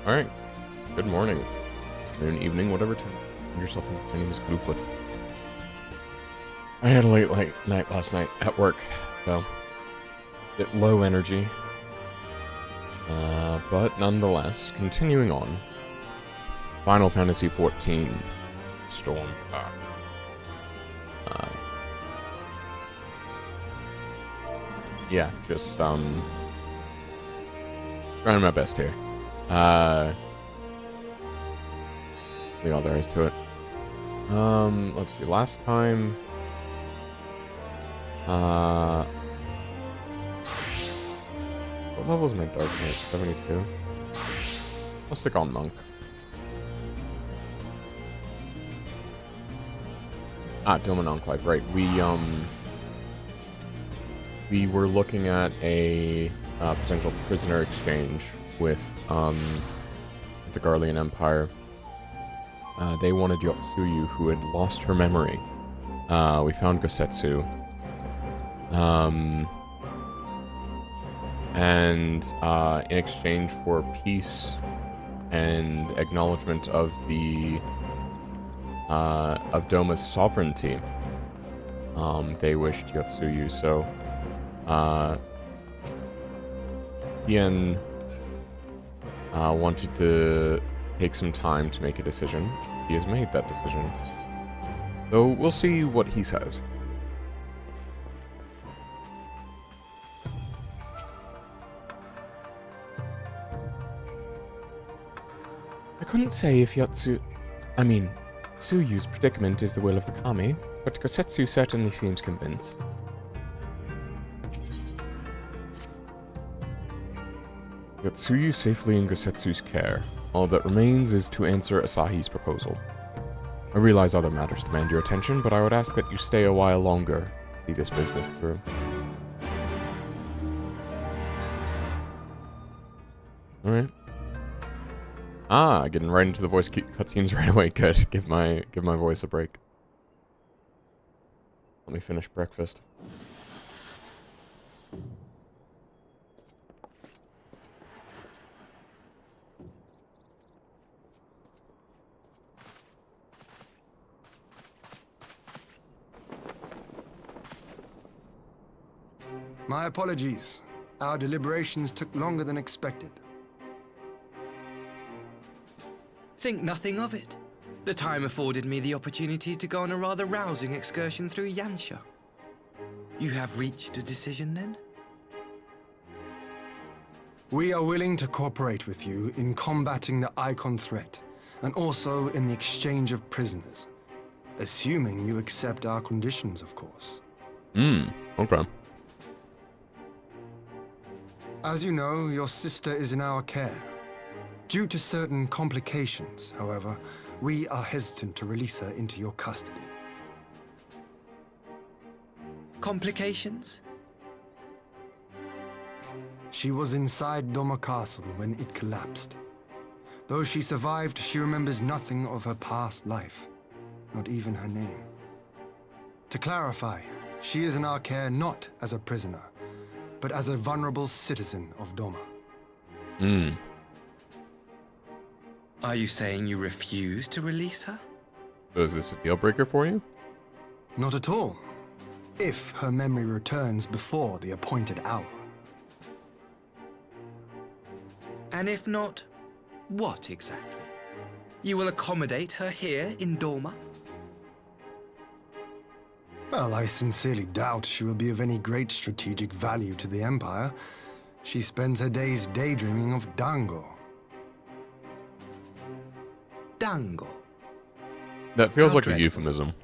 Alright. Good morning. Afternoon, evening, whatever time. Find yourself in. My name is Gluefoot. I had a late night last night at work, so a bit low energy. But nonetheless, continuing on. Final Fantasy XIV Stormblood. Yeah, just trying my best here. All there is to it. Let's see. Last time, what level is my Dark Knight? 72. I'll stick on Monk. Dome and Enclave, right. We were looking at a potential prisoner exchange with the Garlean Empire. They wanted Yotsuyu, who had lost her memory. We found Gosetsu. And in exchange for peace and acknowledgement of the of Doma's sovereignty, they wished Yotsuyu. So Ian wanted to take some time to make a decision. He has made that decision. So we'll see what he says. I couldn't say if Tsuyu's predicament is the will of the kami, but Gosetsu certainly seems convinced. Yotsuyu safely in Gosetsu's care. All that remains is to answer Asahi's proposal. I realize other matters demand your attention, but I would ask that you stay a while longer to see this business through. Alright. Getting right into the voice cutscenes right away. Good. Give my voice a break. Let me finish breakfast. My apologies. Our deliberations took longer than expected. Think nothing of it. The time afforded me the opportunity to go on a rather rousing excursion through Yansha. You have reached a decision, then? We are willing to cooperate with you in combating the Icon threat, and also in the exchange of prisoners. Assuming you accept our conditions, of course. Okay. As you know, your sister is in our care. Due to certain complications, however, we are hesitant to release her into your custody. Complications? She was inside Doma Castle when it collapsed. Though she survived, she remembers nothing of her past life, not even her name. To clarify, she is in our care not as a prisoner, but as a vulnerable citizen of Doma. Are you saying you refuse to release her? So is this a deal breaker for you? Not at all. If her memory returns before the appointed hour. And if not, what exactly? You will accommodate her here in Doma? Well, I sincerely doubt she will be of any great strategic value to the Empire. She spends her days daydreaming of Dango. Dango. That feels How like dreadful. a euphemism.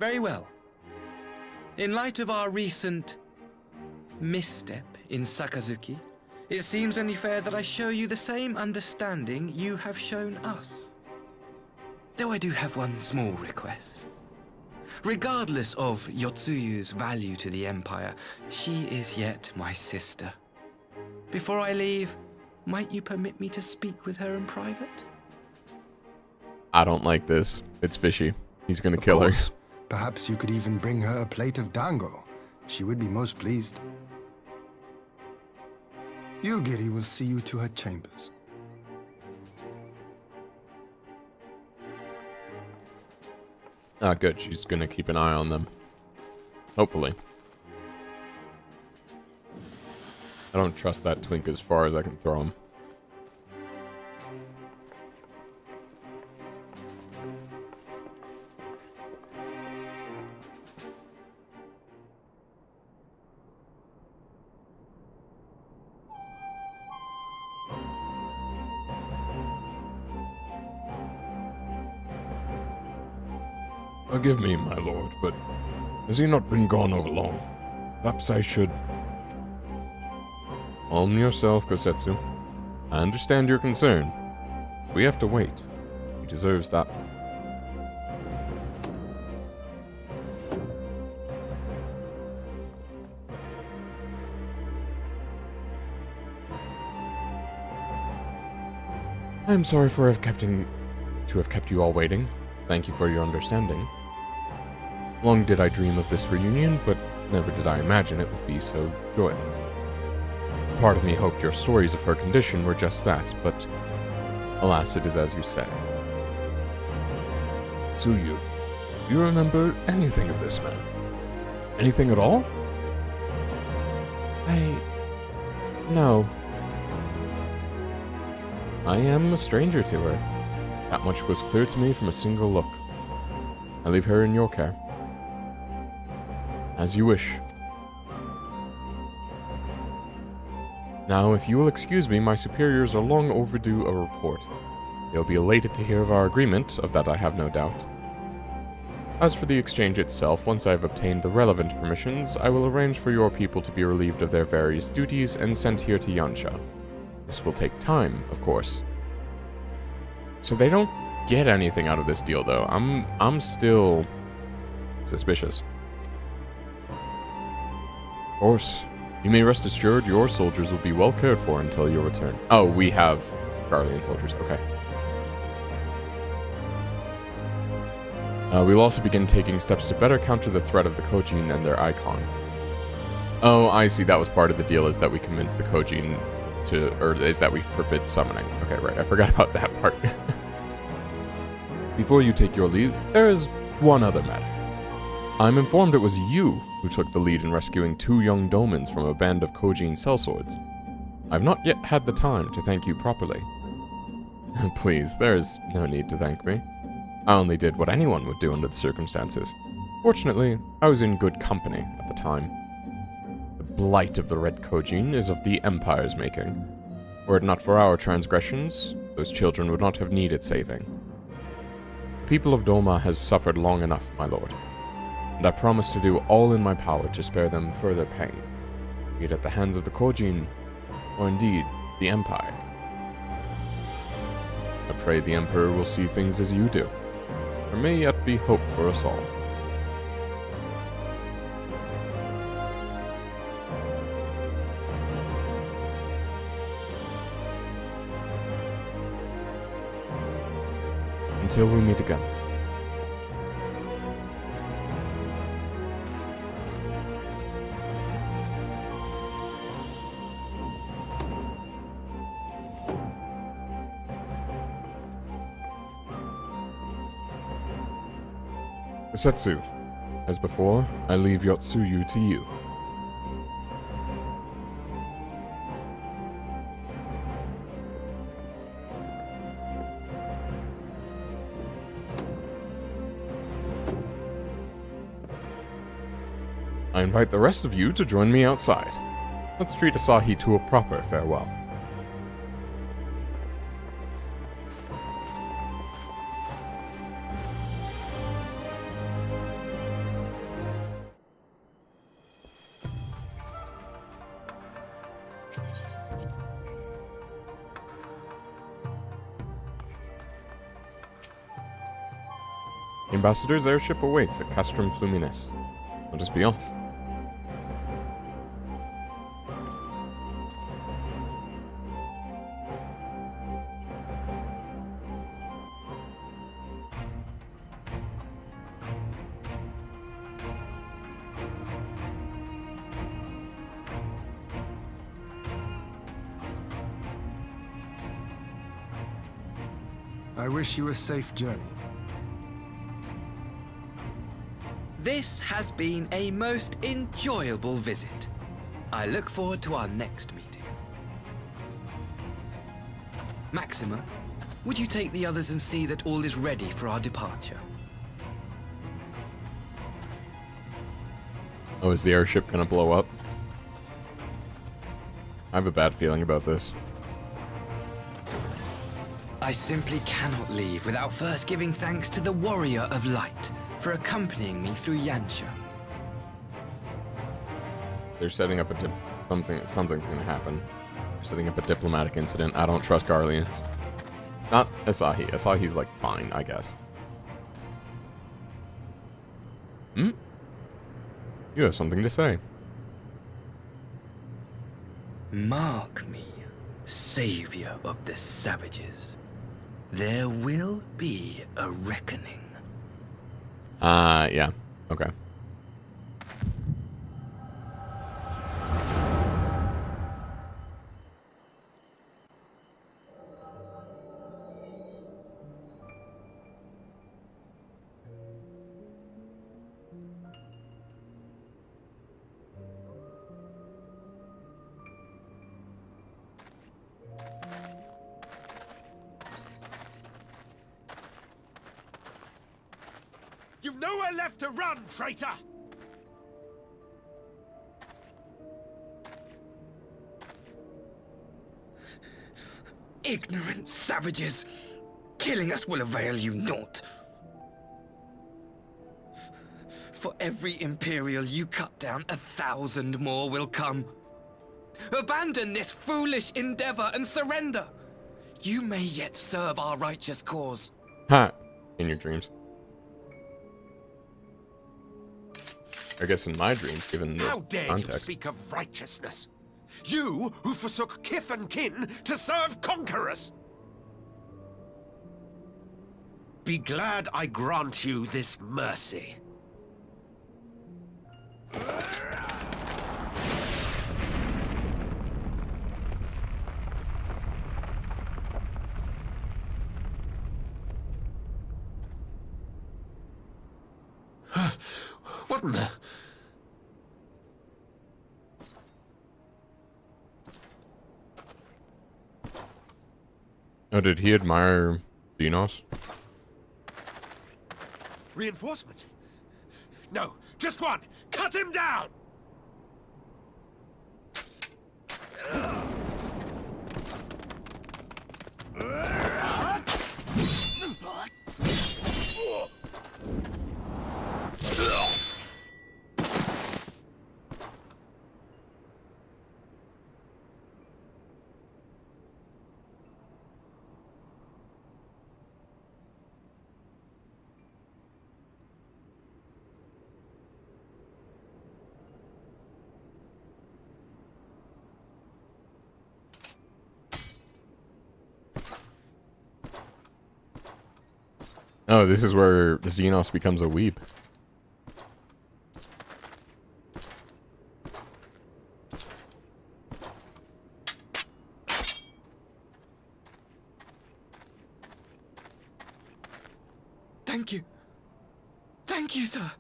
Very well. In light of our recent misstep in Sakazuki, it seems only fair that I show you the same understanding you have shown us. Though I do have one small request. Regardless of Yotsuyu's value to the Empire, she is yet my sister. Before I leave, might you permit me to speak with her in private? I don't like this. It's fishy. He's gonna kill her. Perhaps you could even bring her a plate of dango. She would be most pleased. Yugiri will see you to her chambers. Ah, good. She's gonna keep an eye on them. Hopefully. I don't trust that twink as far as I can throw him. Forgive me, my lord, but has he not been gone over long? Perhaps I should... Calm yourself, Kosetsu. I understand your concern. We have to wait. He deserves that. I am sorry for to have kept you all waiting. Thank you for your understanding. Long did I dream of this reunion, but never did I imagine it would be so joyous. Part of me hoped your stories of her condition were just that, but alas, it is as you say. Tsuyu, do you remember anything of this man? Anything at all? No. I am a stranger to her. That much was clear to me from a single look. I leave her in your care. As you wish. Now, if you will excuse me, my superiors are long overdue a report. They'll be elated to hear of our agreement, of that I have no doubt. As for the exchange itself, once I have obtained the relevant permissions, I will arrange for your people to be relieved of their various duties and sent here to Yansha. This will take time, of course. So they don't get anything out of this deal, though. I'm still suspicious. Of course. You may rest assured your soldiers will be well cared for until your return. Oh, we have Garlean soldiers. Okay. We'll also begin taking steps to better counter the threat of the Kojin and their icon. Oh, I see. That was part of the deal, is that we convinced the Kojin to... Or is that we forbid summoning. Okay, right. I forgot about that part. Before you take your leave, there is one other matter. I'm informed it was you who took the lead in rescuing 2 young domans from a band of Kojin sellswords. I've not yet had the time to thank you properly. Please, there is no need to thank me. I only did what anyone would do under the circumstances. Fortunately, I was in good company at the time. The blight of the Red Kojin is of the Empire's making. Were it not for our transgressions, those children would not have needed saving. The people of Doma has suffered long enough, my lord. And I promise to do all in my power to spare them further pain, be it at the hands of the Kojin, or indeed, the Empire. I pray the Emperor will see things as you do. There may yet be hope for us all. Until we meet again. Setsu, as before, I leave Yotsuyu to you. I invite the rest of you to join me outside. Let's treat Asahi to a proper farewell. The Ambassador's airship awaits at Castrum Fluminis. Let us be off. I wish you a safe journey. This has been a most enjoyable visit. I look forward to our next meeting. Maxima, would you take the others and see that all is ready for our departure? Oh, is the airship gonna blow up? I have a bad feeling about this. I simply cannot leave without first giving thanks to the Warrior of Light for accompanying me through Yansha. They're setting up a something's gonna happen. They're setting up a diplomatic incident. I don't trust Garleans. Not Asahi. Asahi's like fine, I guess. Hmm? You have something to say. Mark me, savior of the savages. There will be a reckoning. Yeah. Okay. You've nowhere left to run, traitor! Ignorant savages! Killing us will avail you naught. For every Imperial you cut down, 1,000 more will come. Abandon this foolish endeavor and surrender. You may yet serve our righteous cause. Ha! In your dreams. I guess in my dreams, given the How dare context. you speak of righteousness? You who forsook kith and kin to serve conquerors! Be glad I grant you this mercy. What in the... Oh, did he admire Xenos? Reinforcements? No, just one! Cut him down! Oh, this is where Xenos becomes a weep. Thank you. Thank you, sir.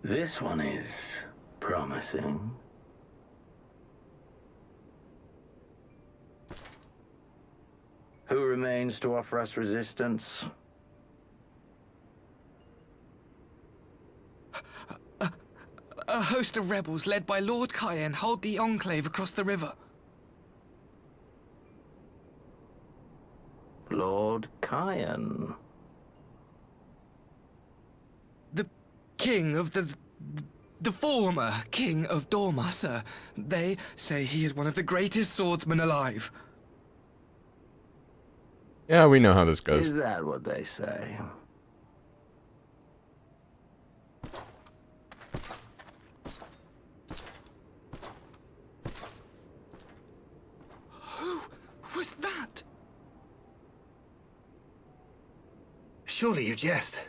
This one is promising. Who remains to offer us resistance? A host of rebels led by Lord Cayenne hold the Enclave across the river. Lord Cayenne. The king of the former king of Dorma, sir. They say he is one of the greatest swordsmen alive. Yeah, we know how this goes. Is that what they say? Who was that? Surely you jest.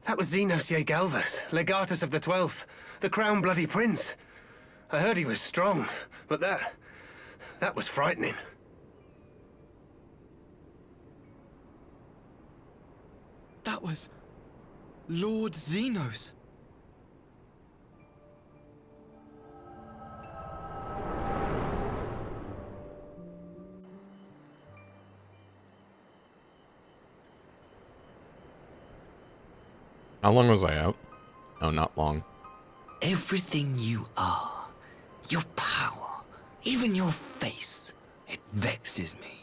That was Xenos Galvus, legatus of the 12th, the crown bloody prince. I heard he was strong, but that was frightening. That was Lord Xenos. How long was I out? Oh, not long. Everything you are, your power, even your face, it vexes me.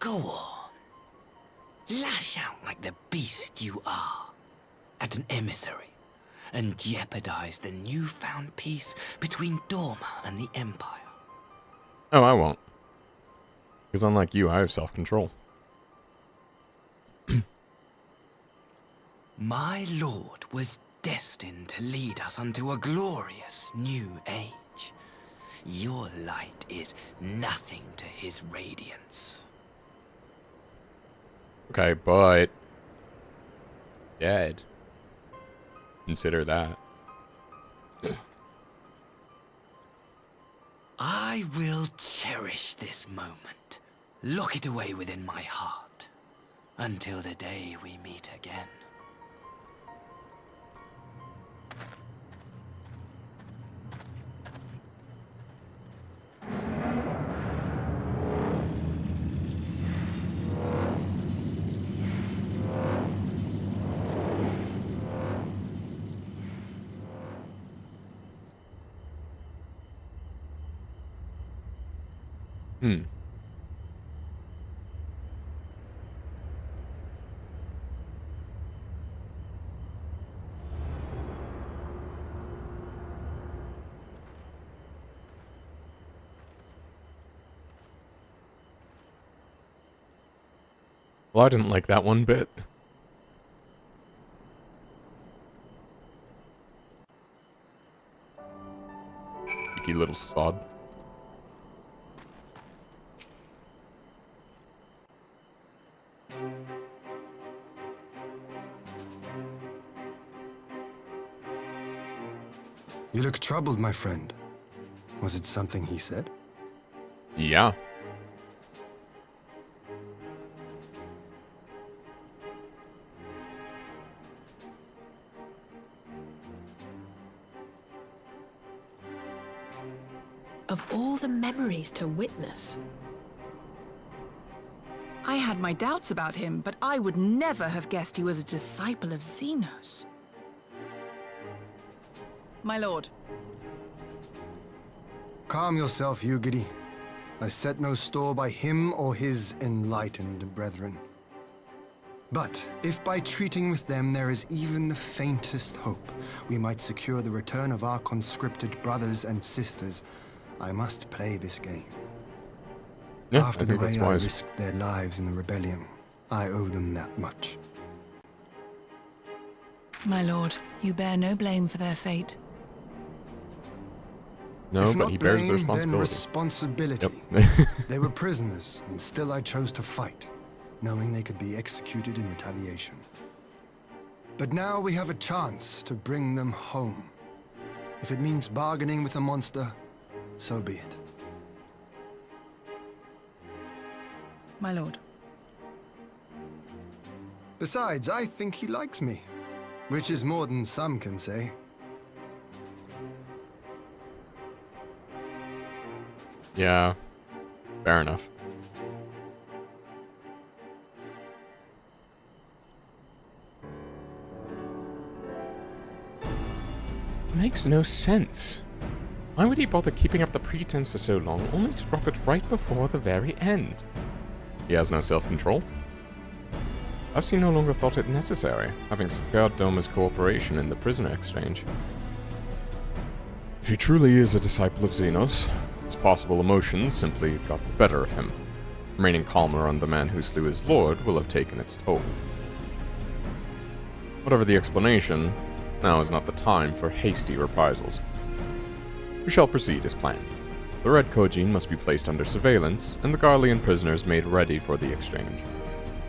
Go on. Lash out like the beast you are at an emissary and jeopardize the newfound peace between Dorma and the Empire. Oh, I won't. Because unlike you, I have self-control. My lord was destined to lead us unto a glorious new age. Your light is nothing to his radiance. Okay, but... dead. Consider that. I will cherish this moment, lock it away within my heart, until the day we meet again. Well, I didn't like that one bit. Cheeky little sod. You look troubled, my friend. Was it something he said? Yeah. Of all the memories to witness. I had my doubts about him, but I would never have guessed he was a disciple of Xenos. My lord. Calm yourself, Ugidi. I set no store by him or his enlightened brethren. But if by treating with them there is even the faintest hope, we might secure the return of our conscripted brothers and sisters, I must play this game. Yeah, After I the think that's way I wise. risked their lives in the rebellion, I owe them that much. My lord, you bear no blame for their fate. No, If but not he bears the blame, then responsibility. responsibility. Yep. They were prisoners, and still I chose to fight, knowing they could be executed in retaliation. But now we have a chance to bring them home. If it means bargaining with a monster, so be it. My lord. Besides, I think he likes me, which is more than some can say. Yeah, fair enough. Makes no sense. Why would he bother keeping up the pretense for so long, only to drop it right before the very end? He has no self-control. Perhaps he no longer thought it necessary, having secured Doma's cooperation in the prisoner exchange. If he truly is a disciple of Xenos, his possible emotions simply got the better of him. Remaining calmer on the man who slew his lord will have taken its toll. Whatever the explanation, now is not the time for hasty reprisals. We shall proceed as planned. The Red Kojin must be placed under surveillance, and the Garlean prisoners made ready for the exchange.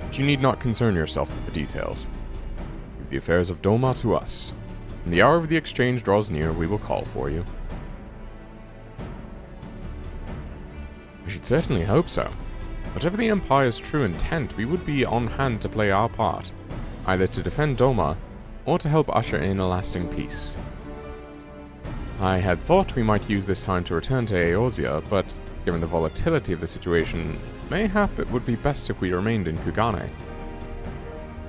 But you need not concern yourself with the details. Leave the affairs of Doma to us. When the hour of the exchange draws near, we will call for you. We should certainly hope so. Whatever the Empire's true intent, we would be on hand to play our part, either to defend Doma, or to help usher in a lasting peace. I had thought we might use this time to return to Eorzea, but given the volatility of the situation, mayhap it would be best if we remained in Kugane.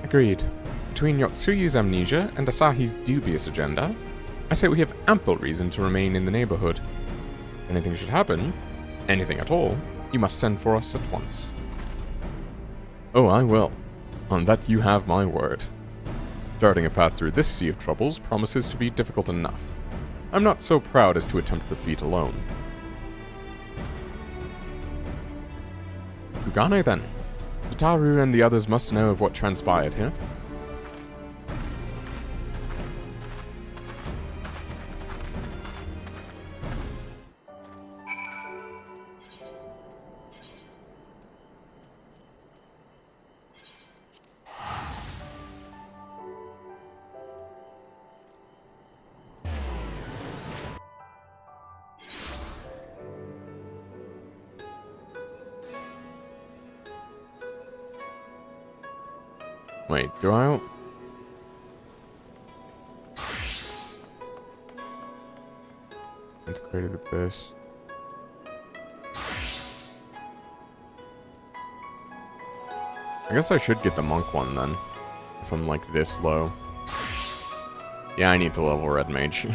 Agreed. Between Yotsuyu's amnesia and Asahi's dubious agenda, I say we have ample reason to remain in the neighborhood. If anything should happen, anything at all, you must send for us at once. Oh, I will. On that you have my word. Charting a path through this sea of troubles promises to be difficult enough. I'm not so proud as to attempt the feat alone. Kugane, then. Tataru and the others must know of what transpired here. Wait, do I... Integrated Abyss. I guess I should get the monk one then, if I'm like this low. Yeah, I need to level Red Mage.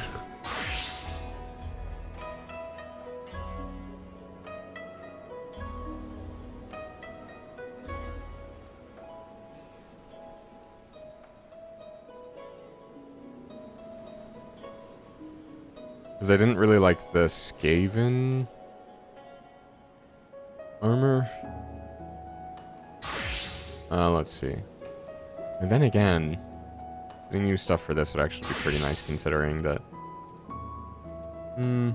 Because I didn't really like the Skaven armor. Let's see. And then again, getting new stuff for this would actually be pretty nice considering that... I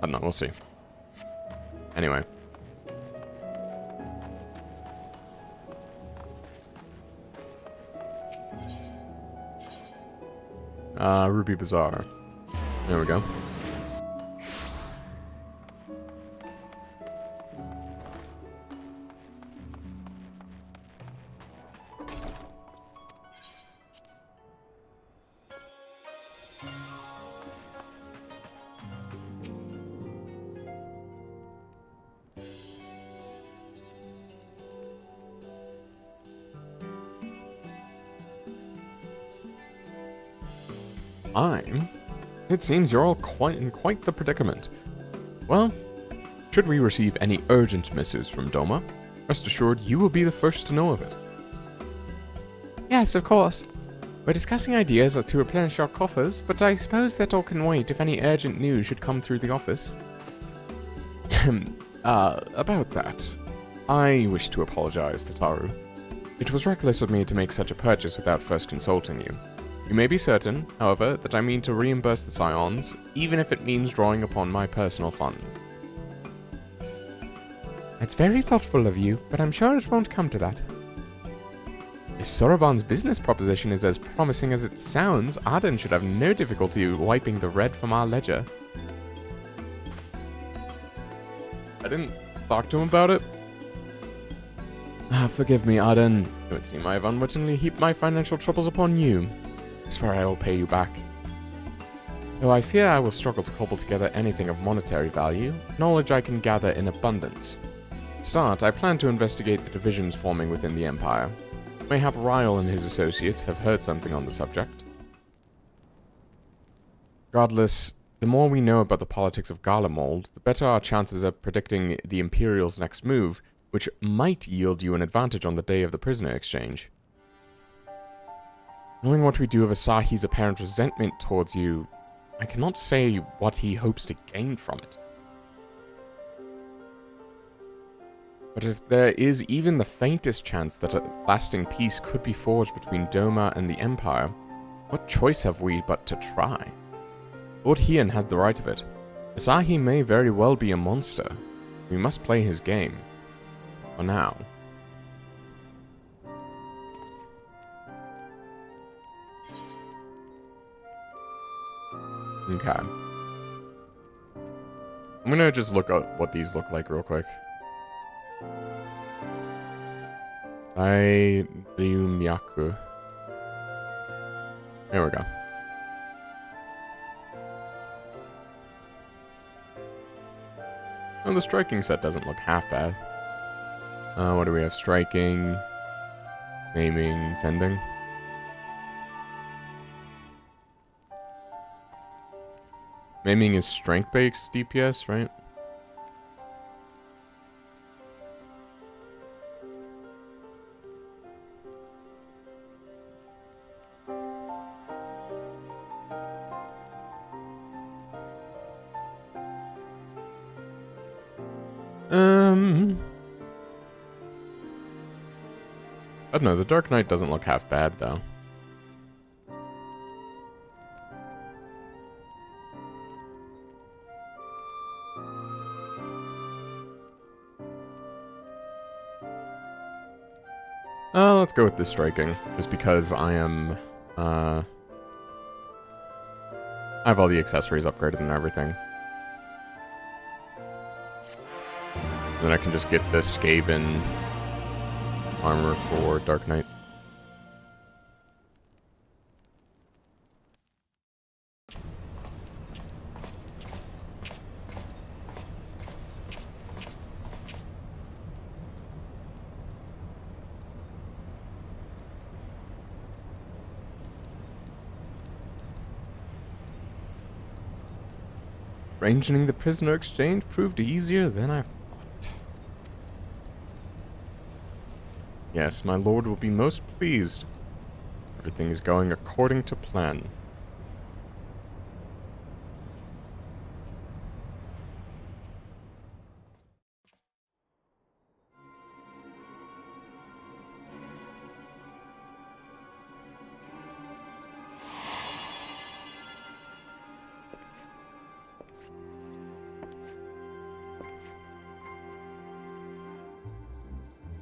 don't know, we'll see. Anyway. Ruby Bazaar. There we go. It seems you're all in quite the predicament. Well, should we receive any urgent missives from Doma, rest assured you will be the first to know of it. Yes, of course. We're discussing ideas as to replenish our coffers, but I suppose that all can wait if any urgent news should come through the office. About that, I wish to apologize, Tataru. It was reckless of me to make such a purchase without first consulting you. You may be certain, however, that I mean to reimburse the Scions, even if it means drawing upon my personal funds. It's very thoughtful of you, but I'm sure it won't come to that. If Soroban's business proposition is as promising as it sounds, Arden should have no difficulty wiping the red from our ledger. I didn't talk to him about it. Forgive me, Arden. It would seem I have unwittingly heaped my financial troubles upon you. I swear I will pay you back. Though I fear I will struggle to cobble together anything of monetary value, knowledge I can gather in abundance. To start, I plan to investigate the divisions forming within the Empire. Mayhap Ryle and his associates have heard something on the subject. Regardless, the more we know about the politics of Garlemald, the better our chances of predicting the Imperial's next move, which might yield you an advantage on the day of the prisoner exchange. Knowing what we do of Asahi's apparent resentment towards you, I cannot say what he hopes to gain from it. But if there is even the faintest chance that a lasting peace could be forged between Doma and the Empire, what choice have we but to try? Lord Hien had the right of it. Asahi may very well be a monster. We must play his game. for now. Okay. I'm gonna just look up what these look like real quick. Myaku. There we go. Oh, the striking set doesn't look half bad. What do we have? Striking, maiming, fending. Maiming is strength-based DPS, right? I don't know, the Dark Knight doesn't look half bad, though. Let's go with this striking, just because I am, I have all the accessories upgraded and everything. Then I can just get the Skaven armor for Dark Knight. Arranging the prisoner exchange proved easier than I thought. Yes, my lord will be most pleased. Everything is going according to plan.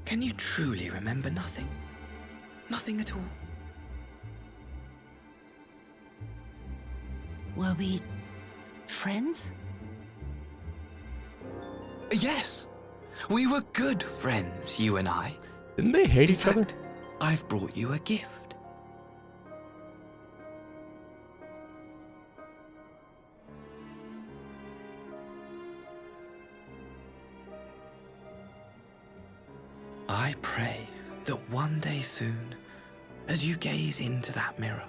Can you truly remember nothing? Nothing at all? Were we friends? Yes. We were good friends, you and I. Didn't they hate each other? I've brought you a gift. I pray that one day soon, as you gaze into that mirror,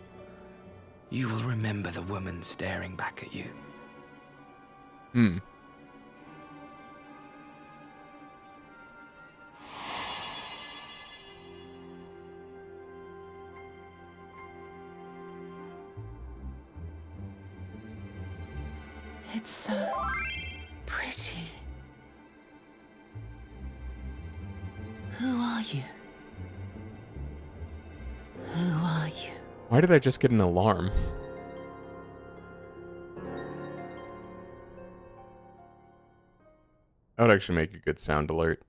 you will remember the woman staring back at you. It's so pretty. Who are you? Who are you? Why did I just get an alarm? That would actually make a good sound alert.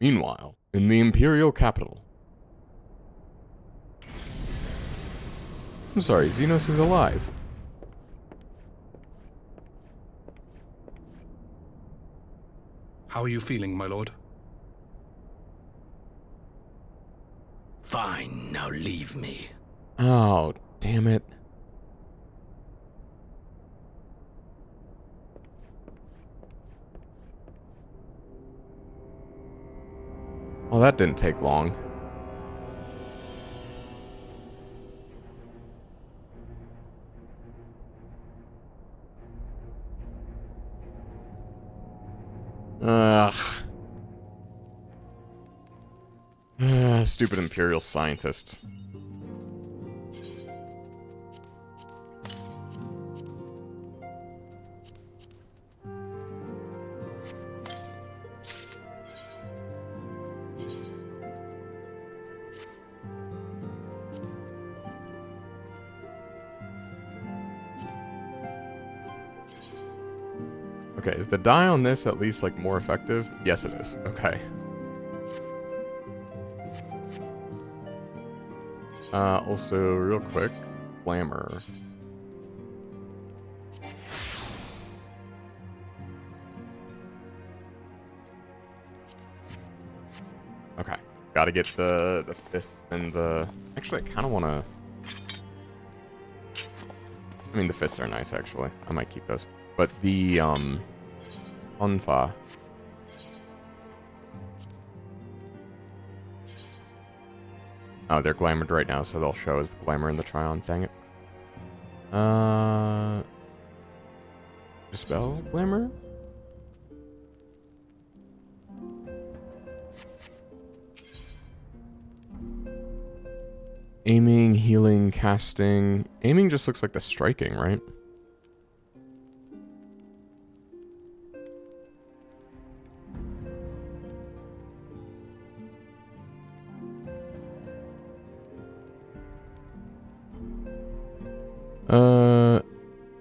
Meanwhile, in the Imperial capital. I'm sorry, Xenos is alive. How are you feeling, my lord? Fine, now leave me. Oh, damn it. Well, that didn't take long. Stupid Imperial scientist. Okay, is the dye on this at least, like, more effective? Yes, it is. Okay. Also, real quick, glamour. Okay, gotta get the fists and the... Actually, I kind of want to... I mean, the fists are nice, actually. I might keep those. But the, Unfa. Oh, they're glamored right now, so they'll show as the glamour in the try-on. Dang it. Dispel glamour? Aiming, healing, casting. Aiming just looks like the striking, right?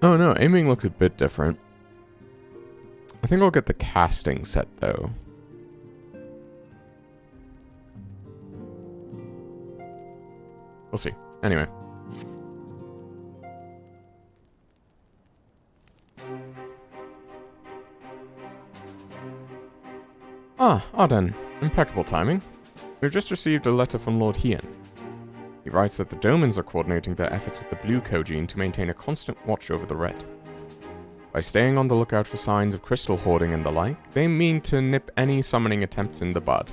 Oh no, aiming looks a bit different. I think I'll get the casting set, though. We'll see. Anyway. Arden. Impeccable timing. We've just received a letter from Lord Hien. He writes that the Domans are coordinating their efforts with the blue Kojin to maintain a constant watch over the red. By staying on the lookout for signs of crystal hoarding and the like, they mean to nip any summoning attempts in the bud,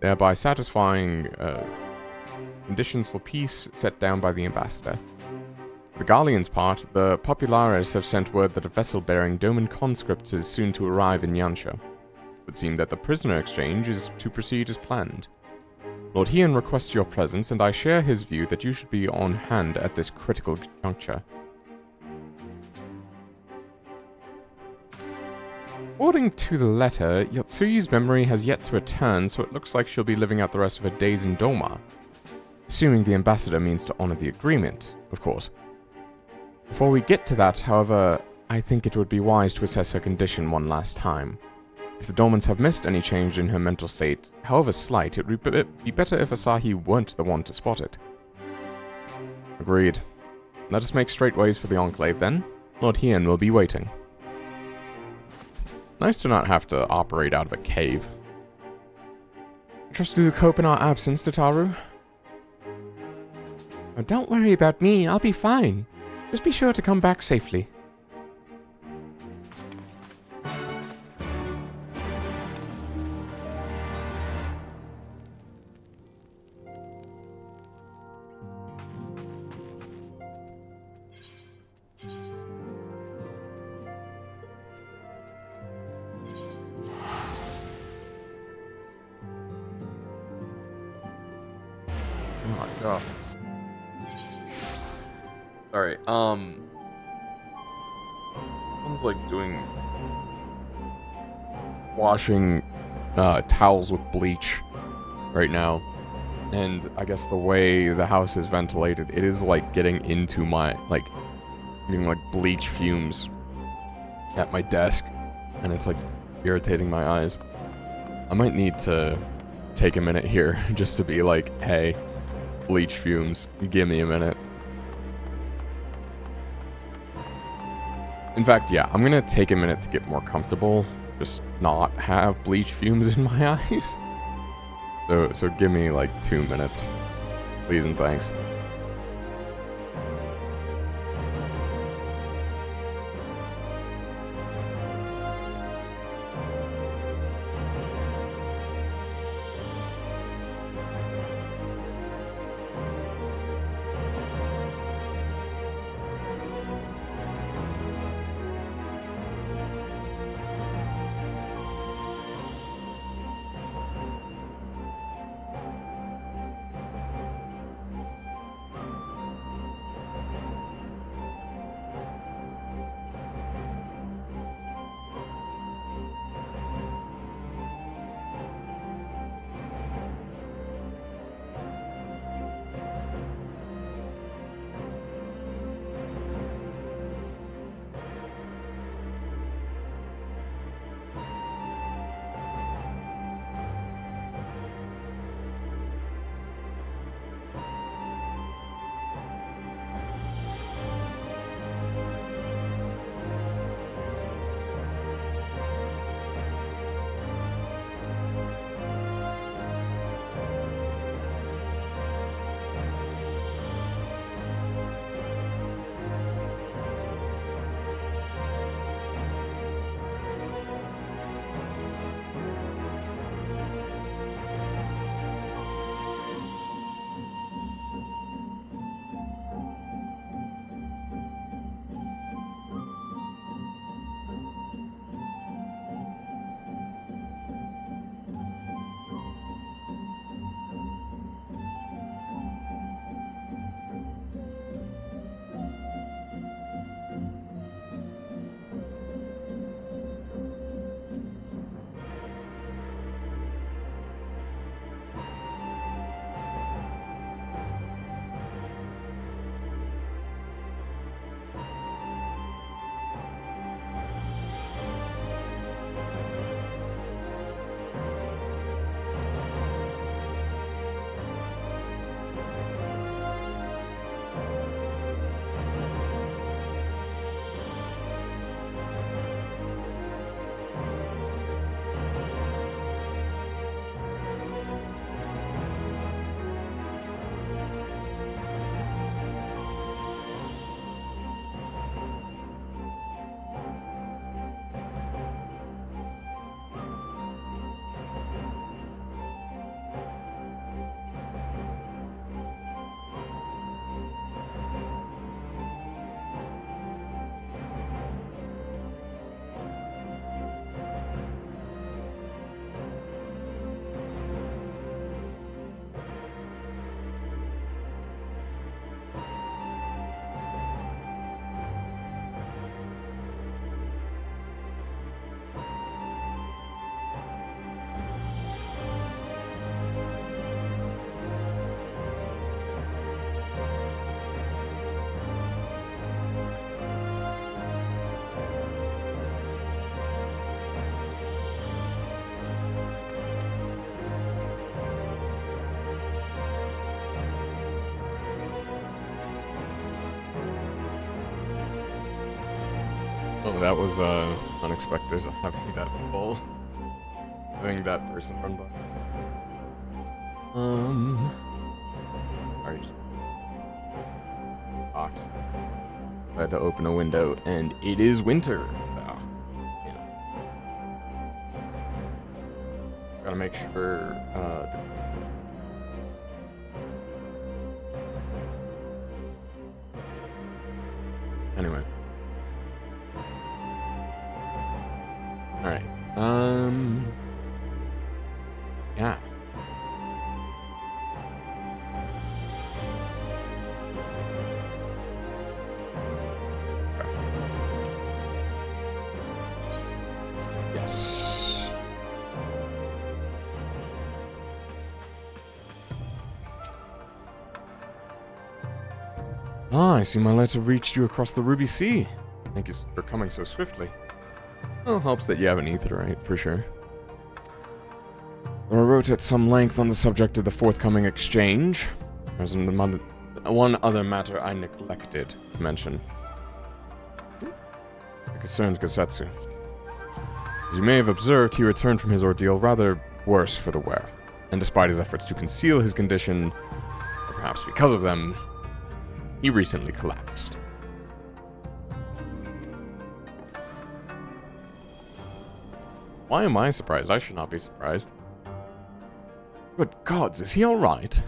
thereby satisfying conditions for peace set down by the ambassador. For the Garlean's part, the Populares have sent word that a vessel bearing Doman conscripts is soon to arrive in Yansha. It would seem that the prisoner exchange is to proceed as planned. Lord Hien requests your presence, and I share his view that you should be on hand at this critical juncture. According to the letter, Yotsuyu's memory has yet to return, so it looks like she'll be living out the rest of her days in Doma. Assuming the ambassador means to honor the agreement, of course. Before we get to that, however, I think it would be wise to assess her condition one last time. If the Domans have missed any change in her mental state, however slight, it would be better if Asahi weren't the one to spot it. Agreed. Let us make straight ways for the Enclave, then. Lord Hien will be waiting. Nice to not have to operate out of a cave. Trust you to cope in our absence, Tataru? Oh, don't worry about me, I'll be fine. Just be sure to come back safely. Oh my god. Sorry, someone's like washing towels with bleach right now. And I guess the way the house is ventilated, it is like getting into my, getting like bleach fumes at my desk. And it's like irritating my eyes. I might need to take a minute here just to be like, hey, bleach fumes, give me a minute. In fact, yeah, I'm gonna take a minute to get more comfortable, just not have bleach fumes in my eyes. So give me like 2 minutes, please and thanks. Oh, that was unexpected. Having that full, having that person run by. Sorry, just box. I had to open a window, and it is winter. So, you know, gotta make sure. Anyway. Alright. Yeah. Yes. Ah, I see my letter reached you across the Ruby Sea. Thank you for coming so swiftly. Well, helps that you have an etherite, for sure. I wrote at some length on the subject of the forthcoming exchange. There's one other matter I neglected to mention. It concerns Gasetsu. As you may have observed, he returned from his ordeal rather worse for the wear. And despite his efforts to conceal his condition, or perhaps because of them, he recently collapsed. Why am I surprised? I should not be surprised. Good gods, is he alright?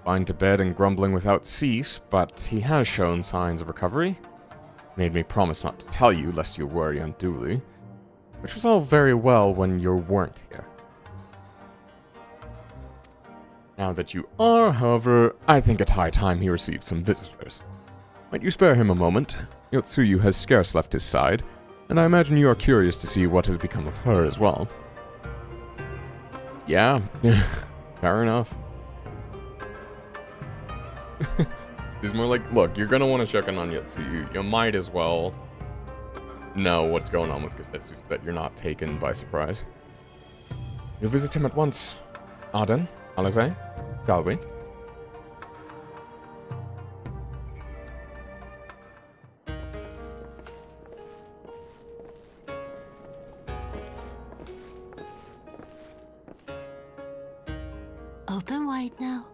Fine to bed and grumbling without cease, but he has shown signs of recovery. Made me promise not to tell you, lest you worry unduly. Which was all very well when you weren't here. Now that you are, however, I think it's high time he received some visitors. Might you spare him a moment? Yotsuyu has scarce left his side, and I imagine you are curious to see what has become of her as well. Yeah, fair enough. He's more like, look, you're gonna want to check in on Yotsuyu. You might as well know what's going on with Gasetsu so that you're not taken by surprise. You'll visit him at once. Arden, Alize, shall we? Open wide now.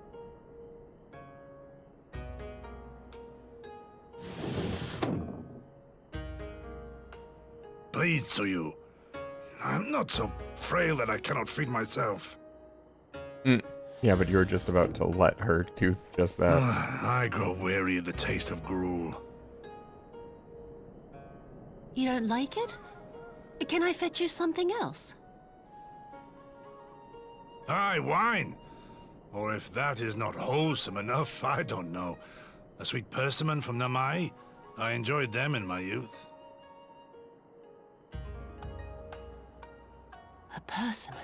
Pleased to you. I'm not so frail that I cannot feed myself. Yeah, but you're just about to let her do just that. I grow weary of the taste of gruel. You don't like it? Can I fetch you something else? Aye, wine. Or if that is not wholesome enough, I don't know. A sweet persimmon from Namai? I enjoyed them in my youth. A persimmon?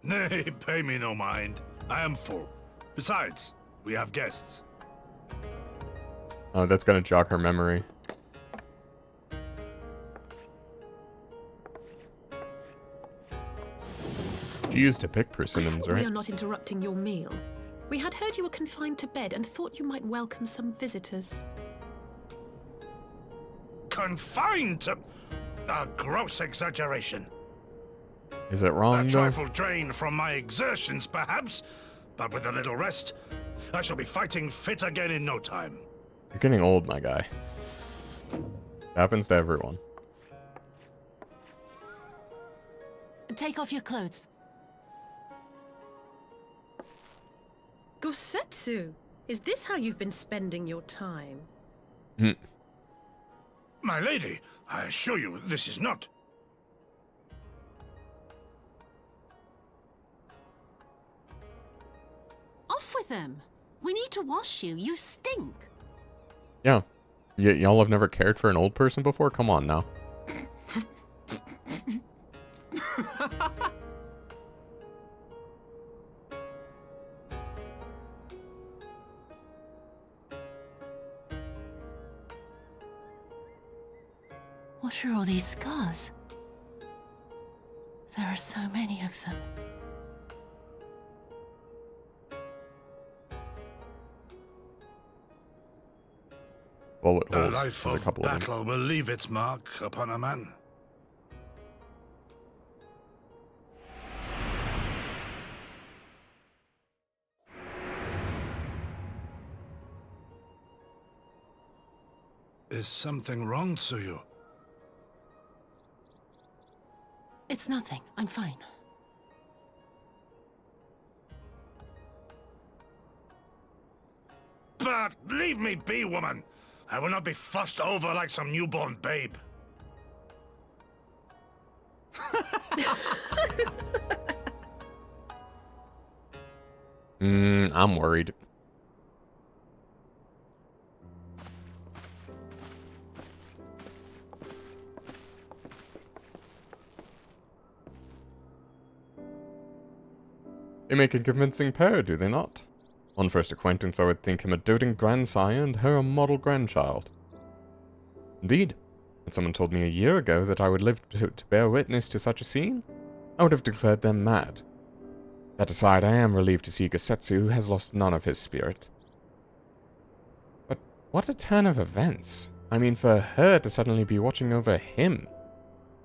Nay, pay me no mind. I am full. Besides, we have guests. Oh, that's gonna jog her memory. She used to pick persimmons, right? We are not interrupting your meal. We had heard you were confined to bed and thought you might welcome some visitors. Confined to... A gross exaggeration. Is it wrong, A though? trifle drained from my exertions, perhaps. But with a little rest, I shall be fighting fit again in no time. You're getting old, my guy. Happens to everyone. Take off your clothes. Gosetsu, is this how you've been spending your time? My lady, I assure you, this is not. Off with them. We need to wash you. You stink. Yeah. Y'all have never cared for an old person before? Come on now. What are all these scars? There are so many of them. bullet A holes. life There's a of couple of them. battle will leave its mark upon a man. Is something wrong, Tsuyu? It's nothing. I'm fine. But leave me be, woman! I will not be fussed over like some newborn babe. I'm worried. They make a convincing pair, do they not? On first acquaintance, I would think him a doting grandsire and her a model grandchild. Indeed, had someone told me a year ago that I would live to bear witness to such a scene, I would have declared them mad. That aside, I am relieved to see Gosetsu has lost none of his spirit. But what a turn of events. I mean, for her to suddenly be watching over him.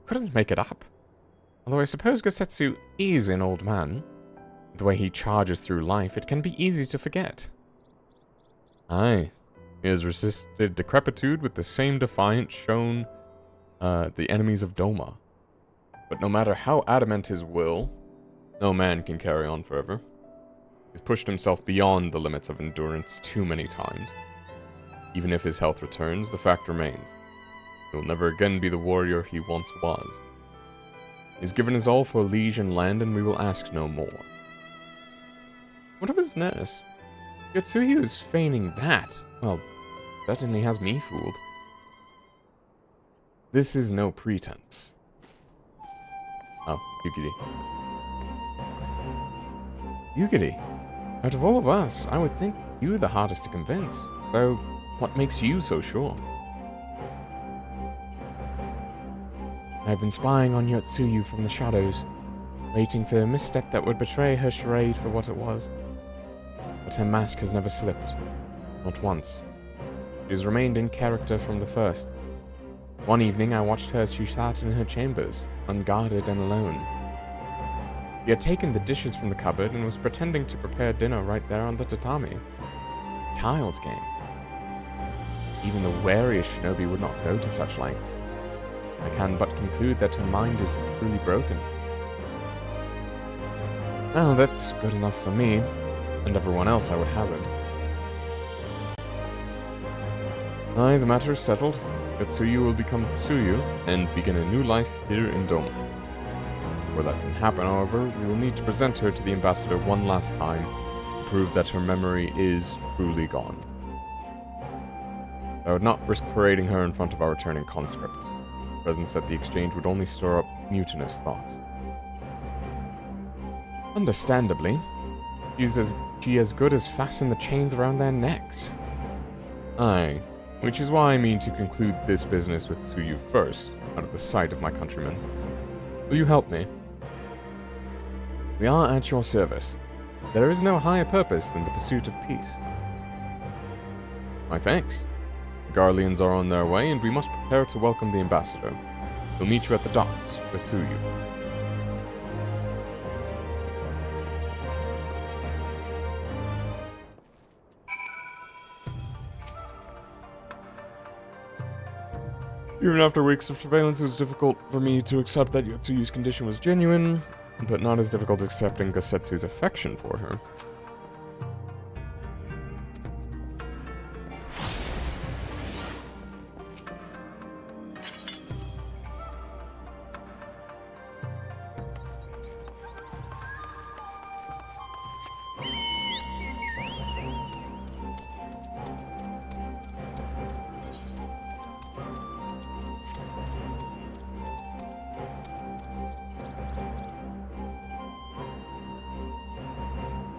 Couldn't make it up. Although I suppose Gosetsu is an old man. The way he charges through life, it can be easy to forget. Aye, he has resisted decrepitude with the same defiance shown the enemies of Doma. But no matter how adamant his will, no man can carry on forever. He's pushed himself beyond the limits of endurance too many times. Even if his health returns, the fact remains. He will never again be the warrior he once was. He's given his all for liege and land, and we will ask no more. What of his nurse? Yotsuyu is feigning that. Well, certainly has me fooled. This is no pretense. Oh, Yukiri. Yukiri, out of all of us, I would think you the hardest to convince. Though, what makes you so sure? I've been spying on Yotsuyu from the shadows, waiting for a misstep that would betray her charade for what it was. But her mask has never slipped. Not once. She has remained in character from the first. One evening I watched her as she sat in her chambers, unguarded and alone. She had taken the dishes from the cupboard and was pretending to prepare dinner right there on the tatami. Child's game. Even the wariest shinobi would not go to such lengths. I can but conclude that her mind is truly broken. Well, that's good enough for me. And everyone else, I would hazard. Aye, the matter is settled. Yotsuyu will become Tsuyu and begin a new life here in Doma. Before that can happen, however, we will need to present her to the ambassador one last time to prove that her memory is truly gone. I would not risk parading her in front of our returning conscripts. Presence at the exchange would only stir up mutinous thoughts. Understandably, she as good as fasten the chains around their necks. Aye, which is why I mean to conclude this business with Tsuyu first, out of the sight of my countrymen. Will you help me? We are at your service. There is no higher purpose than the pursuit of peace. My thanks. The Garleans are on their way, and we must prepare to welcome the ambassador. We'll meet you at the docks with Tsuyu. Even after weeks of surveillance, it was difficult for me to accept that Yotsuyu's condition was genuine, but not as difficult accepting Gosetsu's affection for her.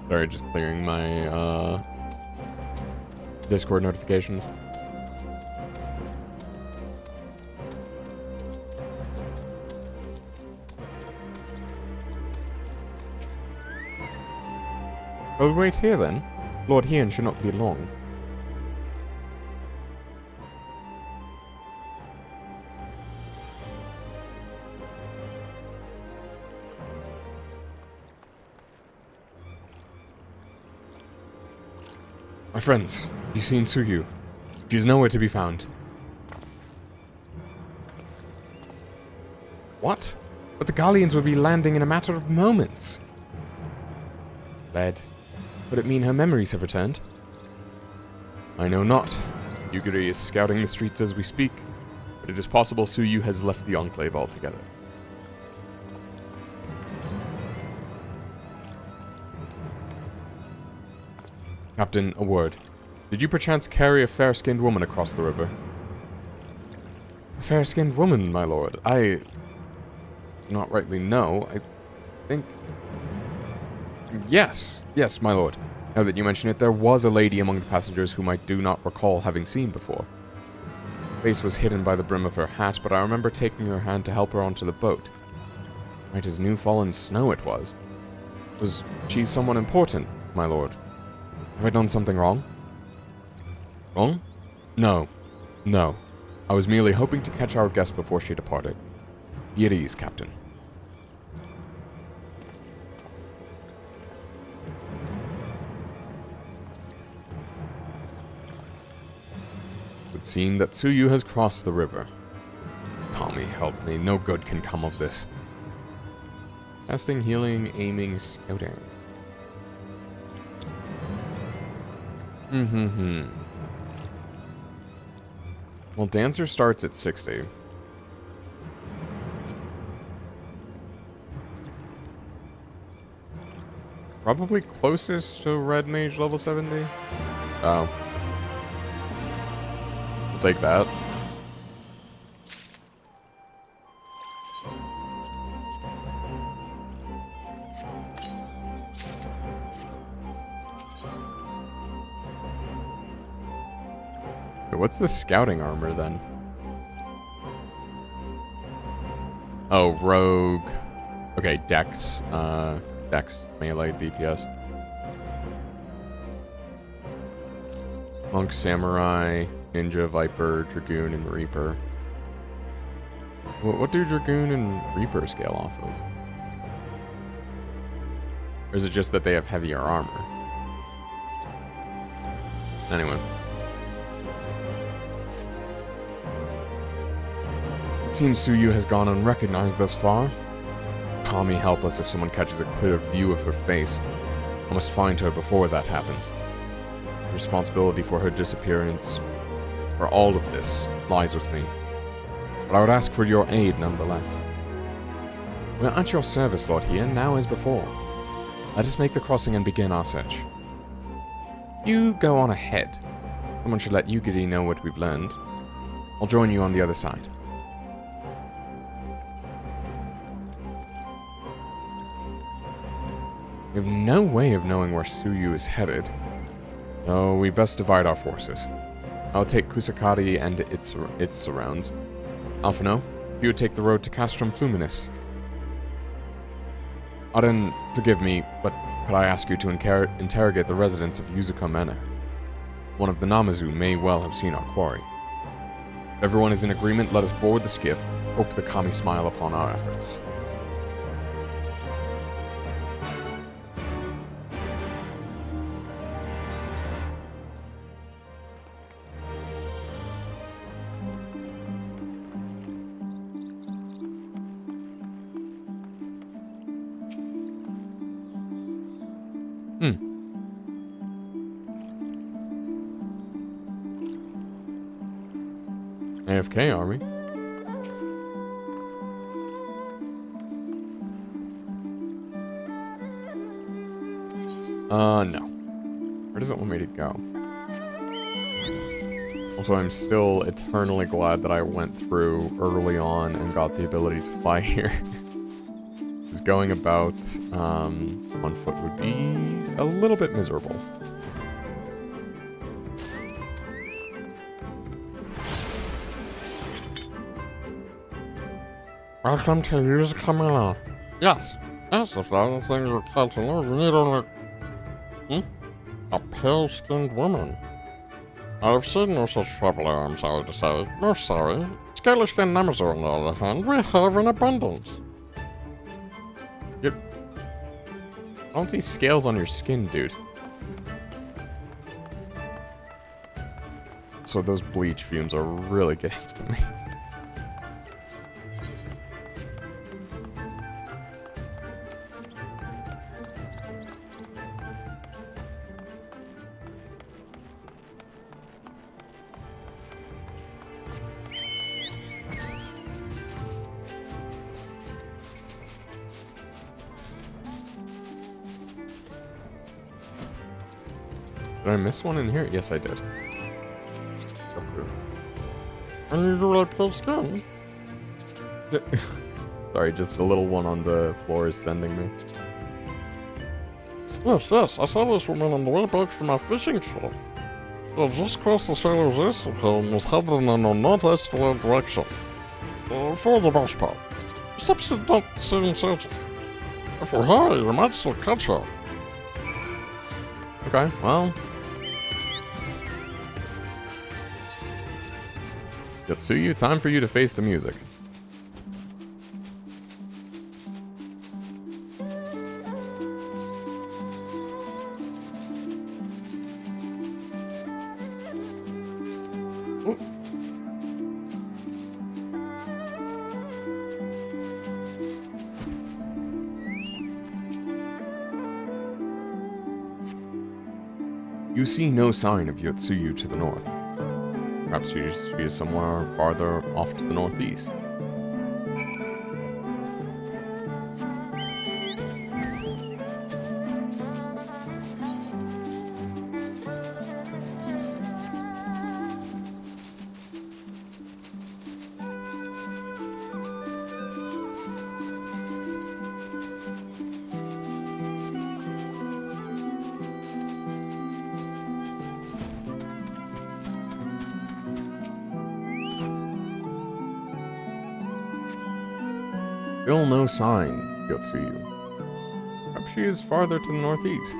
Sorry, just clearing my Discord notifications. Well, wait here then. Lord Hien should not be long. My friends, have you seen Tsuyu? She is nowhere to be found. What? But the Galleons would be landing in a matter of moments. Led. Could it mean her memories have returned? I know not. Yugiri is scouting the streets as we speak, but it is possible Tsuyu has left the Enclave altogether. Captain, a word. Did you perchance carry a fair-skinned woman across the river? A fair-skinned woman, my lord? I do not rightly know. I think... Yes, my lord. Now that you mention it, there was a lady among the passengers whom I do not recall having seen before. Her face was hidden by the brim of her hat, but I remember taking her hand to help her onto the boat. Right as new fallen snow it was. Was she someone important, my lord? Have I done something wrong? Wrong? No. I was merely hoping to catch our guest before she departed. Be at ease, Captain. It would seem that Tsuyu has crossed the river. Kami, help me. No good can come of this. Casting, healing, aiming, scouting. Well, Dancer starts at 60. Probably closest to Red Mage level 70. Oh. We'll take that. What's the scouting armor then? Oh, rogue. Okay, dex. Dex, melee, DPS. Monk, samurai, ninja, viper, dragoon, and reaper. What do dragoon and reaper scale off of? Or is it just that they have heavier armor? Anyway. It seems Tsuyu has gone unrecognized thus far. Kami, help us if someone catches a clear view of her face. I must find her before that happens. The responsibility for her disappearance, for all of this, lies with me. But I would ask for your aid nonetheless. We are at your service, Lord Hien, now as before. Let us make the crossing and begin our search. You go on ahead. Someone should let Yugiri know what we've learned. I'll join you on the other side. We have no way of knowing where Tsuyu is headed. So we best divide our forces. I'll take Kusakari and its surrounds. Alphino, you would take the road to Castrum Fluminis. Auden, forgive me, but could I ask you to interrogate the residents of Yuzuka Manor? One of the Namazu may well have seen our quarry. If everyone is in agreement, let us board the skiff. Hope the Kami smile upon our efforts. AFK, are we? No. Where does it want me to go? Also, I'm still eternally glad that I went through early on and got the ability to fly here. Because going about on foot would be a little bit miserable. Welcome to Yuzuka Manor. Yes, if that's the thing you're called to know, you need only... A pale-skinned woman. I've seen no such traveler, I'm sorry to say. No, sorry. Scaly-skinned Namazu, on the other hand, we have in abundance. Yep. I don't see scales on your skin, dude. Also, those bleach fumes are really getting to me. Did I miss one in here? Yes, I did. So cool. Unusually pale skin. Sorry, just the little one on the floor is sending me. Yes, I saw this woman on the way back from our fishing trip. She had just crossed the Sailor's Eastern Hill and was headed in a northeasterly direction. For the most part. Steps don't seem certain. If we hurry, we might still catch her. Okay, well. Yotsuyu, time for you to face the music. Ooh. You see no sign of Yotsuyu to the north. Perhaps she is somewhere farther off to the northeast. Still no sign, Yotsuyu. Perhaps she is farther to the northeast.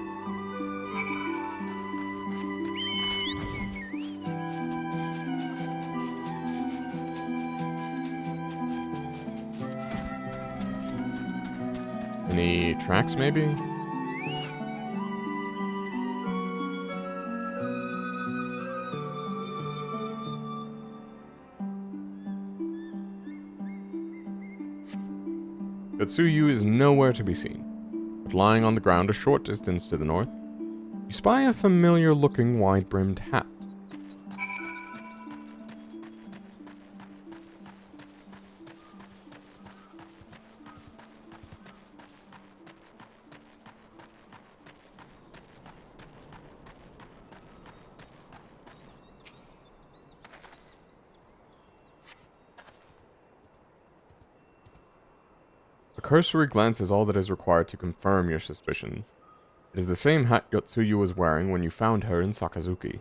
Any tracks, maybe? Yotsuyu is nowhere to be seen, but lying on the ground a short distance to the north, you spy a familiar-looking wide-brimmed hat. A cursory glance is all that is required to confirm your suspicions. It is the same hat Yotsuyu was wearing when you found her in Sakazuki.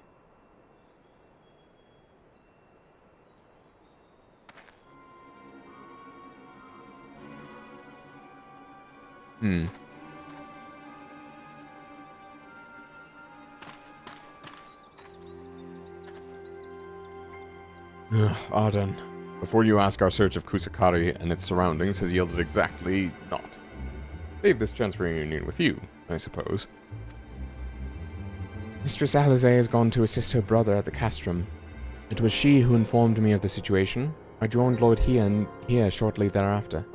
Arden. Before you ask, our search of Kusakari and its surroundings has yielded exactly naught. Save this chance reunion with you, I suppose. Mistress Alize has gone to assist her brother at the castrum. It was she who informed me of the situation. I joined Lord Hien here shortly thereafter.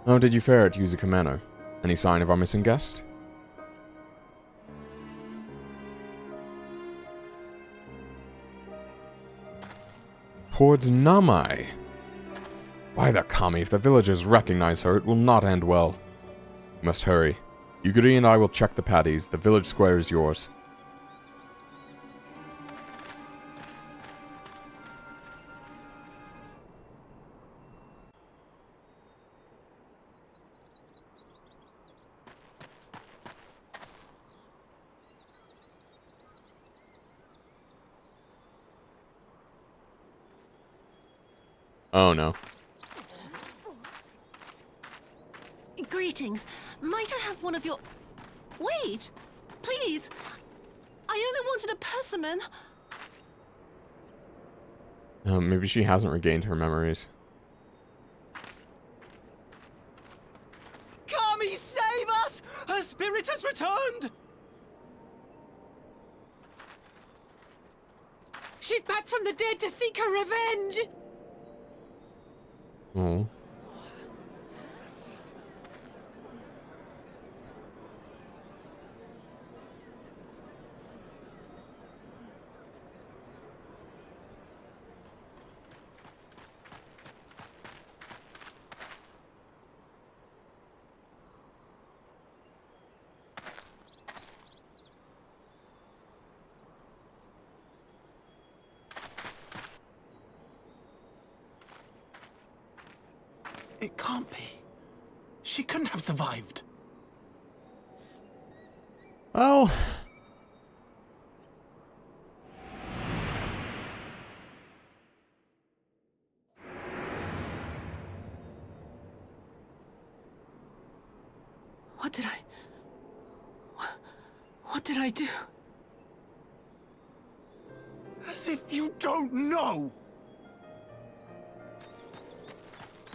How did you fare at Yuzaka Manor? Any sign of our missing guest? Towards Namai. By the kami, if the villagers recognize her, it will not end well. You must hurry. Yuguri and I will check the paddies. The village square is yours. Oh no. Greetings. Might I have one of your... Wait! Please! I only wanted a persimmon. Maybe she hasn't regained her memories. Kami, save us! Her spirit has returned! She's back from the dead to seek her revenge! Oh. It can't be. She couldn't have survived. Well... What did I... What did I do? As if you don't know!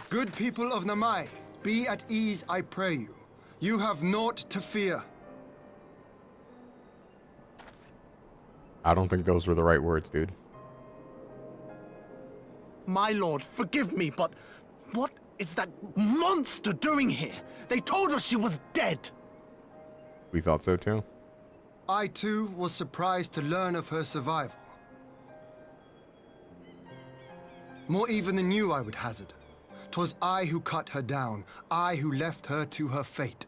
Good people of Namai, be at ease, I pray you. You have naught to fear. I don't think those were the right words, dude. My lord, forgive me, but what is that monster doing here? They told us she was dead. We thought so too. I too was surprised to learn of her survival. More even than you, I would hazard. 'Twas I who cut her down, I who left her to her fate.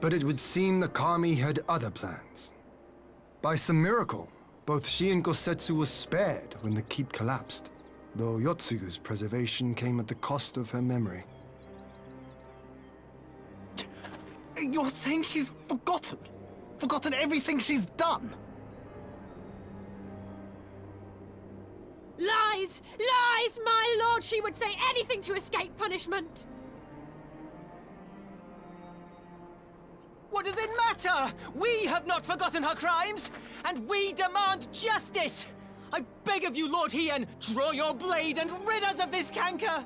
But it would seem the Kami had other plans. By some miracle, both she and Gosetsu were spared when the keep collapsed, though Yotsugu's preservation came at the cost of her memory. You're saying she's forgotten? Forgotten everything she's done? Lies! Lies, my lord! She would say anything to escape punishment! What does it matter? We have not forgotten her crimes, and we demand justice! I beg of you, Lord Hien, draw your blade and rid us of this canker!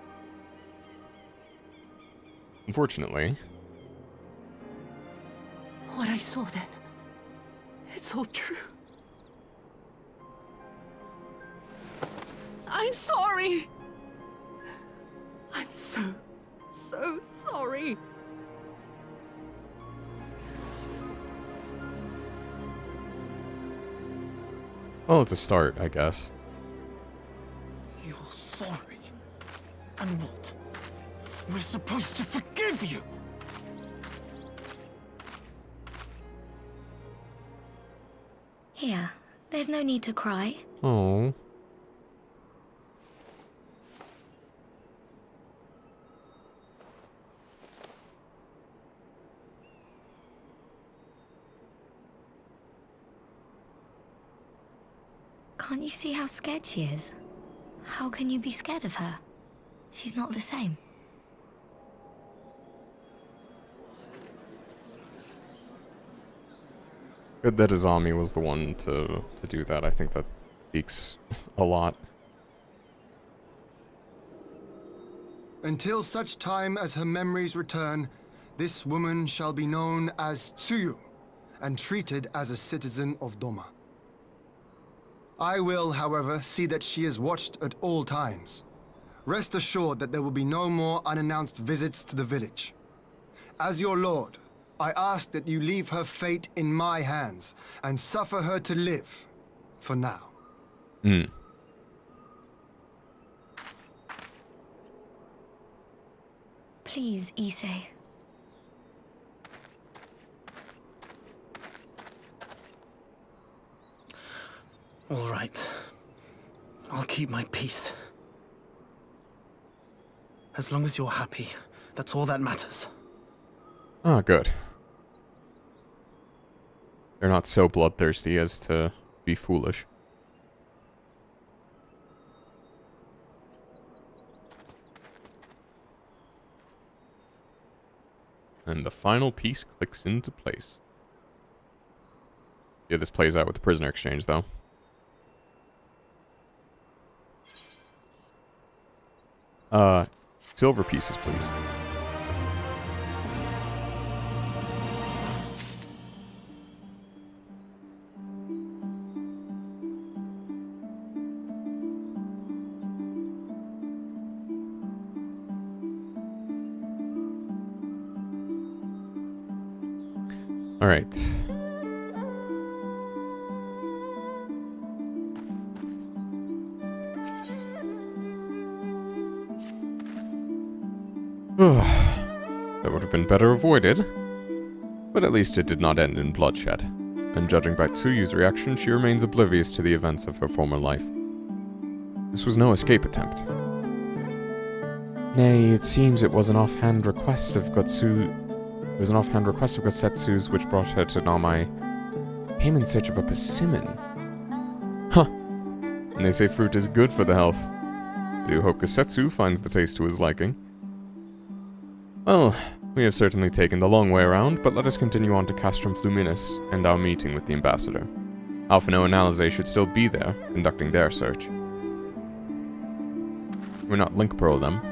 Unfortunately. What I saw then, it's all true. I'm sorry! I'm so sorry. Well, it's a start, I guess. You're sorry? And what? We're supposed to forgive you? Here, there's no need to cry. Oh. Can't you see how scared she is? How can you be scared of her? She's not the same. Good that Izami was the one to do that. I think that speaks a lot. Until such time as her memories return, this woman shall be known as Tsuyu, and treated as a citizen of Doma. I will, however, see that she is watched at all times. Rest assured that there will be no more unannounced visits to the village. As your lord, I ask that you leave her fate in my hands, and suffer her to live, for now. Please, Issei. All right. I'll keep my peace. As long as you're happy, that's all that matters. Ah, good. They're not so bloodthirsty as to be foolish. And the final piece clicks into place. Yeah, this plays out with the prisoner exchange, though. Silver pieces, please. Alright. That would have been better avoided, but at least it did not end in bloodshed. And judging by Tsuyu's reaction, she remains oblivious to the events of her former life. This was no escape attempt. Nay, it seems it was an offhand request of Gosetsu's which brought her to Namai. Came in search of a persimmon. Huh. And they say fruit is good for the health. I do hope Gosetsu finds the taste to his liking. Well, we have certainly taken the long way around, but let us continue on to Castrum Fluminis and our meeting with the ambassador. Alphino and Alize should still be there, conducting their search. We're not link pearl them.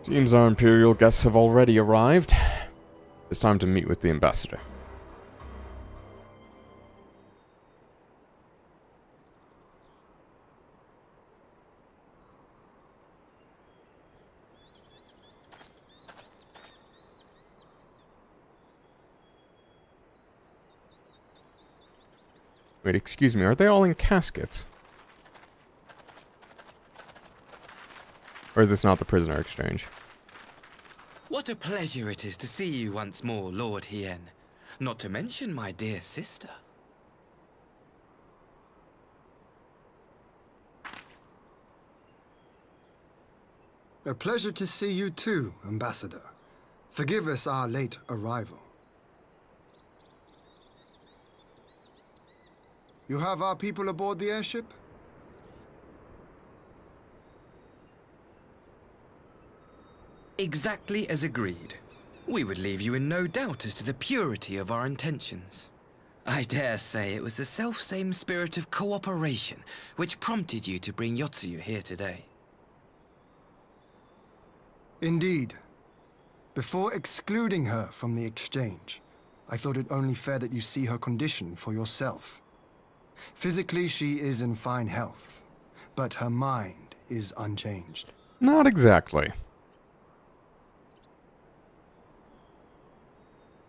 Seems our Imperial guests have already arrived. It's time to meet with the ambassador. Wait, excuse me, are they all in caskets? Or is this not the prisoner exchange? What a pleasure it is to see you once more, Lord Hien. Not to mention my dear sister. A pleasure to see you too, Ambassador. Forgive us our late arrival. You have our people aboard the airship? Exactly as agreed. We would leave you in no doubt as to the purity of our intentions. I dare say it was the self-same spirit of cooperation which prompted you to bring Yotsuyu here today. Indeed. Before excluding her from the exchange, I thought it only fair that you see her condition for yourself. Physically, she is in fine health, but her mind is unchanged. Not exactly.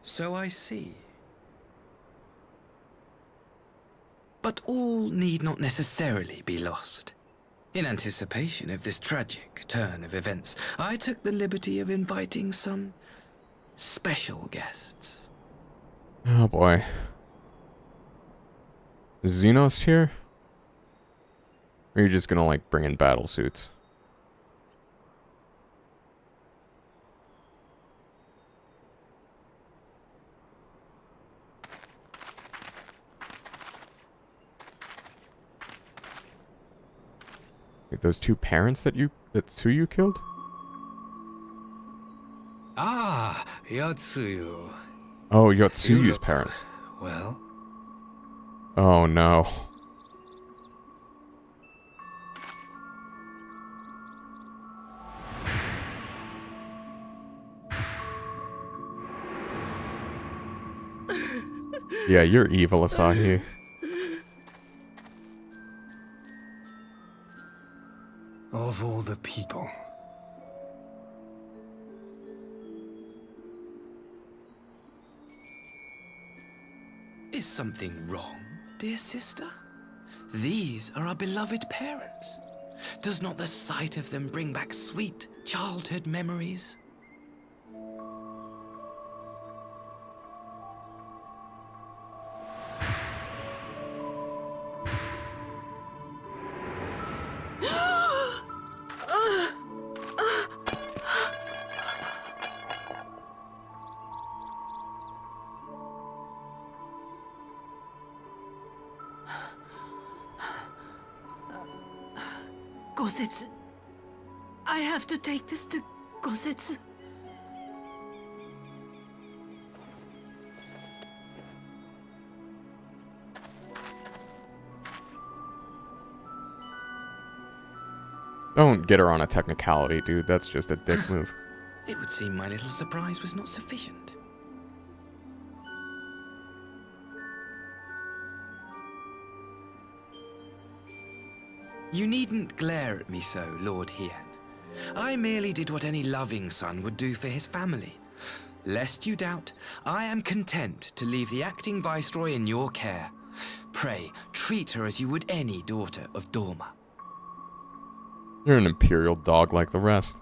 So I see. But all need not necessarily be lost. In anticipation of this tragic turn of events, I took the liberty of inviting some special guests. Oh boy. Is Xenos here? Or are you just gonna, like, bring in battle suits? Like those two parents that Tsuyu killed? Ah, Yotsuyu. Oh, Yotsuyu's parents. Well? Oh no. Yeah, you're evil, Asahi. Of all the people. Is something wrong, dear sister? These are our beloved parents. Does not the sight of them bring back sweet childhood memories? Gosetsu. I have to take this to Gosetsu. Don't get her on a technicality, dude. That's just a dick move. It would seem my little surprise was not sufficient. You needn't glare at me so, Lord Hien. I merely did what any loving son would do for his family. Lest you doubt, I am content to leave the acting viceroy in your care. Pray, treat her as you would any daughter of Dorma. You're an imperial dog like the rest.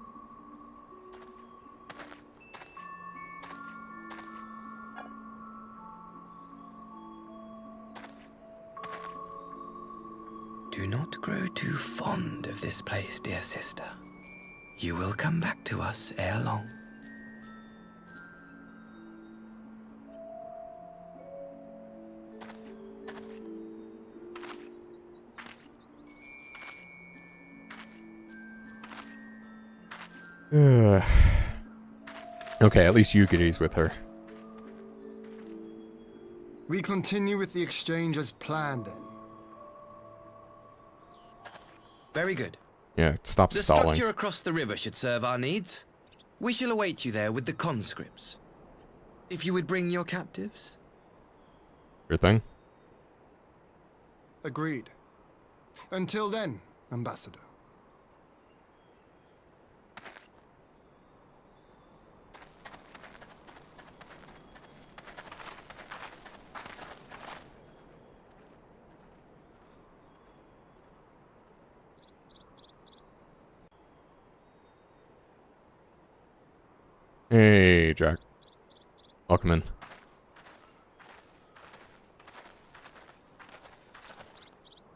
Do not grow too fond of this place, dear sister. You will come back to us ere long. Okay, at least Yukiri's with her. We continue with the exchange as planned, then. Very good. Yeah, stop The stalling. structure across the river should serve our needs. We shall await you there with the conscripts. If you would bring your captives. Your thing? Agreed. Until then, Ambassador. Hey, Jack. Welcome in.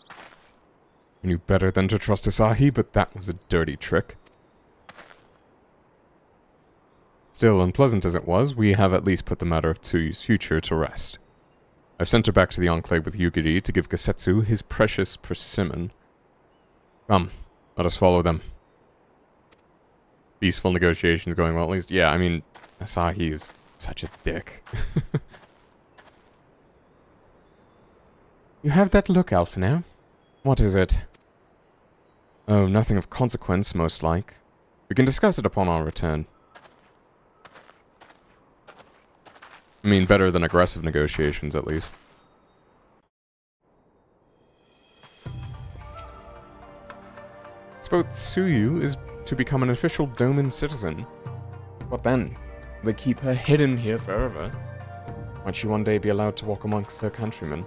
I knew better than to trust Asahi, but that was a dirty trick. Still, unpleasant as it was, we have at least put the matter of Tsuyu's future to rest. I've sent her back to the Enclave with Yukiri to give Gosetsu his precious persimmon. Come, let us follow them. Peaceful negotiations going well, at least. Yeah, I mean, Asahi is such a dick. You have that look, Alphinair. What is it? Oh, nothing of consequence, most like. We can discuss it upon our return. I mean, better than aggressive negotiations, at least. Spoke Tsuyu is to become an official Doman citizen. What then? Will they keep her hidden here forever? Might she one day be allowed to walk amongst her countrymen?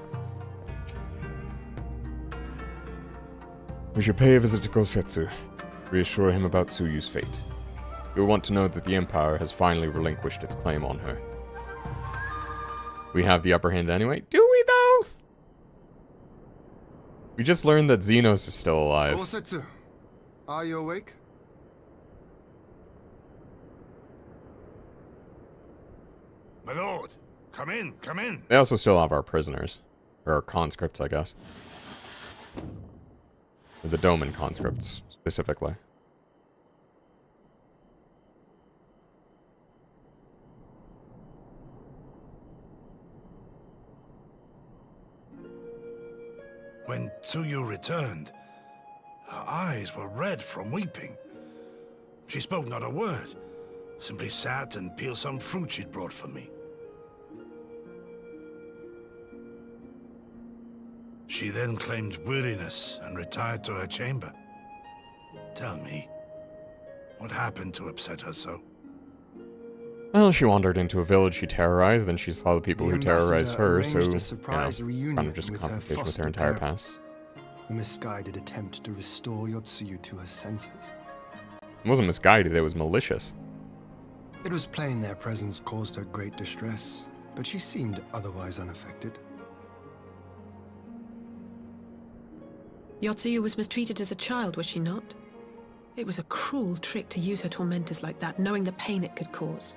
We should pay a visit to Gosetsu, reassure him about Tsuyu's fate. He'll want to know that the Empire has finally relinquished its claim on her. We have the upper hand anyway. Do we, though? We just learned that Xenos is still alive. Gosetsu, are you awake? My lord, come in, come in. They also still have our prisoners. Or our conscripts, I guess. Or the Doman conscripts, specifically. When Tsuyu returned, her eyes were red from weeping. She spoke not a word, simply sat and peeled some fruit she'd brought for me. She then claimed weariness and retired to her chamber. Tell me, what happened to upset her so? Well, she wandered into a village she terrorized, then she saw the people who terrorized her, so, arranged a surprise kind reunion of just with her confrontation with her foster entire parents. past. A misguided attempt to restore Yotsuyu to her senses. It wasn't misguided, it was malicious. It was plain their presence caused her great distress, but she seemed otherwise unaffected. Yotsuyu was mistreated as a child, was she not? It was a cruel trick to use her tormentors like that, knowing the pain it could cause.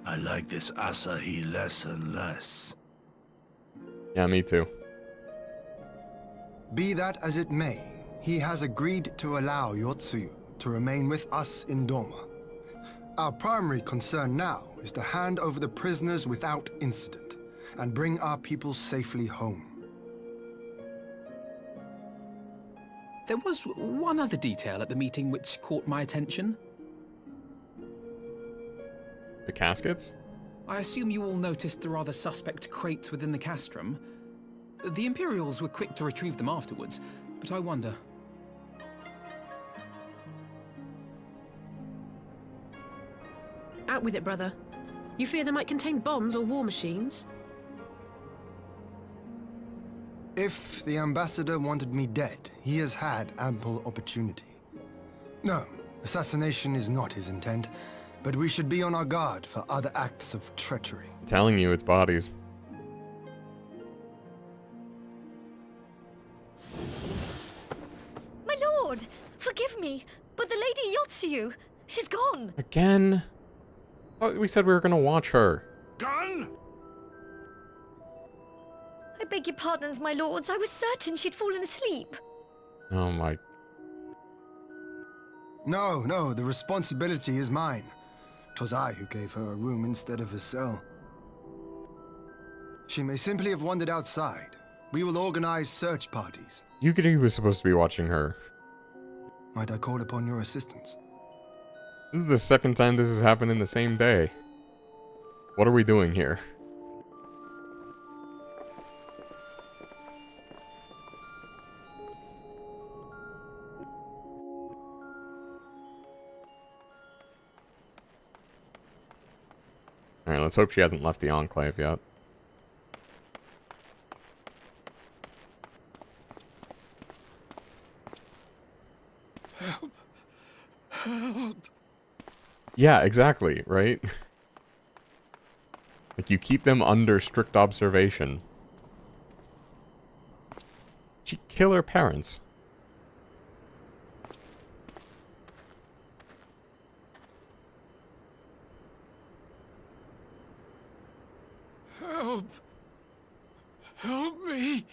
I like this Asahi less and less. Yeah, me too. Be that as it may, he has agreed to allow Yotsuyu to remain with us in Doma. Our primary concern now is to hand over the prisoners without incident and bring our people safely home. There was one other detail at the meeting which caught my attention. The caskets? I assume you all noticed the rather suspect crates within the castrum. The Imperials were quick to retrieve them afterwards, but I wonder... Out with it, brother. You fear they might contain bombs or war machines? If the ambassador wanted me dead, he has had ample opportunity. No, assassination is not his intent, but we should be on our guard for other acts of treachery. I'm telling you, it's bodies. My lord, forgive me, but the Lady Yotsuyu, she's gone. Again? Oh, we said we were gonna watch her. Gone? I beg your pardons, my lords. I was certain she'd fallen asleep. Oh my... No, the responsibility is mine. 'Twas I who gave her a room instead of a cell. She may simply have wandered outside. We will organize search parties. Yukiri was supposed to be watching her. Might I call upon your assistance? This is the second time this has happened in the same day. What are we doing here? Alright, let's hope she hasn't left the Enclave yet. Help. Help. Yeah, exactly, right? Like, you keep them under strict observation. She'd kill her parents. Help. Help me.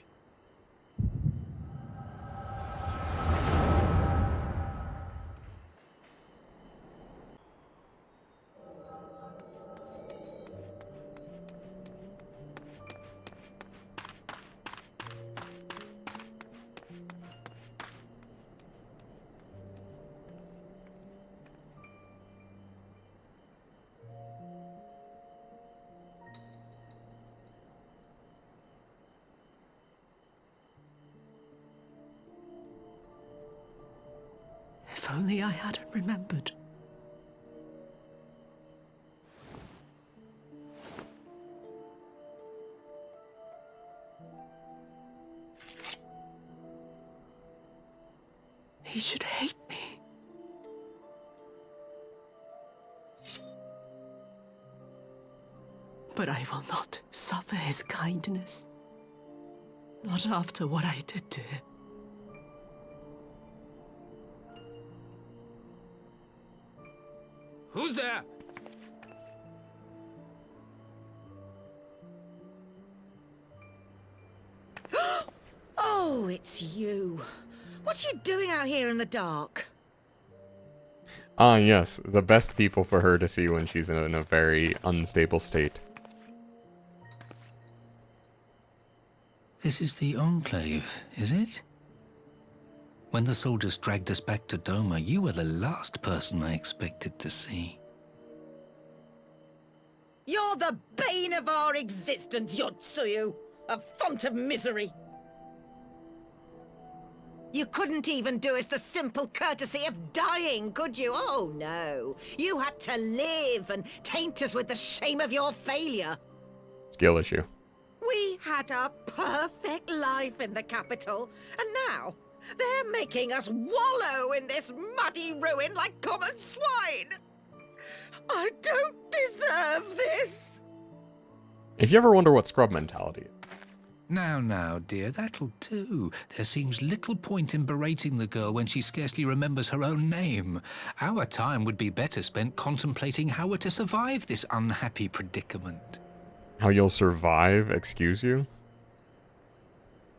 If only I hadn't remembered. He should hate me. But I will not suffer his kindness. Not after what I did to him. Who's there? Oh, it's you. What are you doing out here in the dark? Ah, yes, the best people for her to see when she's in a very unstable state. This is the Enclave, is it? When the soldiers dragged us back to Doma, you were the last person I expected to see. You're the bane of our existence, Yotsuyu. A font of misery. You couldn't even do us the simple courtesy of dying, could you? Oh, no. You had to live and taint us with the shame of your failure. Skill issue. We had a perfect life in the capital, and now they're making us wallow in this muddy ruin like common swine. I don't deserve this. If you ever wonder what scrub mentality is, Now, dear, that'll do. There seems little point in berating the girl when she scarcely remembers her own name. Our time would be better spent contemplating how we're to survive this unhappy predicament. How you'll survive, excuse you?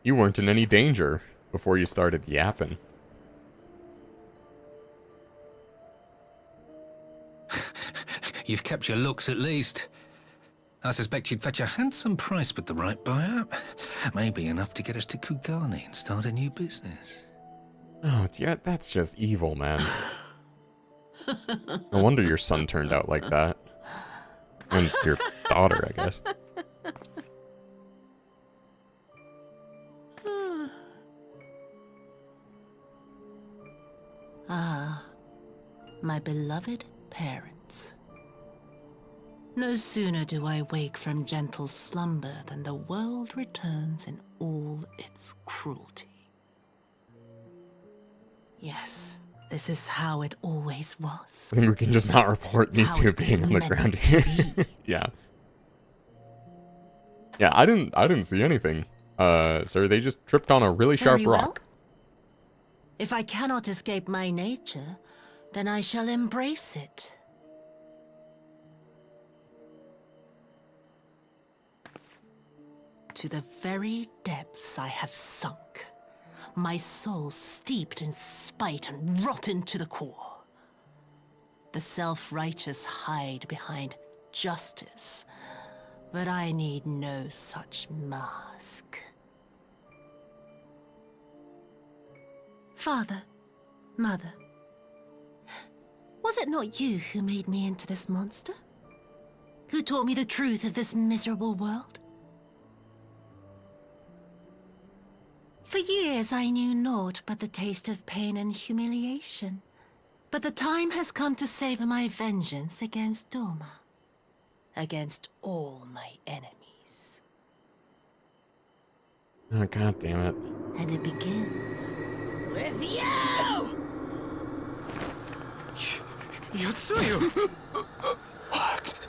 You weren't in any danger before you started yapping. You've kept your looks at least. I suspect you'd fetch a handsome price with the right buyer. Maybe enough to get us to Kugani and start a new business. Oh, yeah, that's just evil, man. No wonder your son turned out like that. And your daughter, I guess. Ah, my beloved parents. No sooner do I wake from gentle slumber than the world returns in all its cruelty. Yes, this is how it always was. I think we can just not report these two being on the ground here. Yeah. Yeah, I didn't see anything. Sir, they just tripped on a really sharp Very well. rock. If I cannot escape my nature, then I shall embrace it. To the very depths I have sunk, my soul steeped in spite and rotten to the core. The self-righteous hide behind justice, but I need no such mask. Father, Mother, was it not you who made me into this monster? Who taught me the truth of this miserable world? For years I knew naught but the taste of pain and humiliation. But the time has come to savor my vengeance against Doma. Against all my enemies. Oh, god damn it. And it begins with you! Yotsuyu! What?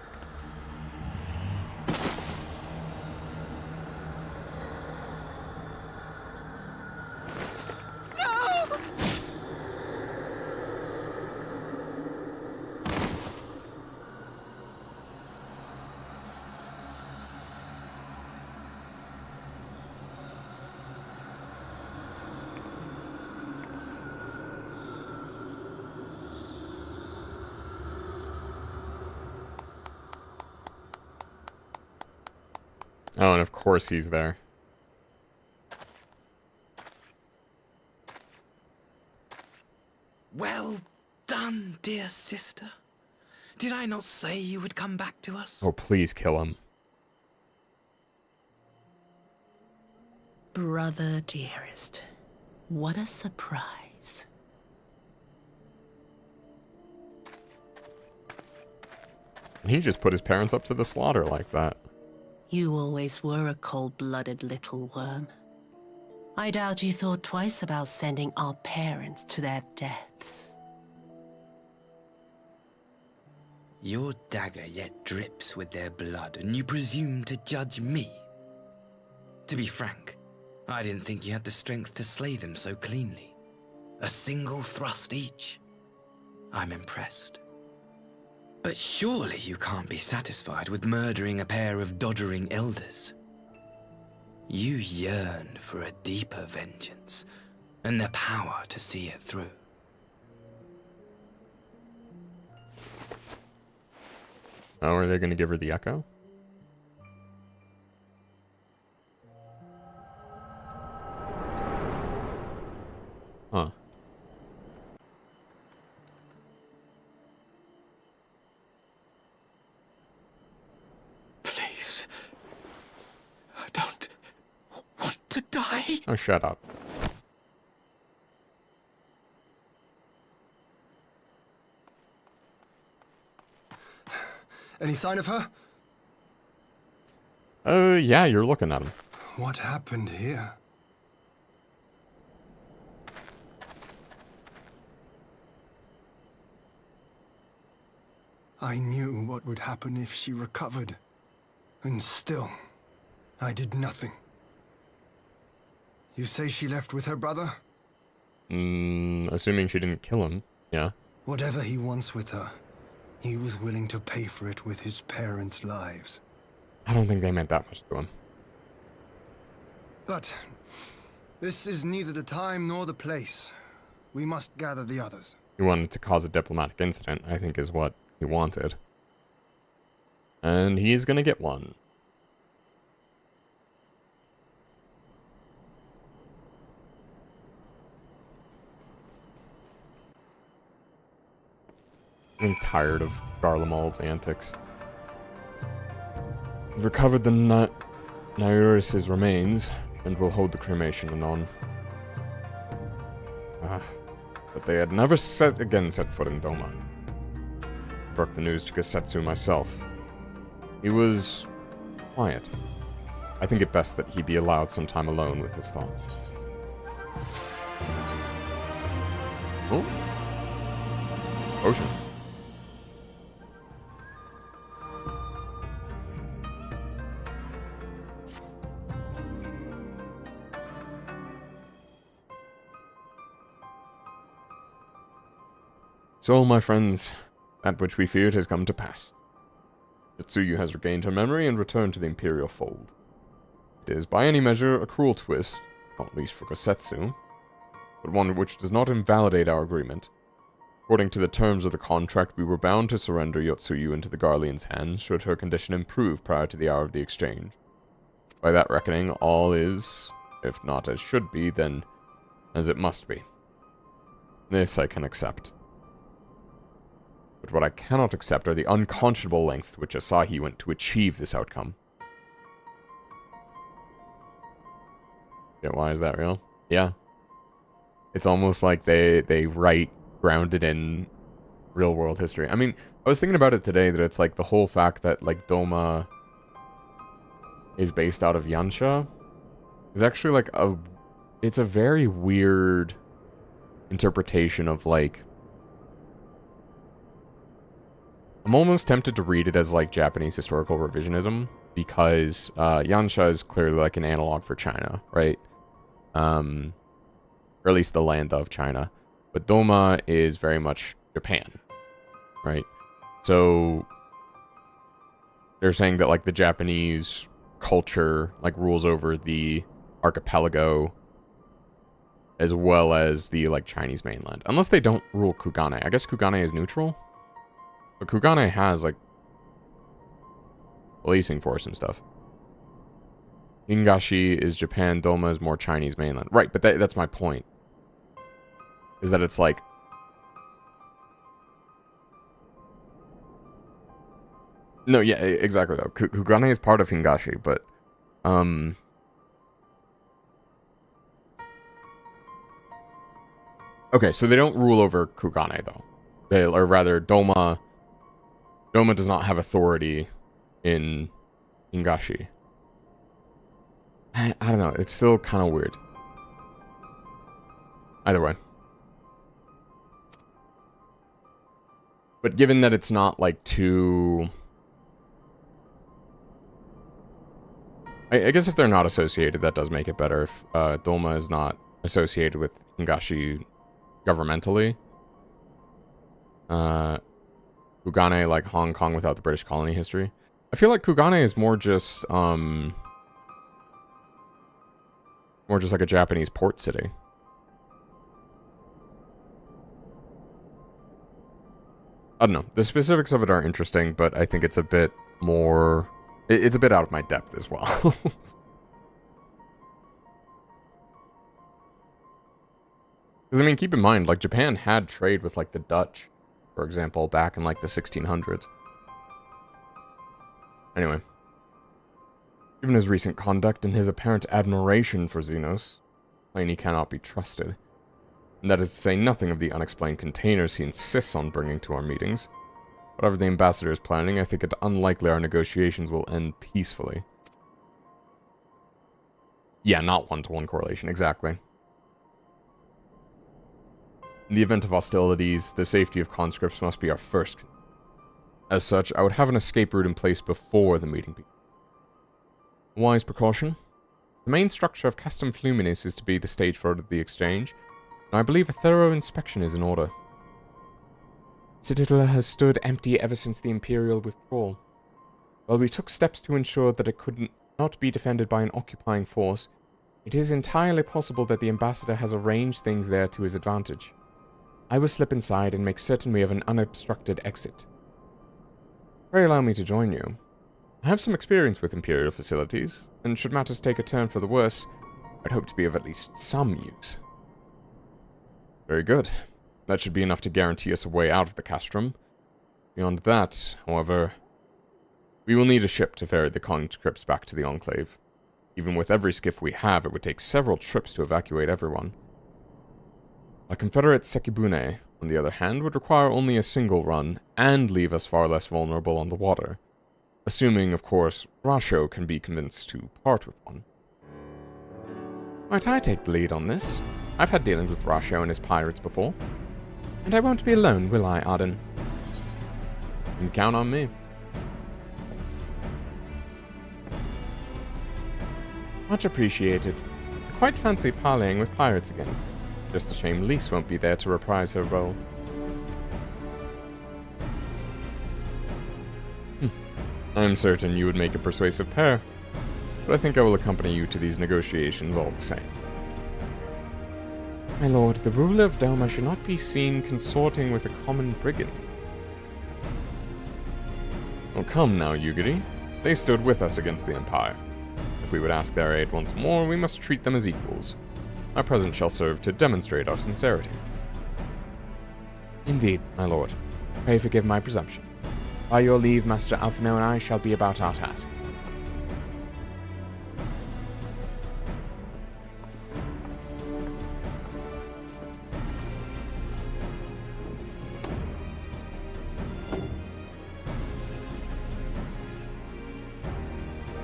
Oh, and of course he's there. Well done, dear sister. Did I not say you would come back to us? Oh, please kill him. Brother dearest, what a surprise. And he just put his parents up to the slaughter like that. You always were a cold-blooded little worm. I doubt you thought twice about sending our parents to their deaths. Your dagger yet drips with their blood, and you presume to judge me? To be frank, I didn't think you had the strength to slay them so cleanly. A single thrust each. I'm impressed. But surely you can't be satisfied with murdering a pair of doddering elders. You yearn for a deeper vengeance, and the power to see it through. Oh, are they going to give her the echo? Huh. Please. I don't want to die. Oh, shut up. Any sign of her? Yeah, you're looking at him. What happened here? I knew what would happen if she recovered. And still, I did nothing. You say she left with her brother? Assuming she didn't kill him, yeah. Whatever he wants with her, he was willing to pay for it with his parents' lives. I don't think they meant that much to him. But this is neither the time nor the place. We must gather the others. He wanted to cause a diplomatic incident, I think is what he wanted. And he's gonna get one. I'm tired of Garlemald's antics. We've recovered the Nyuris's remains, and will hold the cremation anon. But they had never set foot in Doma. Broke the news to Gasetsu myself. He was quiet. I think it best that he be allowed some time alone with his thoughts. Oh. Potions. So, my friends, that which we feared has come to pass. Tetsuyu has regained her memory and returned to the Imperial fold. It is, by any measure, a cruel twist, not least for Gasetsu, but one which does not invalidate our agreement. According to the terms of the contract, we were bound to surrender Yotsuyu into the Garlean's hands should her condition improve prior to the hour of the exchange. By that reckoning, all is, if not as should be, then as it must be. This I can accept. But what I cannot accept are the unconscionable lengths to which Asahi went to achieve this outcome. Yeah, why is that real? Yeah. It's almost like they write grounded in real-world history. I mean, I was thinking about it today, that it's like the whole fact that, like, Doma is based out of Yansha is actually, like, it's a very weird interpretation of, like, I'm almost tempted to read it as, like, Japanese historical revisionism, because Yansha is clearly, like, an analog for China, right? Or at least the land of China. But Doma is very much Japan, right? So they're saying that, like, the Japanese culture, like, rules over the archipelago as well as the, like, Chinese mainland. Unless they don't rule Kugane. I guess Kugane is neutral. But Kugane has, like, policing force and stuff. Ingashi is Japan, Doma is more Chinese mainland. Right, but that's my point. Is that it's like... No, yeah, exactly, though. Kugane is part of Hingashi, but... Okay, so they don't rule over Kugane, though. Or rather, Doma does not have authority in Hingashi. I don't know, it's still kind of weird. Either way. But given that it's not, like, too... I guess if they're not associated, that does make it better. If Doma is not associated with Hingashi governmentally. Kugane, like Hong Kong without the British colony history. I feel like Kugane is more just like a Japanese port city. I don't know. The specifics of it are interesting, but I think it's a bit more... It's a bit out of my depth as well. Because, I mean, keep in mind, like, Japan had trade with, like, the Dutch, for example, back in, like, the 1600s. Anyway. Given his recent conduct and his apparent admiration for Xenos, Pliny cannot be trusted. And that is to say nothing of the unexplained containers he insists on bringing to our meetings. Whatever the ambassador is planning, I think it unlikely our negotiations will end peacefully. Yeah, not one-to-one correlation, exactly. In the event of hostilities, the safety of conscripts must be our first concern. As such, I would have an escape route in place before the meeting begins. Wise precaution. The main structure of Castum Fluminis is to be the stage for the exchange, and I believe a thorough inspection is in order. Citadel has stood empty ever since the Imperial withdrawal. While we took steps to ensure that it could not be defended by an occupying force, it is entirely possible that the Ambassador has arranged things there to his advantage. I will slip inside and make certain we have an unobstructed exit. Pray allow me to join you. I have some experience with Imperial facilities, and should matters take a turn for the worse, I'd hope to be of at least some use. Very good. That should be enough to guarantee us a way out of the castrum. Beyond that, however, we will need a ship to ferry the conscripts back to the Enclave. Even with every skiff we have, it would take several trips to evacuate everyone. A Confederate Sekibune, on the other hand, would require only a single run, and leave us far less vulnerable on the water. Assuming, of course, Rasho can be convinced to part with one. Might I take the lead on this? I've had dealings with Rasho and his pirates before. And I won't be alone, will I, Arden? You can count on me. Much appreciated. I quite fancy parleying with pirates again. Just a shame Lise won't be there to reprise her role. I'm certain you would make a persuasive pair, but I think I will accompany you to these negotiations all the same. My lord, the ruler of Doma should not be seen consorting with a common brigand. Oh, come now, Yugiri. They stood with us against the Empire. If we would ask their aid once more, we must treat them as equals. My presence shall serve to demonstrate our sincerity. Indeed, my lord. Pray forgive my presumption. By your leave, Master Alphino and I shall be about our task.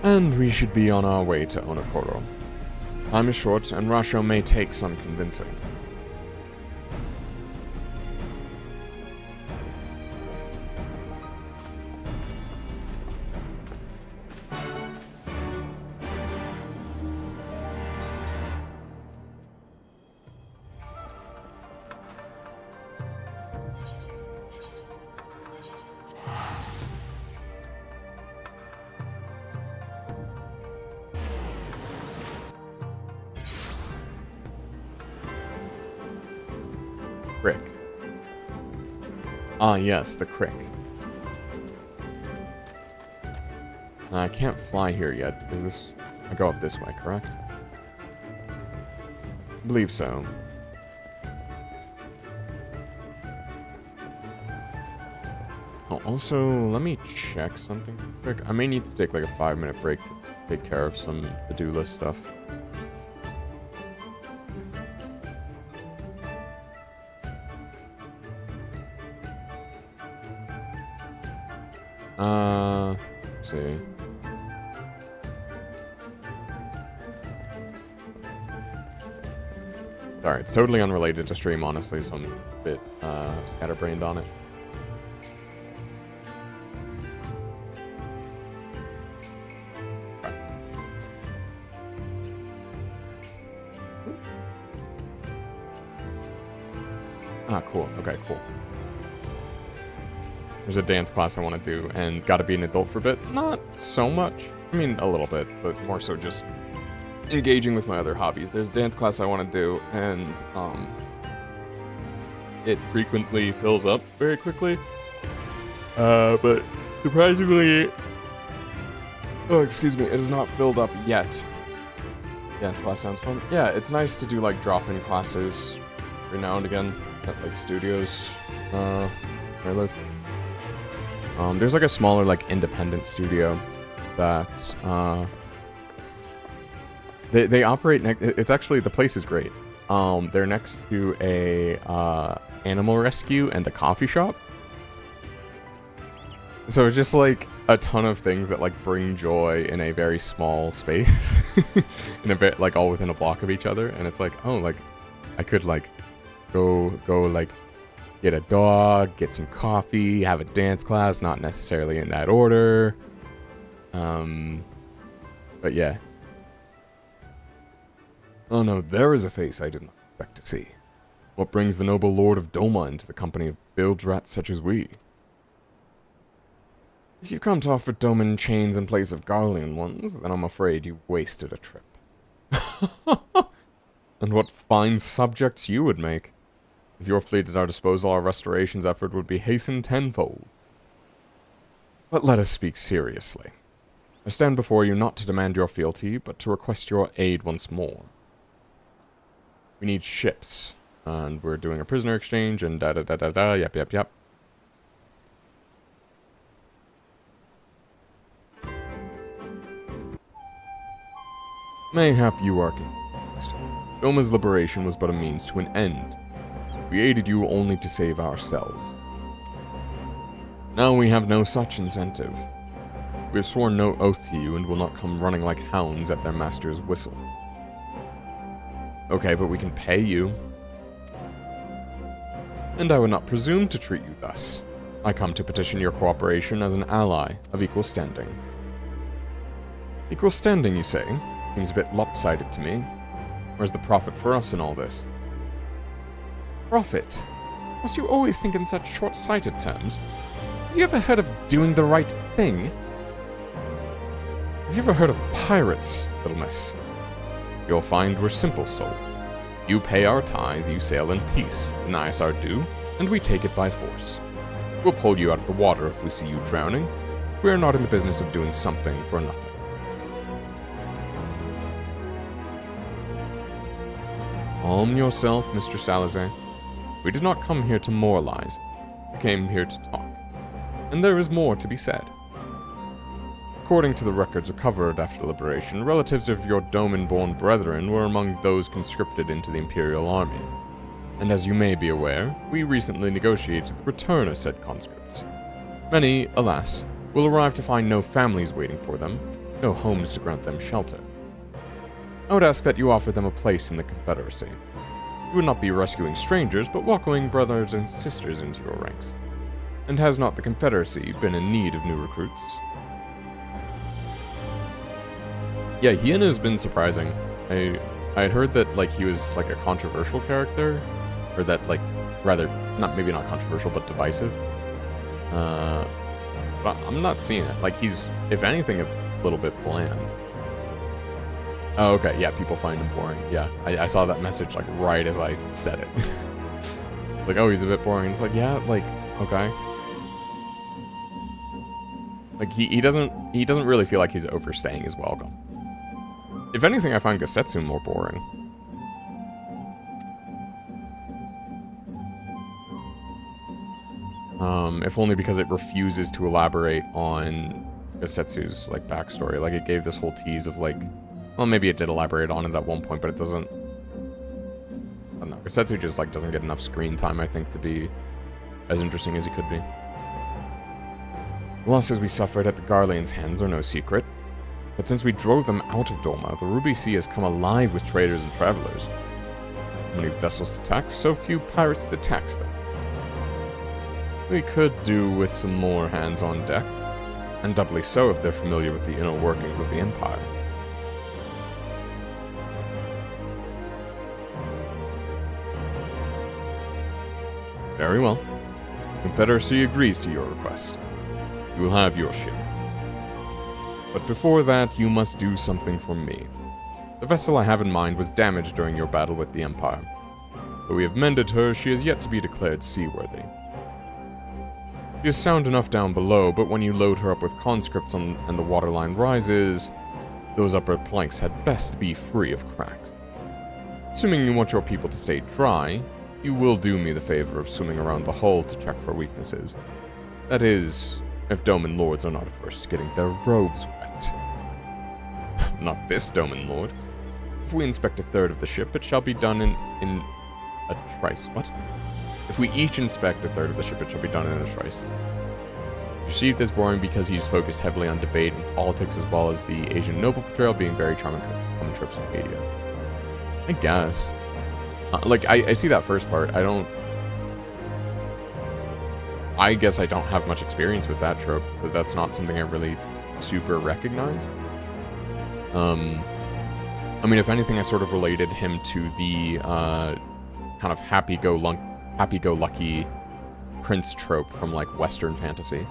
And we should be on our way to Onokoro. Time is short, and Rasho may take some convincing. Crick. Ah, yes, the crick. I can't fly here yet. Is this... I go up this way, correct? I believe so. Oh, also, let me check something quick. I may need to take like a 5-minute break to take care of some to-do list stuff. Let's see. Sorry, it's totally unrelated to stream, honestly, so I'm a bit scatterbrained on it. Okay. Ah, cool. Okay, cool. There's a dance class I want to do, and gotta be an adult for a bit. Not so much. I mean, a little bit, but more so just engaging with my other hobbies. There's a dance class I want to do, and it frequently fills up very quickly. But surprisingly, oh, excuse me, it is not filled up yet. Dance class sounds fun. Yeah, it's nice to do like drop-in classes every now and again at like studios where I live. There's like a smaller like independent studio that they operate it's actually, the place is great. They're next to a animal rescue and a coffee shop. So it's just like a ton of things that like bring joy in a very small space, in a bit like all within a block of each other. And it's like, oh, like I could like go like get a dog, get some coffee, have a dance class, not necessarily in that order. But yeah. Oh no, there is a face I did not expect to see. What brings the noble lord of Doma into the company of bilge rats such as we? If you come to offer Doman chains in place of Garlean ones, then I'm afraid you've wasted a trip. And what fine subjects you would make. With your fleet at our disposal, our restorations effort would be hastened tenfold. But let us speak seriously. I stand before you not to demand your fealty, but to request your aid once more. We need ships, and we're doing a prisoner exchange, and da-da-da-da-da, yep. Mayhap you are confused. Doma's liberation was but a means to an end. We aided you only to save ourselves. Now we have no such incentive. We have sworn no oath to you and will not come running like hounds at their master's whistle. Okay, but we can pay you. And I would not presume to treat you thus. I come to petition your cooperation as an ally of equal standing. Equal standing, you say? Seems a bit lopsided to me. Where's the profit for us in all this? Profit? Must you always think in such short-sighted terms? Have you ever heard of doing the right thing? Have you ever heard of pirates, little miss? You'll find we're simple souled. You pay our tithe, you sail in peace, deny us our due, and we take it by force. We'll pull you out of the water if we see you drowning. We are not in the business of doing something for nothing. Calm yourself, Mr. Salazar. We did not come here to moralize. We came here to talk. And there is more to be said. According to the records recovered after liberation, relatives of your Doman-born brethren were among those conscripted into the Imperial Army. And as you may be aware, we recently negotiated the return of said conscripts. Many, alas, will arrive to find no families waiting for them, no homes to grant them shelter. I would ask that you offer them a place in the Confederacy. You would not be rescuing strangers, but welcoming brothers and sisters into your ranks. And has not the Confederacy been in need of new recruits? Yeah, Hien has been surprising. I had heard that like he was like a controversial character, or that like rather maybe not controversial but divisive. But I'm not seeing it. Like he's, if anything, a little bit bland. Oh, okay, yeah, people find him boring. Yeah, I saw that message like right as I said it. Like, oh, he's a bit boring. It's like, yeah, like, okay. Like he doesn't really feel like he's overstaying his welcome. If anything, I find Gosetsu more boring. If only because it refuses to elaborate on Gosetsu's like backstory. Like it gave this whole tease of like, well, maybe it did elaborate on it at one point, but it doesn't. I don't know. Gosetsu just like doesn't get enough screen time, I think, to be as interesting as he could be. The losses we suffered at the Garleans' hands are no secret. But since we drove them out of Doma, the Ruby Sea has come alive with traders and travelers. How many vessels to tax? So few pirates to tax them. We could do with some more hands on deck, and doubly so if they're familiar with the inner workings of the Empire. Very well. The Confederacy agrees to your request. You will have your ship. But before that, you must do something for me. The vessel I have in mind was damaged during your battle with the Empire. Though we have mended her, she is yet to be declared seaworthy. She is sound enough down below, but when you load her up with conscripts and the waterline rises, those upper planks had best be free of cracks. Assuming you want your people to stay dry, you will do me the favor of swimming around the hull to check for weaknesses. That is, if Doman lords are not averse to getting their robes wet. Not this Doman lord. If we inspect a third of the ship, it shall be done in a trice. What? If we each inspect a third of the ship, it shall be done in a trice. Received as boring because he's focused heavily on debate and politics, as well as the Asian noble portrayal being very charming common tropes in media. I guess. Like, I see that first part. I guess I don't have much experience with that trope, because that's not something I really super recognized. I mean, if anything, I sort of related him to the kind of happy-go-lucky prince trope from, like, Western fantasy.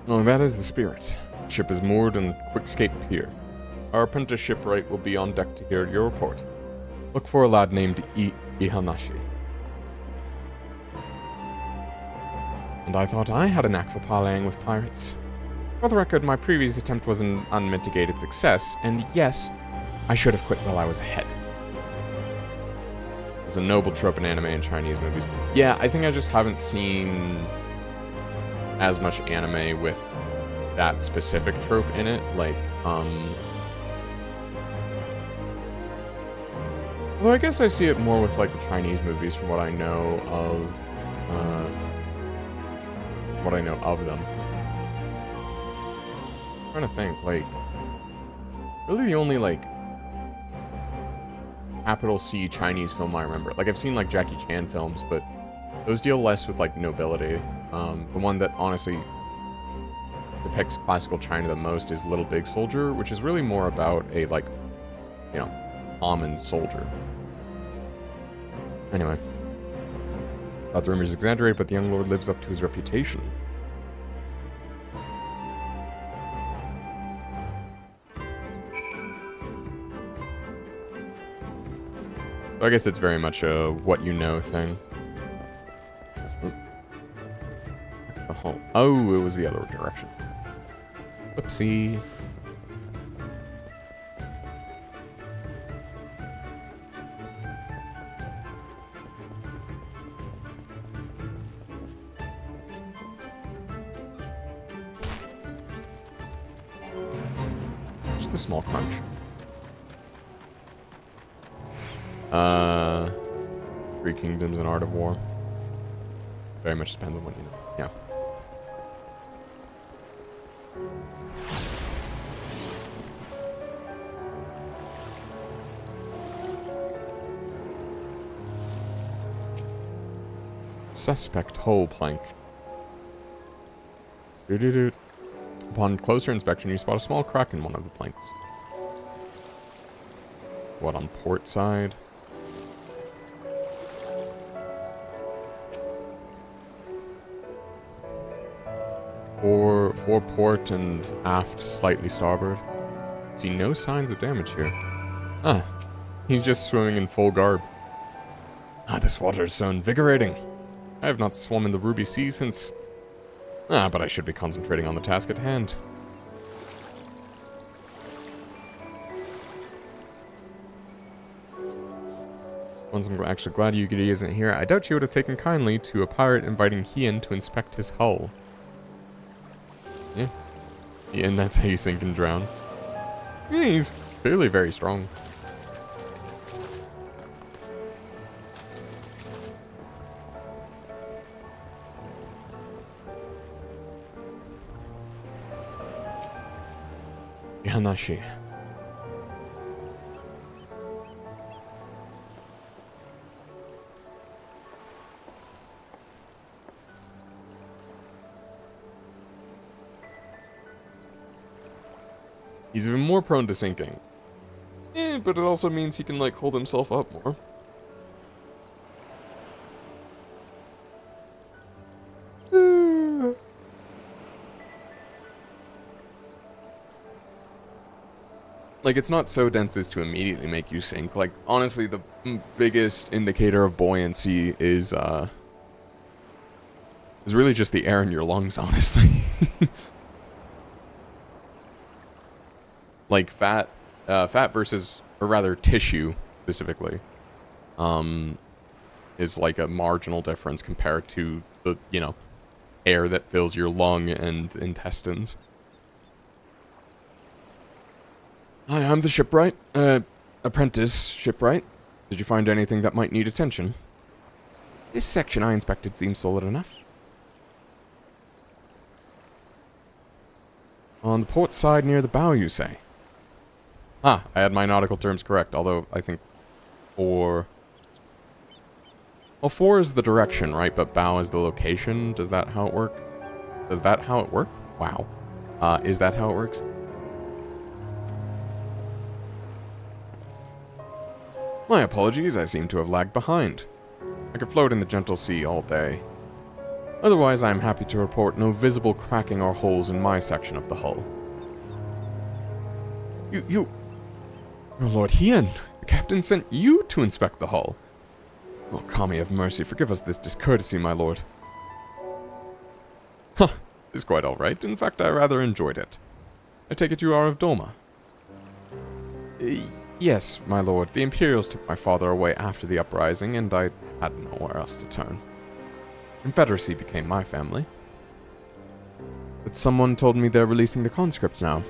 Oh, that is the spirit. Ship is moored and Quickscape Pier. Our apprentice shipwright will be on deck to hear your report. Look for a lad named Ihanashi. And I thought I had a knack for parleying with pirates. For the record, my previous attempt was an unmitigated success, and yes, I should have quit while I was ahead. It's a noble trope in anime and Chinese movies. Yeah, I think I just haven't seen as much anime with that specific trope in it, like, although I guess I see it more with, like, the Chinese movies from what I know of, them. I'm trying to think, like, really the only, like, capital C Chinese film I remember. Like, I've seen, like, Jackie Chan films, but those deal less with, like, nobility. The one that honestly depicts classical China the most is Little Big Soldier, which is really more about a, like, you know, common soldier. Anyway. Thought the rumors exaggerated, but the young lord lives up to his reputation. So I guess it's very much a what you know thing. The whole. Oh, it was the other direction. Whoopsie. Just a small crunch. Three Kingdoms and Art of War. Very much depends on what you know. Yeah. Suspect hull plank. Doo-doo-doo. Upon closer inspection, you spot a small crack in one of the planks. What, on port side? For port and aft, slightly starboard. See no signs of damage here. Ah, he's just swimming in full garb. Ah, this water is so invigorating. I have not swum in the Ruby Sea since... Ah, but I should be concentrating on the task at hand. Once I'm actually glad Yugiri isn't here, I doubt she would have taken kindly to a pirate inviting Hien to inspect his hull. Yeah. Yeah, and that's how you sink and drown. Yeah, he's clearly very strong. Ihanashi. He's even more prone to sinking. But it also means he can, like, hold himself up more. Like, it's not so dense as to immediately make you sink. Like, honestly, the biggest indicator of buoyancy is really just the air in your lungs, honestly. Like, fat versus, or rather, tissue, specifically, is like a marginal difference compared to the, you know, air that fills your lung and intestines. Hi, I'm the shipwright. Apprentice shipwright. Did you find anything that might need attention? This section I inspected seems solid enough. On the port side near the bow, you say? Ah, I had my nautical terms correct, although I think for... Well, 4 is the direction, right? But bow is the location. Does that how it work? Does that how it work? Wow. Is that how it works? My apologies, I seem to have lagged behind. I could float in the gentle sea all day. Otherwise, I am happy to report no visible cracking or holes in my section of the hull. Oh, Lord Hien, the captain sent you to inspect the hull. Oh, Kami, have mercy, forgive us this discourtesy, my lord. Huh, it's quite alright. In fact, I rather enjoyed it. I take it you are of Doma? Yes, my lord. The Imperials took my father away after the uprising, and I had nowhere else to turn. Confederacy became my family. But someone told me they're releasing the conscripts now.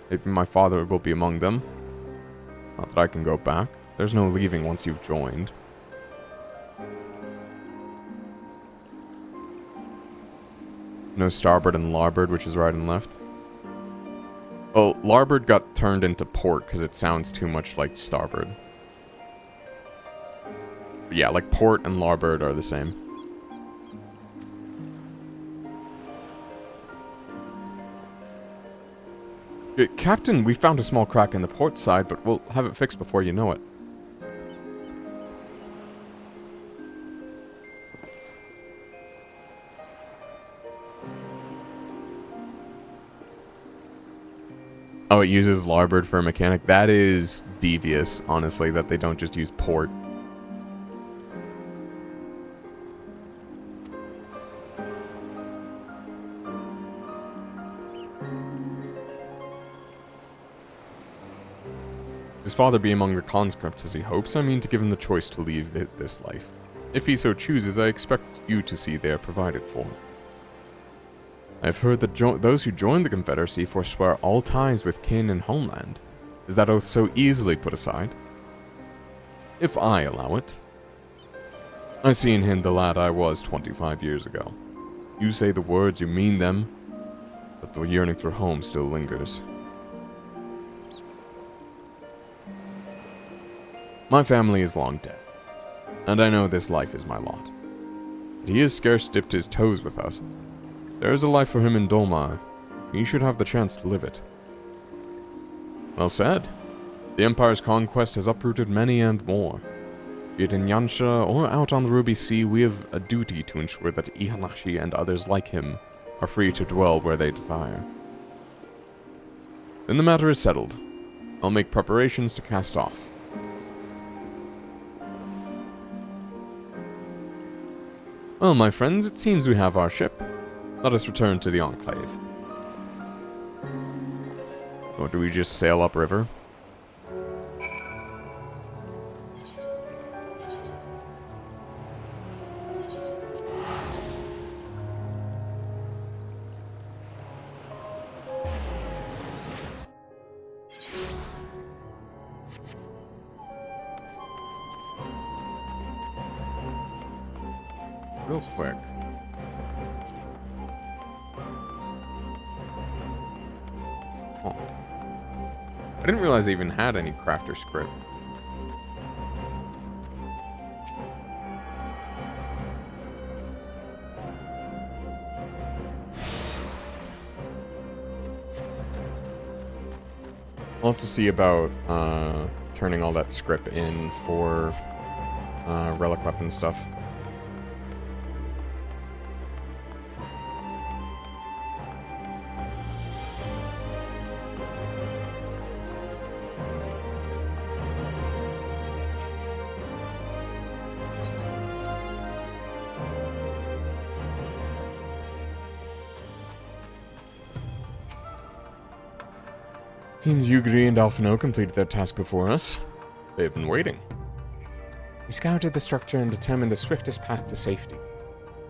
Maybe my father will be among them. Not that I can go back. There's no leaving once you've joined. No starboard and larboard, which is right and left. Well, larboard got turned into port because it sounds too much like starboard. But yeah, like port and larboard are the same. Captain, we found a small crack in the port side, but we'll have it fixed before you know it. Oh, it uses larboard for a mechanic? That is devious, honestly, that they don't just use port. His father be among the conscripts as he hopes, I mean to give him the choice to leave this life. If he so chooses, I expect you to see they are provided for. I have heard that those who joined the Confederacy forswear all ties with kin and homeland. Is that oath so easily put aside? If I allow it. I see in him the lad I was 25 years ago. You say the words, you mean them, but the yearning for home still lingers. My family is long dead, and I know this life is my lot. But he has scarce dipped his toes with us. There is a life for him in Doma. He should have the chance to live it. Well said. The Empire's conquest has uprooted many and more. Be it in Yansha or out on the Ruby Sea, we have a duty to ensure that Ihanashi and others like him are free to dwell where they desire. Then the matter is settled. I'll make preparations to cast off. Well, my friends, it seems we have our ship. Let us return to the Enclave. Or do we just sail upriver? Real quick. Oh. I didn't realize I even had any crafter script. I'll have to see about turning all that script in for relic weapon stuff. Seems Yugri and Alphino completed their task before us. They have been waiting. We scouted the structure and determined the swiftest path to safety.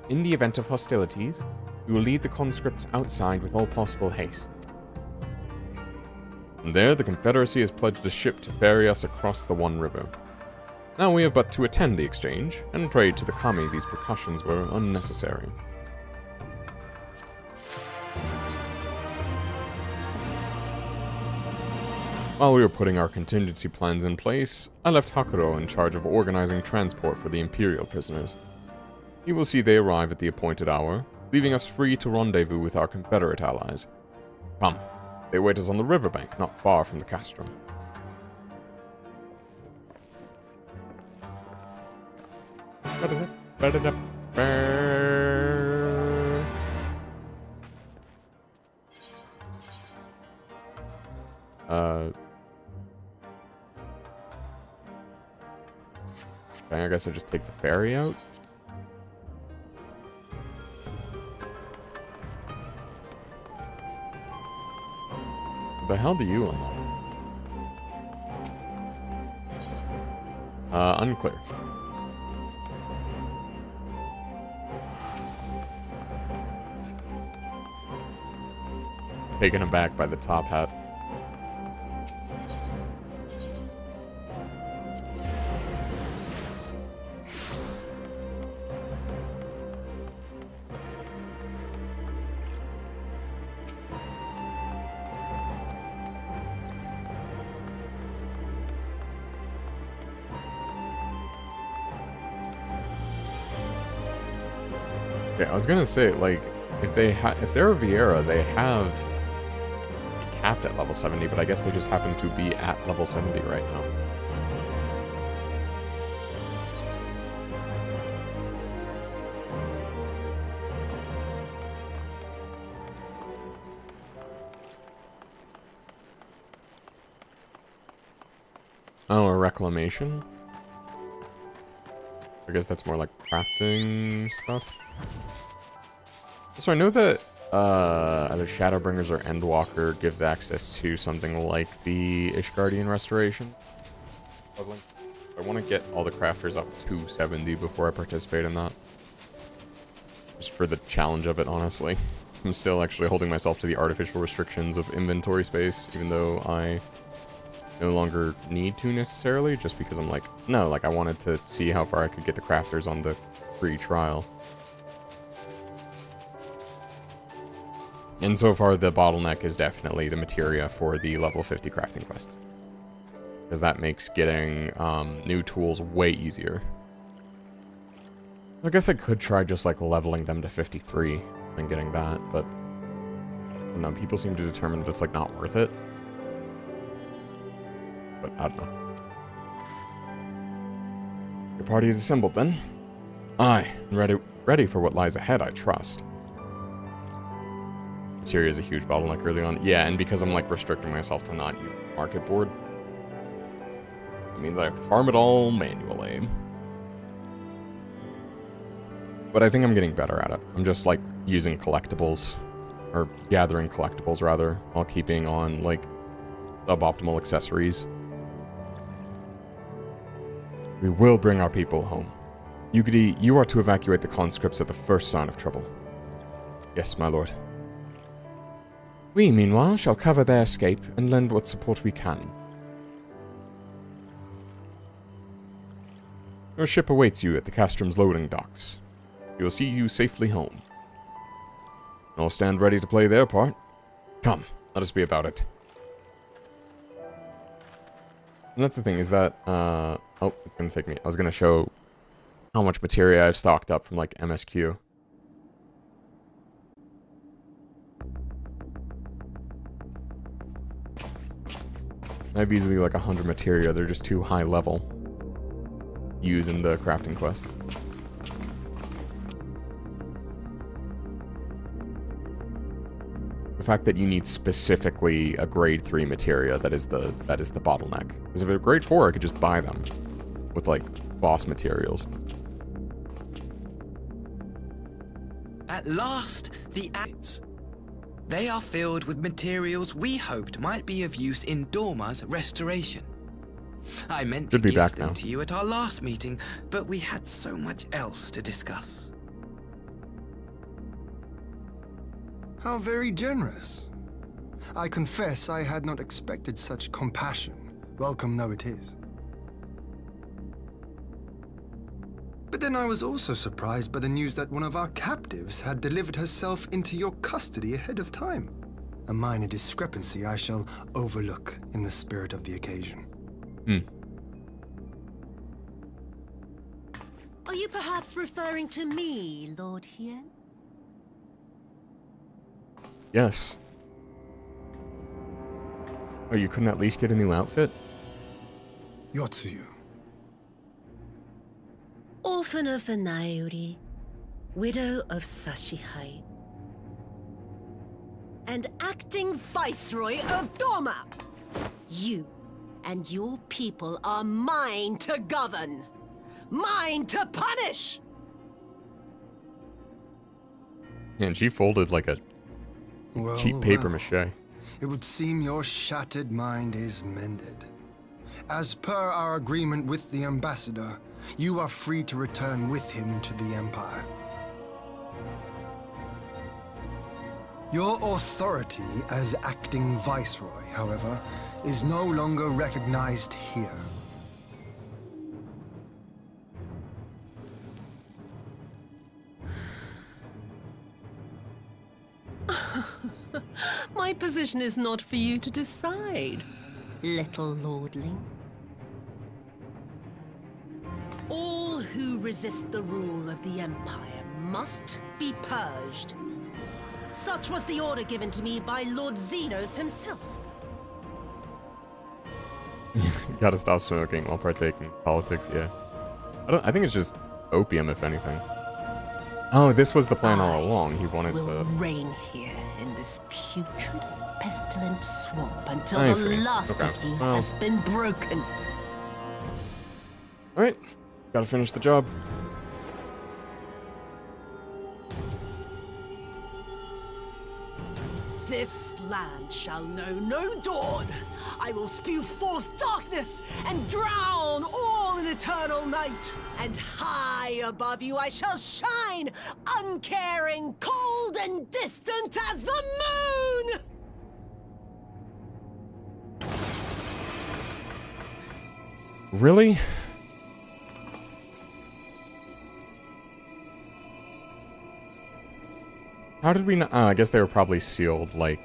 In the event of hostilities, we will lead the conscripts outside with all possible haste. From there, the Confederacy has pledged a ship to ferry us across the One River. Now we have but to attend the exchange, and pray to the Kami these precautions were unnecessary. While we were putting our contingency plans in place, I left Hakuro in charge of organizing transport for the Imperial prisoners. You will see they arrive at the appointed hour, leaving us free to rendezvous with our Confederate allies. Come, they await us on the riverbank, not far from the castrum. Okay, I guess I just take the ferry out. What the hell do you unlock? Unclear. Taken aback by the top hat. Okay, I was gonna say, like, if they're a Vieira, they have capped at level 70, but I guess they just happen to be at level 70 right now. Oh, a reclamation? I guess that's more like crafting stuff. So I know that either Shadowbringers or Endwalker gives access to something like the Ishgardian Restoration. I want to get all the crafters up to 70 before I participate in that. Just for the challenge of it, honestly. I'm still actually holding myself to the artificial restrictions of inventory space, even though I no longer need to necessarily, just because I'm like, no, like I wanted to see how far I could get the crafters on the free trial. And so far, the bottleneck is definitely the materia for the level 50 crafting quest. Because that makes getting new tools way easier. I guess I could try just like leveling them to 53 and getting that, but I don't know, people seem to determine that it's like not worth it. But I don't know. Your party is assembled then? Aye, ready for what lies ahead, I trust. Materia is a huge bottleneck early on. Yeah, and because I'm like restricting myself to not use the market board, it means I have to farm it all manually. But I think I'm getting better at it. I'm just like using collectibles, or gathering collectibles rather, while keeping on like suboptimal accessories. We will bring our people home. Yugidi, you are to evacuate the conscripts at the first sign of trouble. Yes, my lord. We, meanwhile, shall cover their escape and lend what support we can. Your ship awaits you at the Castrum's loading docks. We will see you safely home. All stand ready to play their part. Come, let us be about it. And that's the thing, is that, oh, it's gonna take me. I was gonna show how much materia I've stocked up from, like, MSQ. I have easily like 100 materia, they're just too high level. Use in the crafting quest. The fact that you need specifically a grade 3 materia, that is the bottleneck. Because if it's grade 4, I could just buy them with like boss materials. At last, the ads. They are filled with materials we hoped might be of use in Dorma's restoration. I meant to give them to you at our last meeting, but we had so much else to discuss. How very generous. I confess I had not expected such compassion, welcome though it is. But then I was also surprised by the news that one of our captives had delivered herself into your custody ahead of time. A minor discrepancy I shall overlook in the spirit of the occasion. Are you perhaps referring to me, Lord Hien? Yes. Oh, you couldn't at least get a new outfit? Yotsuyu. Orphan of the Nairi, widow of Sashihai, and acting viceroy of Doma. You and your people are mine to govern, mine to punish. And she folded like a cheap paper mache. It would seem your shattered mind is mended. As per our agreement with the ambassador, you are free to return with him to the Empire. Your authority as acting viceroy, however, is no longer recognized here. My position is not for you to decide, little lordling. All who resist the rule of the Empire must be purged. Such was the order given to me by Lord Xenos himself. Gotta stop smoking while partaking in politics, yeah. I think it's just opium, if anything. Oh, this was the plan all along. He wanted will to reign here in this putrid, pestilent swamp until I the see. last Okay. of you Well. has been broken. Alright, gotta finish the job. This land shall know no dawn. I will spew forth darkness and drown all in eternal night. And high above you I shall shine, uncaring, cold and distant as the moon! Really? How did we not? Oh, I guess they were probably sealed, like...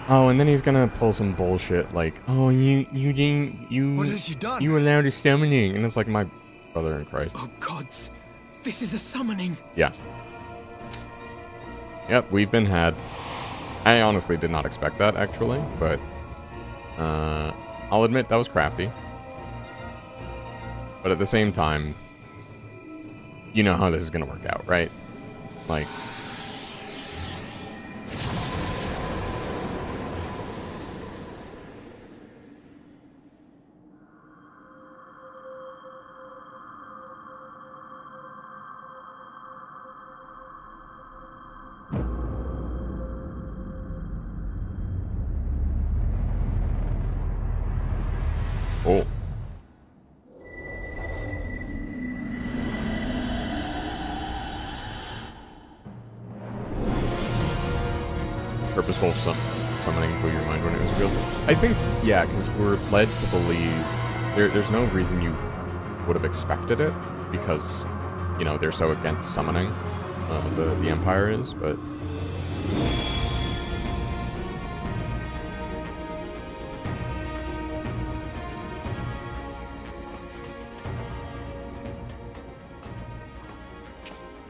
Oh, and then he's gonna pull some bullshit, like, oh, you didn't, What has she done? You allowed a summoning, and it's like, my brother in Christ. Oh, gods. This is a summoning. Yeah. Yep, we've been had. I honestly did not expect that, actually, but... I'll admit, that was crafty. But at the same time, you know how this is gonna work out, right? Like... Oh. Purposeful summoning blew your mind when it was revealed. I think, yeah, because we're led to believe there's no reason you would have expected it, because, you know, they're so against summoning, the Empire is, but...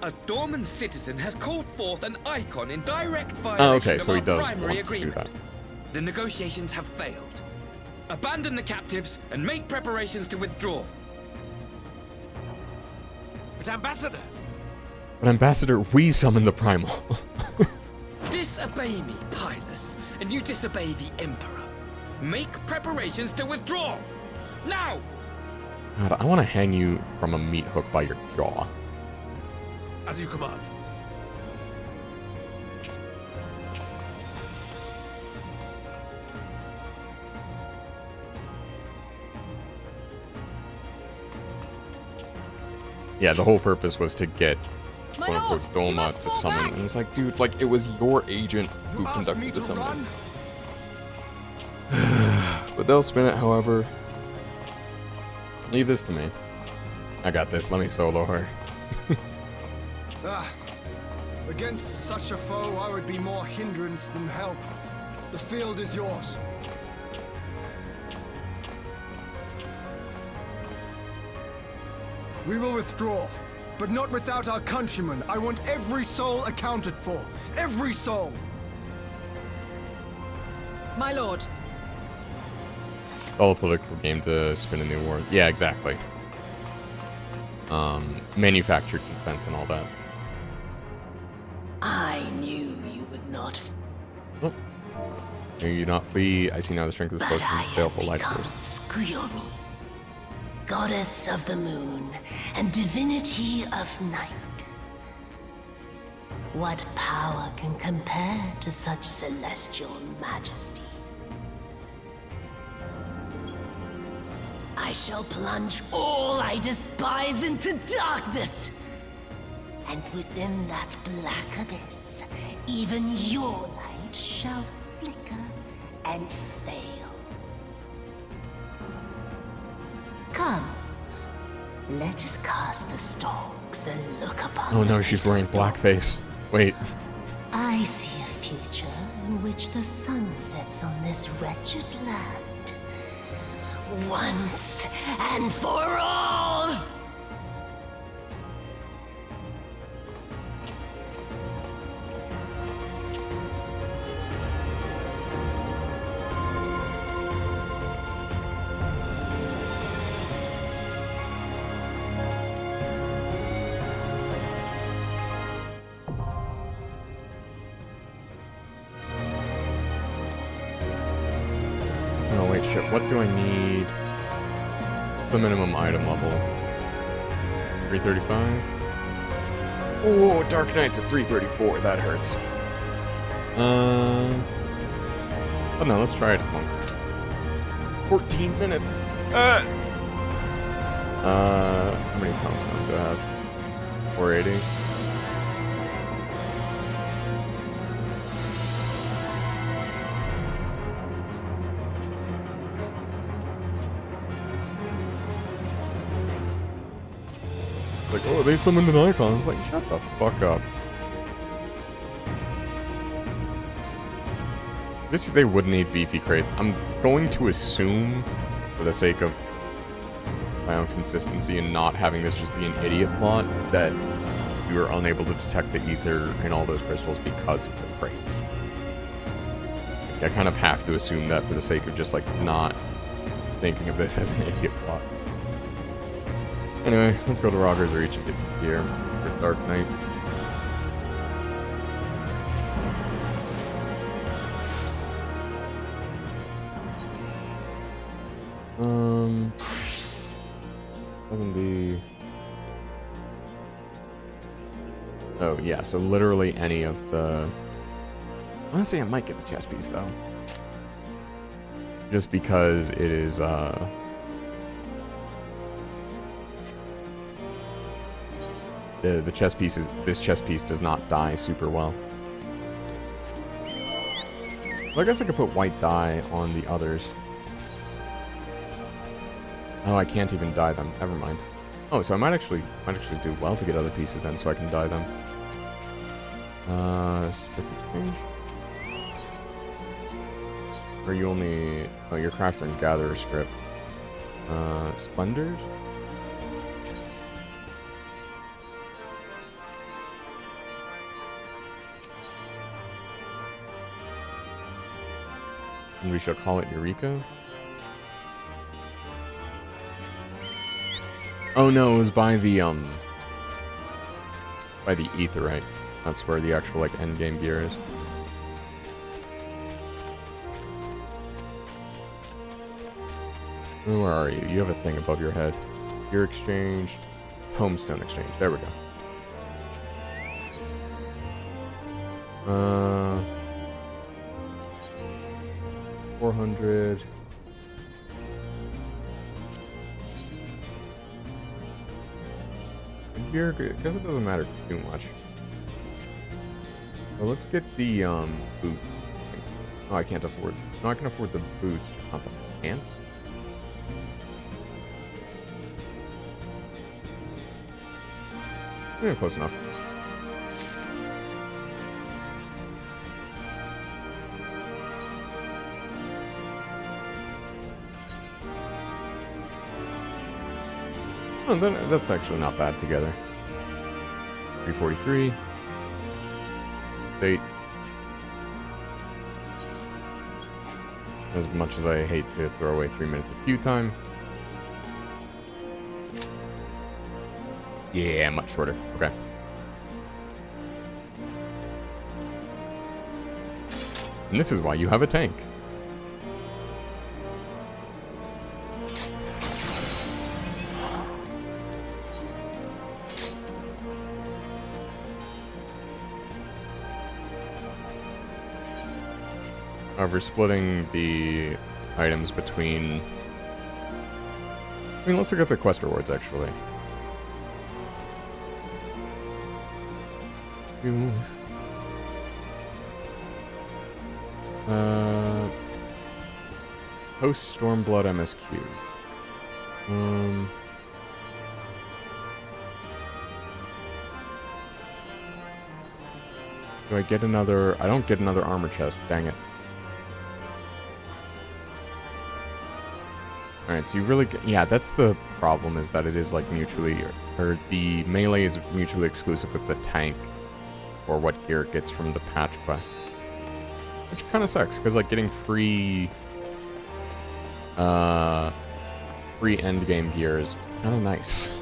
A Dorman citizen has called forth an icon in direct violation so he of does our primary want to do agreement. that. The negotiations have failed. Abandon the captives and make preparations to withdraw. But Ambassador! But Ambassador, we summon the Primal. Disobey me, Pilus, and you disobey the Emperor. Make preparations to withdraw! Now! God, I want to hang you from a meat hook by your jaw. As you command. Yeah, the whole purpose was to get My quote-unquote lord, you Doma must to fall summon. back. And it's like, dude, like, it was your agent who You asked me conducted the to summoning. run? But they'll spin it however. Leave this to me. I got this. Let me solo her. Against such a foe, I would be more hindrance than help. The field is yours. We will withdraw, but not without our countrymen. I want every soul accounted for. Every soul! My lord. All a political game to spin a new war. Yeah, exactly. Manufactured consent and all that. I knew you would not. Oh. May you not flee. I see now the strength of the But potion. I Baleful light become force. Skuyomi, goddess of the moon and divinity of night. What power can compare to such celestial majesty? I shall plunge all I despise into darkness. And within that black abyss, even your light shall flicker and fail. Come, let us cast the stalks and look upon. Oh no, she's wearing blackface. Wait. I see a future in which the sun sets on this wretched land. Once and for all! Oh wait, shit. What do I need? What's the minimum item level? 335? Oh, Dark Knight's at 334. That hurts. Oh no, let's try it as monk. 14 minutes. How many tombstones do I have? 480. Like, oh, they summoned an icon. It's like, shut the fuck up. This they would need beefy crates. I'm going to assume, for the sake of my own consistency and not having this just be an idiot plot, that you were unable to detect the ether in all those crystals because of the crates. Like, I kind of have to assume that for the sake of just, like, not thinking of this as an idiot plot. Anyway, let's go to Rogers Reach and get some gear for Dark Knight. Um, 70. Oh yeah, so literally any of the. Honestly, I might get the chess piece though, just because it is the chess piece is, this chess piece does not die super well. Well, I guess I could put white dye on the others. Oh, I can't even dye them. Never mind. Oh, so I might actually do well to get other pieces then, so I can dye them. Strip exchange. Or you only? Oh, your crafter and gatherer script. Splendors. And we shall call it Eureka. Oh no, it was by the Aetheryte. That's where the actual like end game gear is. Where are you? You have a thing above your head. Gear exchange, Homestone exchange. There we go. 400. Gear, I guess it doesn't matter too much. Well, let's get the boots. Oh, I can't afford. No, I can afford the boots, just not the pants. Yeah, close enough. Oh, that's actually not bad together. 343. Date. As much as I hate to throw away 3 minutes of queue time. Yeah, much shorter. Okay. And this is why you have a tank. However, splitting the items between... I mean, let's look at the quest rewards, actually. Host Stormblood MSQ. Do I get another... I don't get another armor chest, dang it. Alright, so you really get... Yeah, that's the problem, is that it is, like, mutually... Or the melee is mutually exclusive with the tank, or what gear it gets from the patch quest. Which kind of sucks, because, like, getting free... free endgame gear is kind of nice.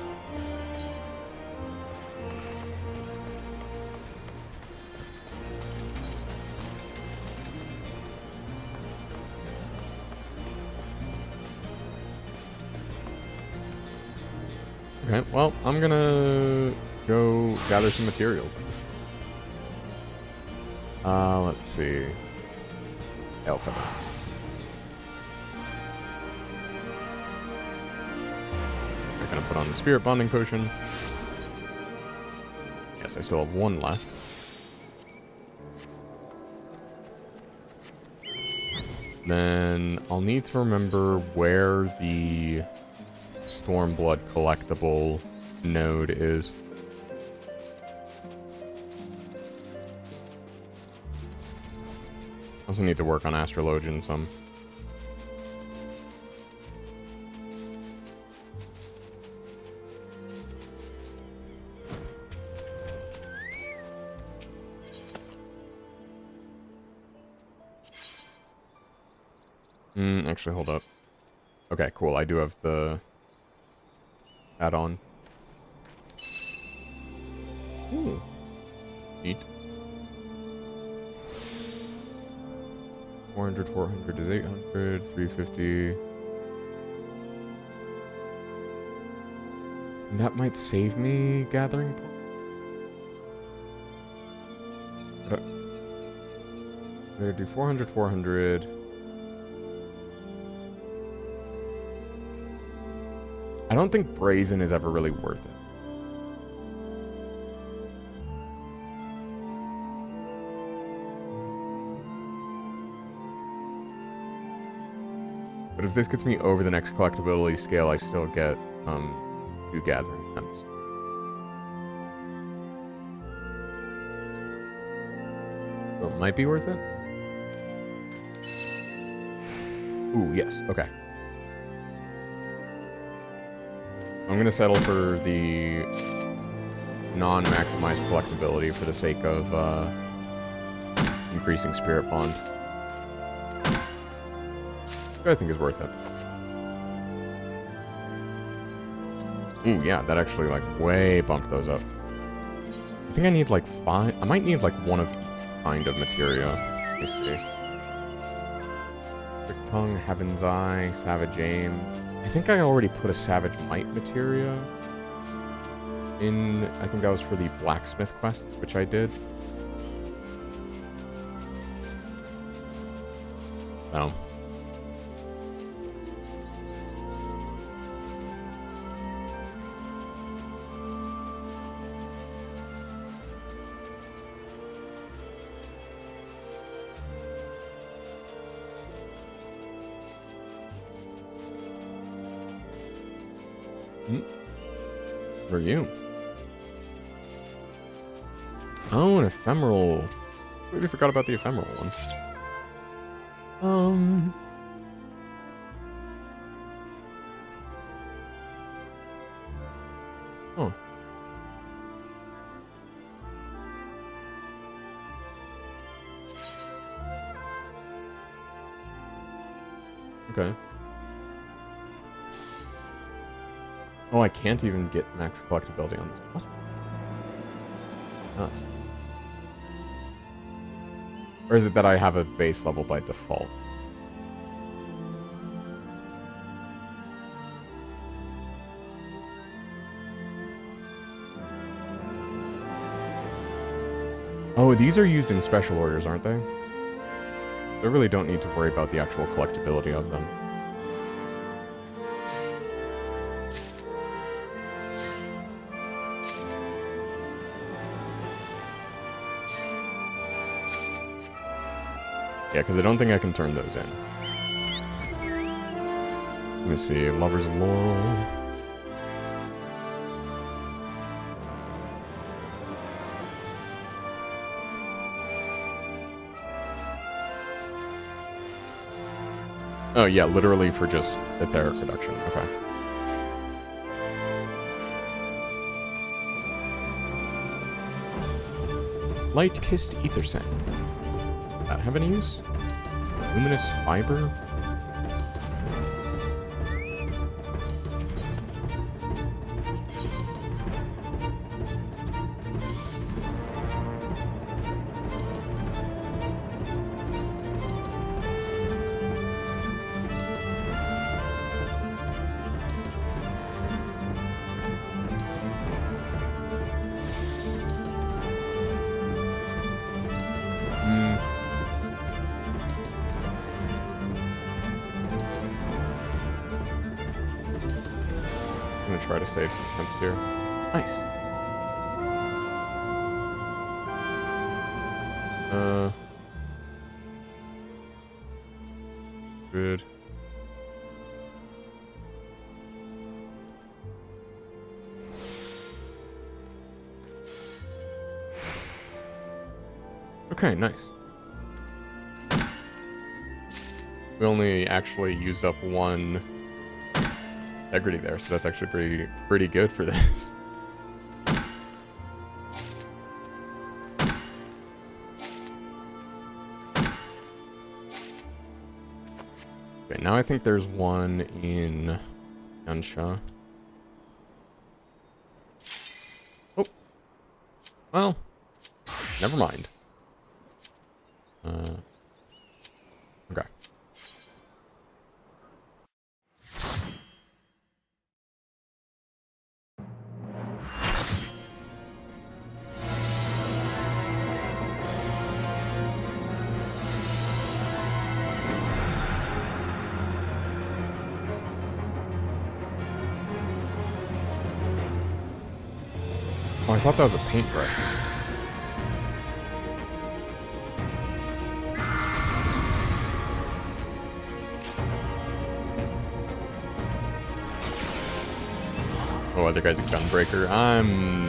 Okay, well, I'm gonna go gather some materials then. Let's see. Elfin. I'm gonna put on the spirit bonding potion. Yes, I still have one left. Then I'll need to remember where the Stormblood collectible node is. Also need to work on Astrologian some. Actually, hold up. Okay, cool. I do have the add-on. Ooh. Neat. 400, 400 is 800, 350. And that might save me gathering. I'm gonna do 400, 400. I don't think Brazen is ever really worth it. But if this gets me over the next collectability scale, I still get 2 gathering attempts. So it might be worth it. Ooh, yes, okay. I'm gonna settle for the non-maximized collectability for the sake of increasing Spirit Bond. Which I think is worth it. Ooh, yeah, that actually, like, way bumped those up. I think I need, like, 5... I might need, like, one of each kind of materia. Let me see. Quick Tongue, Heaven's Eye, Savage Aim... I think I already put a Savage Might materia in, I think that was for the blacksmith quests, which I did. So. For you. Oh, an ephemeral. I really forgot about the ephemeral one. Huh. Okay. Oh, I can't even get max collectability on this. What? Nuts. Or is it that I have a base level by default? Oh, these are used in special orders, aren't they? I really don't need to worry about the actual collectability of them. Yeah, because I don't think I can turn those in. Let me see. Lover's Laurel. Oh, yeah, literally for just etheric reduction. Okay. Light-kissed ether sand. That have any use? Luminous fiber? Try to save some attempts here. Nice. Good. Okay, nice. We only actually used up one integrity there, so that's actually pretty good for this. Okay, now I think there's one in Yansha. Oh. Well, never mind. Okay. Oh, I thought that was a paintbrush. Oh, other guy's a gunbreaker. I'm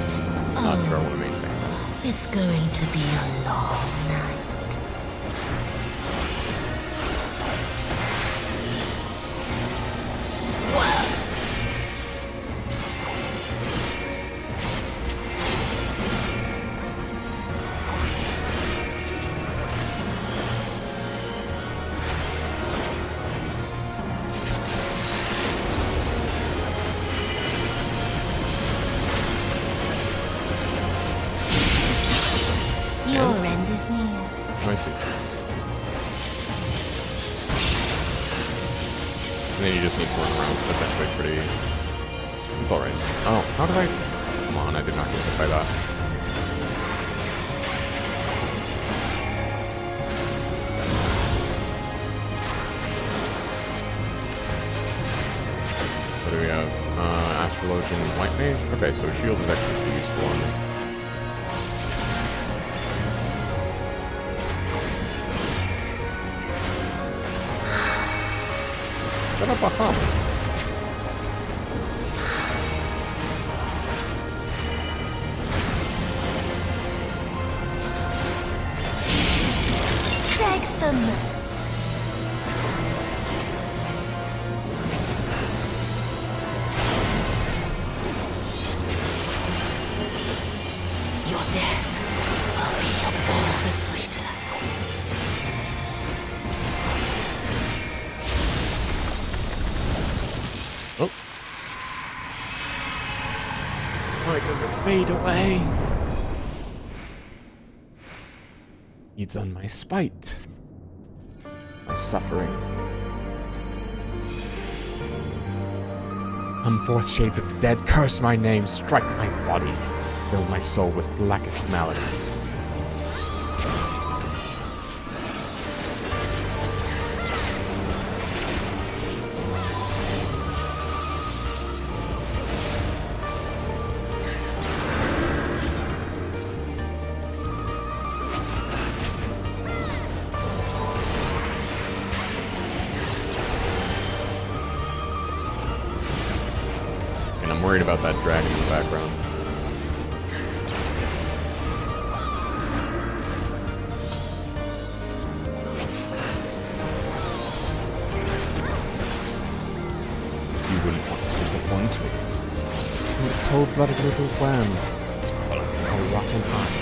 not sure I want to maintain that. It's going to be a long night. Your end is near. I see. And then you just need to run around. That's actually pretty... It's alright. Oh, how did I... Come on, I did not get hit by that. What do we have? Astrologian White Mage? Okay, so shield is actually pretty useful on me. Set up a hump. Take them. Oh. Why does it fade away? Feeds on my spite. My suffering. Come forth, shades of the dead, curse my name, strike my body, fill my soul with blackest malice. I'm worried about that dragon in the background. You wouldn't want to disappoint me. Isn't it cold-blooded little worm? It's crawling from a rotten heart.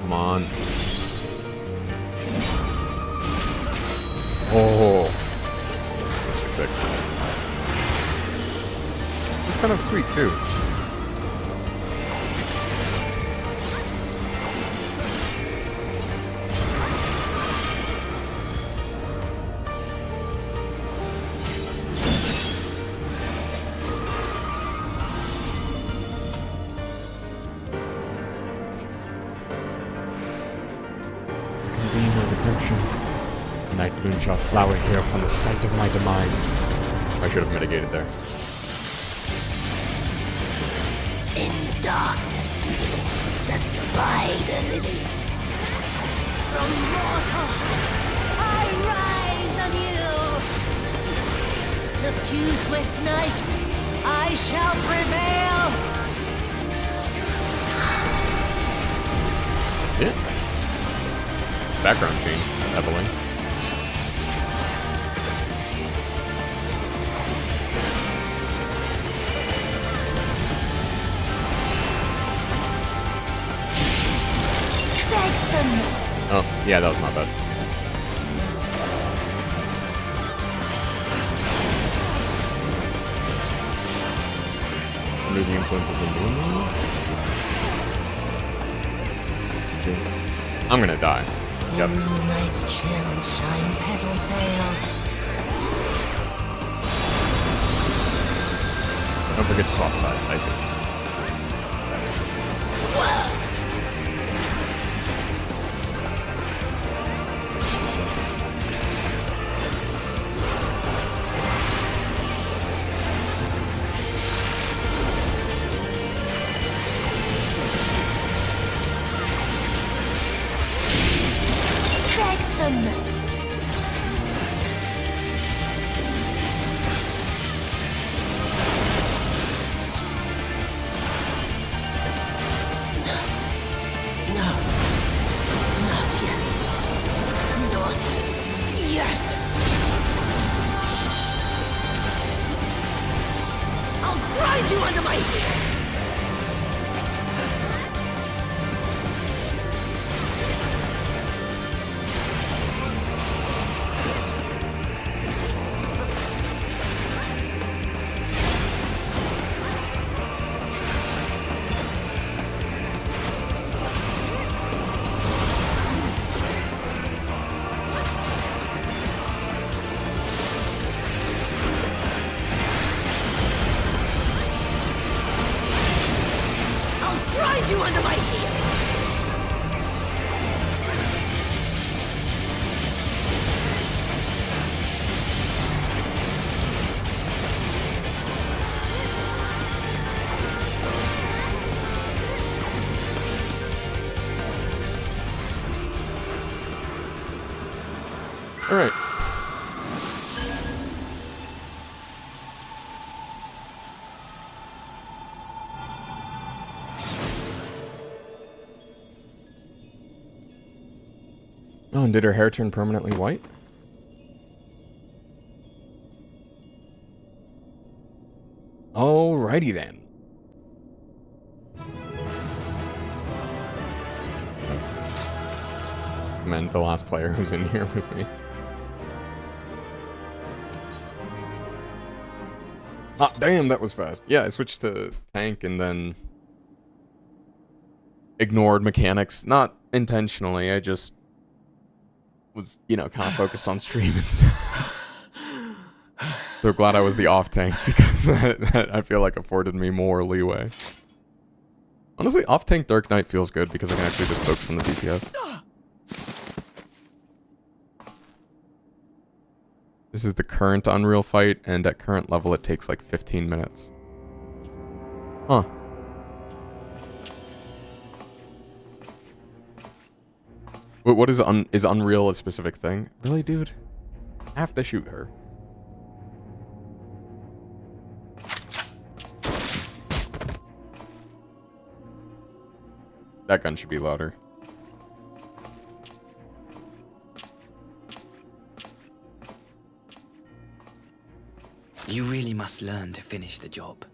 Come on. Oh. Sick. It's kind of sweet, too. Redemption. The night moon shall flower here upon the site of my demise. I should have mitigated there. In darkness blooms the spider lily. From mortal, I rise anew. Diffused with night, I shall prevail. Yeah. Background change, Evelyn. Oh, yeah, that was not bad. Under the influence of the moon? I'm gonna die. Yep. Night's chill, shine petals veiled. Don't forget to swap sides, I see. You under my heel! You under my heel! All right. Oh, and did her hair turn permanently white? Alrighty then. Meant the last player who's in here with me. Ah, damn, that was fast. Yeah, I switched to tank and then ignored mechanics. Not intentionally, I just was, you know, kind of focused on stream and stuff. So glad I was the off tank because that I feel like afforded me more leeway. Honestly, off tank Dark Knight feels good because I can actually just focus on the DPS. This is the current Unreal fight, and at current level it takes like 15 minutes. Huh. Wait, what is Unreal a specific thing? Really, dude? I have to shoot her. That gun should be louder. You really must learn to finish the job.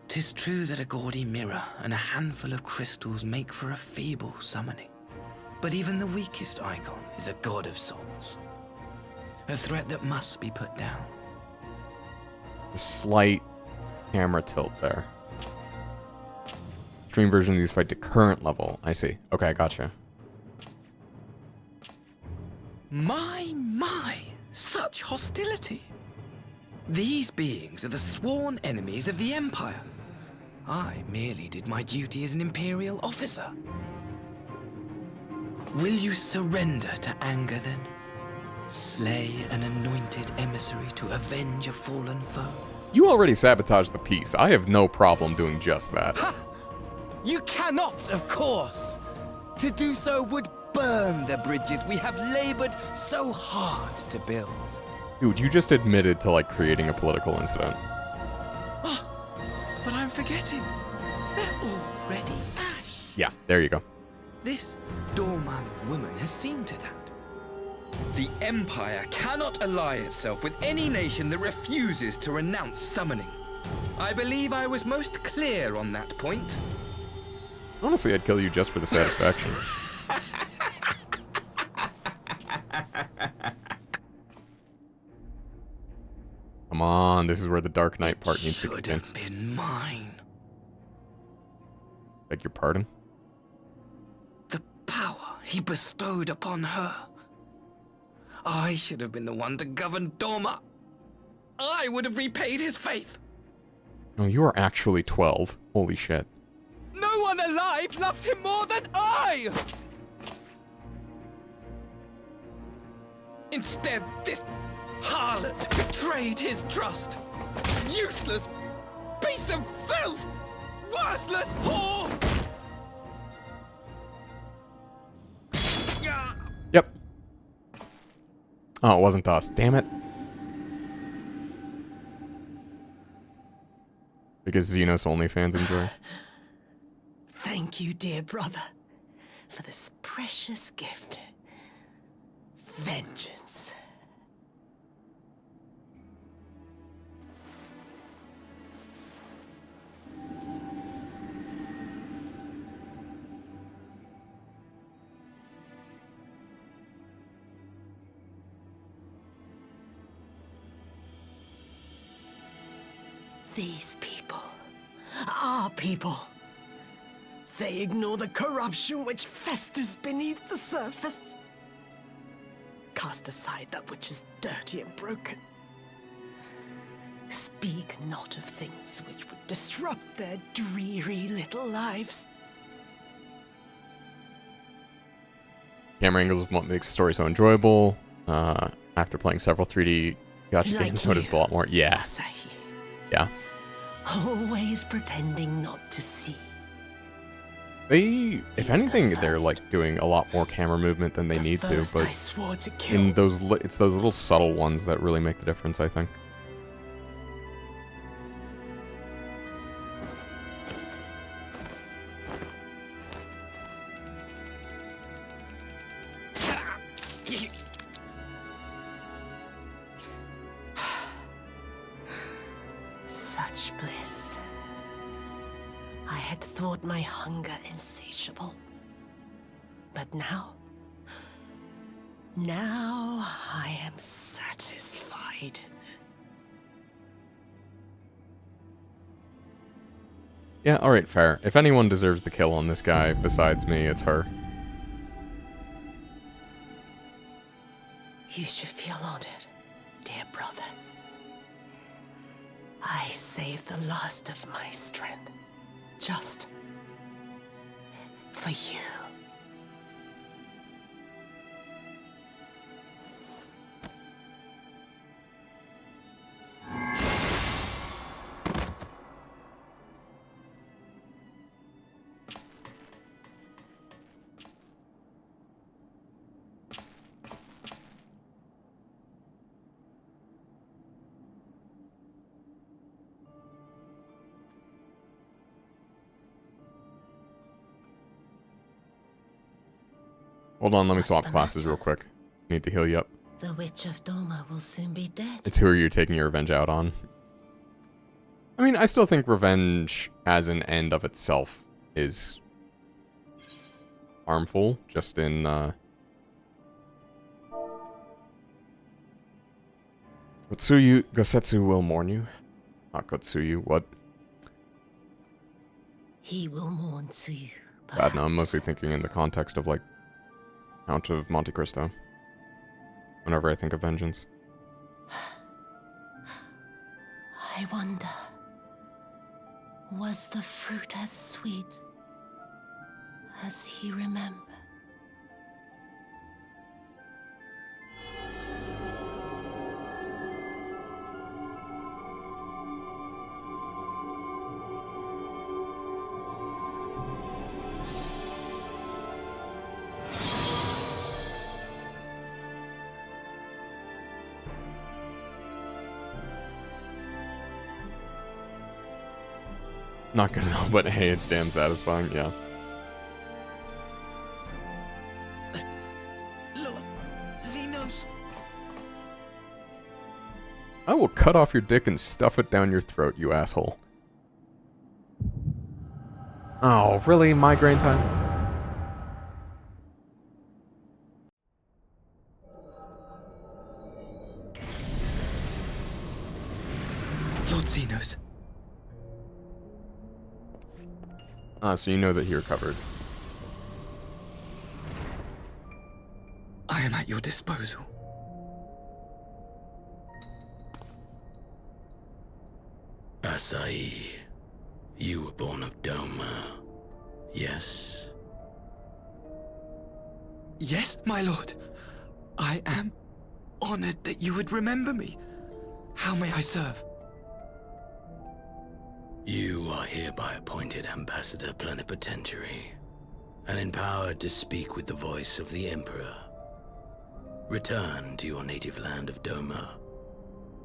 'Tis true that a gaudy mirror and a handful of crystals make for a feeble summoning. But even the weakest icon is a god of souls. A threat that must be put down. A slight camera tilt there. Stream version of these fight to current level. I see. Okay, I gotcha. My! Such hostility! These beings are the sworn enemies of the Empire. I merely did my duty as an Imperial officer. Will you surrender to anger then? Slay an anointed emissary to avenge a fallen foe? You already sabotaged the piece. I have no problem doing just that. Ha! You cannot, of course! To do so would burn the bridges we have labored so hard to build. Dude, you just admitted to, like, creating a political incident. Oh, but I'm forgetting. They're already ash. Yeah, there you go. This Dorman woman has seen to that. The Empire cannot ally itself with any nation that refuses to renounce summoning. I believe I was most clear on that point. Honestly, I'd kill you just for the satisfaction. Come on, this is where the Dark Knight part needs to kick in. Should have been mine. Beg your pardon? The power he bestowed upon her. I should have been the one to govern Dorma. I would have repaid his faith. No, you are actually 12. Holy shit. No one alive loves him more than I! Instead, this harlot betrayed his trust. Useless piece of filth! Worthless whore! Yep. Oh, it wasn't us. Damn it. Because Xenos OnlyFans enjoy. Thank you, dear brother, for this precious gift. Vengeance. These people, our people, they ignore the corruption which festers beneath the surface. Cast aside that which is dirty and broken. Speak not of things which would disrupt their dreary little lives. Camera angles is what makes the story so enjoyable. After playing several 3D gacha games, noticed a lot more. Yeah. Yeah. Always pretending not to see. They, if anything, they're like doing a lot more camera movement than they need to, but in those, it's those little subtle ones that really make the difference, I think. thought my hunger insatiable. But now I am satisfied. Yeah, alright, fair. If anyone deserves the kill on this guy besides me, it's her. You should feel honored, dear brother. I saved the last of my strength, just for you. Hold on, let me swap classes real quick. Need to heal you up. The Witch of Doma will soon be dead. It's who are you taking your revenge out on? I mean, I still think revenge as an end of itself is harmful, just in, Gotsuyu, Gosetsu will mourn you. Not Gotsuyu, what? He will mourn to you. Bad, no, I'm mostly thinking in the context of, like, Count of Monte Cristo. Whenever I think of vengeance. I wonder, was the fruit as sweet as he remembered? Not good enough, but hey, it's damn satisfying, yeah. Lord, Xenos. I will cut off your dick and stuff it down your throat, you asshole. Oh, really? Migraine time? Lord Xenos. Ah, so you know that he recovered. I am at your disposal. Asai, you were born of Doma, yes? Yes, my lord. I am honored that you would remember me. How may I serve? You are hereby appointed Ambassador Plenipotentiary, and empowered to speak with the voice of the Emperor. Return to your native land of Doma,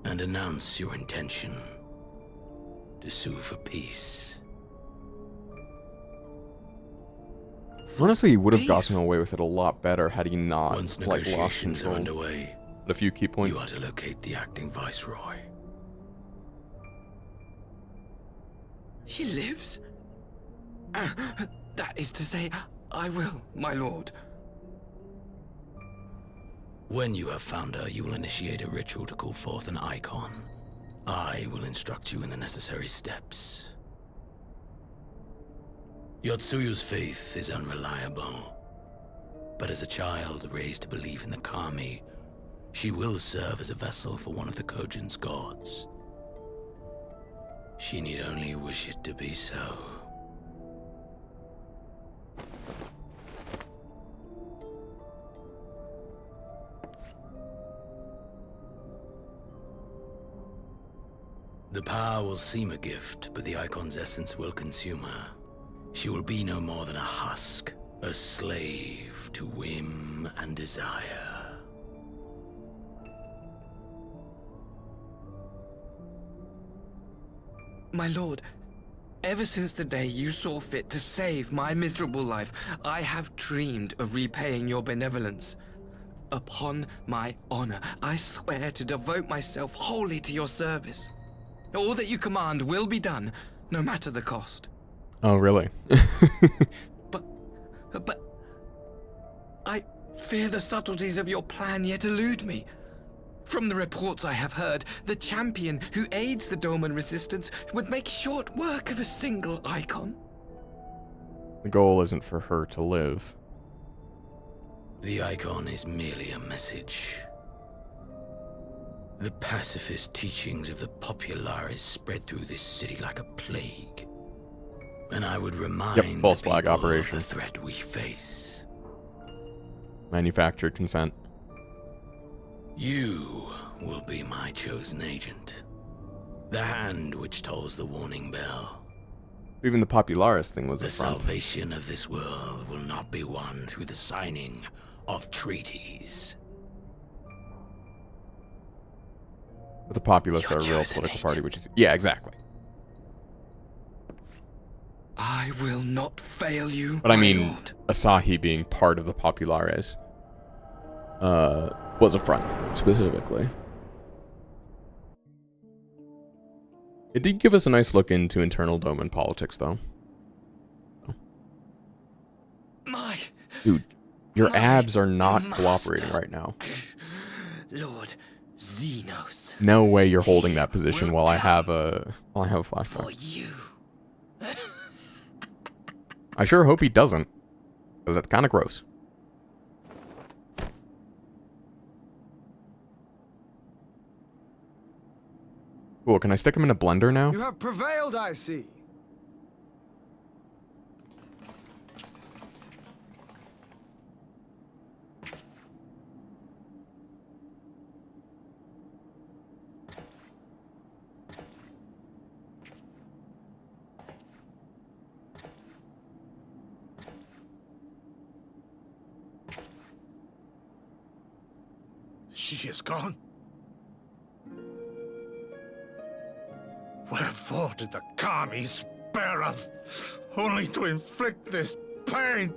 and announce your intention to sue for peace. Honestly, he would have gotten away with it a lot better had he not, Once like, lost negotiations are control. underway, A few key points. you are to locate the acting Viceroy. She lives? That is to say, I will, my lord. When you have found her, you will initiate a ritual to call forth an icon. I will instruct you in the necessary steps. Yotsuyu's faith is unreliable, but as a child raised to believe in the Kami, she will serve as a vessel for one of the Kojin's gods. She need only wish it to be so. The power will seem a gift, but the icon's essence will consume her. She will be no more than a husk, a slave to whim and desire. My lord, ever since the day you saw fit to save my miserable life, I have dreamed of repaying your benevolence. Upon my honor, I swear to devote myself wholly to your service. All that you command will be done, no matter the cost. Oh, really? But I fear the subtleties of your plan yet elude me. From the reports I have heard, the champion who aids the Doman resistance would make short work of a single icon. The goal isn't for her to live. The icon is merely a message. The pacifist teachings of the Populares spread through this city like a plague. And I would remind false the flag people operation. of the threat we face. Manufactured consent. You will be my chosen agent. The hand which tolls the warning bell. Even the Popularis thing was a The front. salvation of this world will not be won through the signing of treaties. But the Populists are a real political party, which is... Yeah, exactly. I will not fail you, But I my mean, lord. Asahi being part of the Populares was a front, specifically. It did give us a nice look into internal Doman politics, though. Dude, your abs are not cooperating right now. Lord Xenos. No way you're holding that position while I have a flashback. I sure hope he doesn't, because that's kind of gross. Cool, can I stick him in a blender now? You have prevailed, I see. She is gone. Wherefore did the Kami spare us, only to inflict this pain?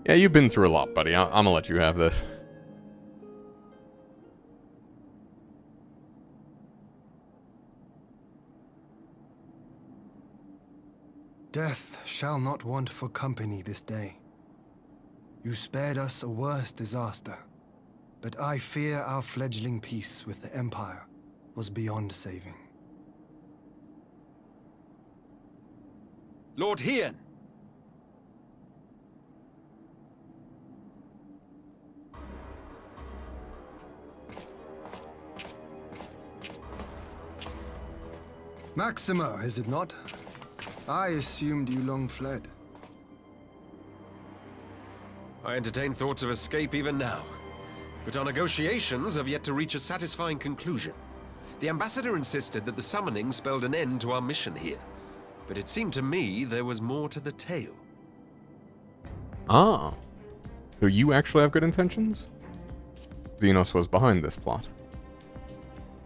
Yeah, you've been through a lot, buddy. I'm gonna let you have this. Death shall not want for company this day. You spared us a worse disaster, but I fear our fledgling peace with the Empire was beyond saving. Lord Hien! Maxima, is it not? I assumed you long fled. I entertain thoughts of escape even now. But our negotiations have yet to reach a satisfying conclusion. The ambassador insisted that the summoning spelled an end to our mission here. But it seemed to me there was more to the tale. Ah. So you actually have good intentions? Xenos was behind this plot.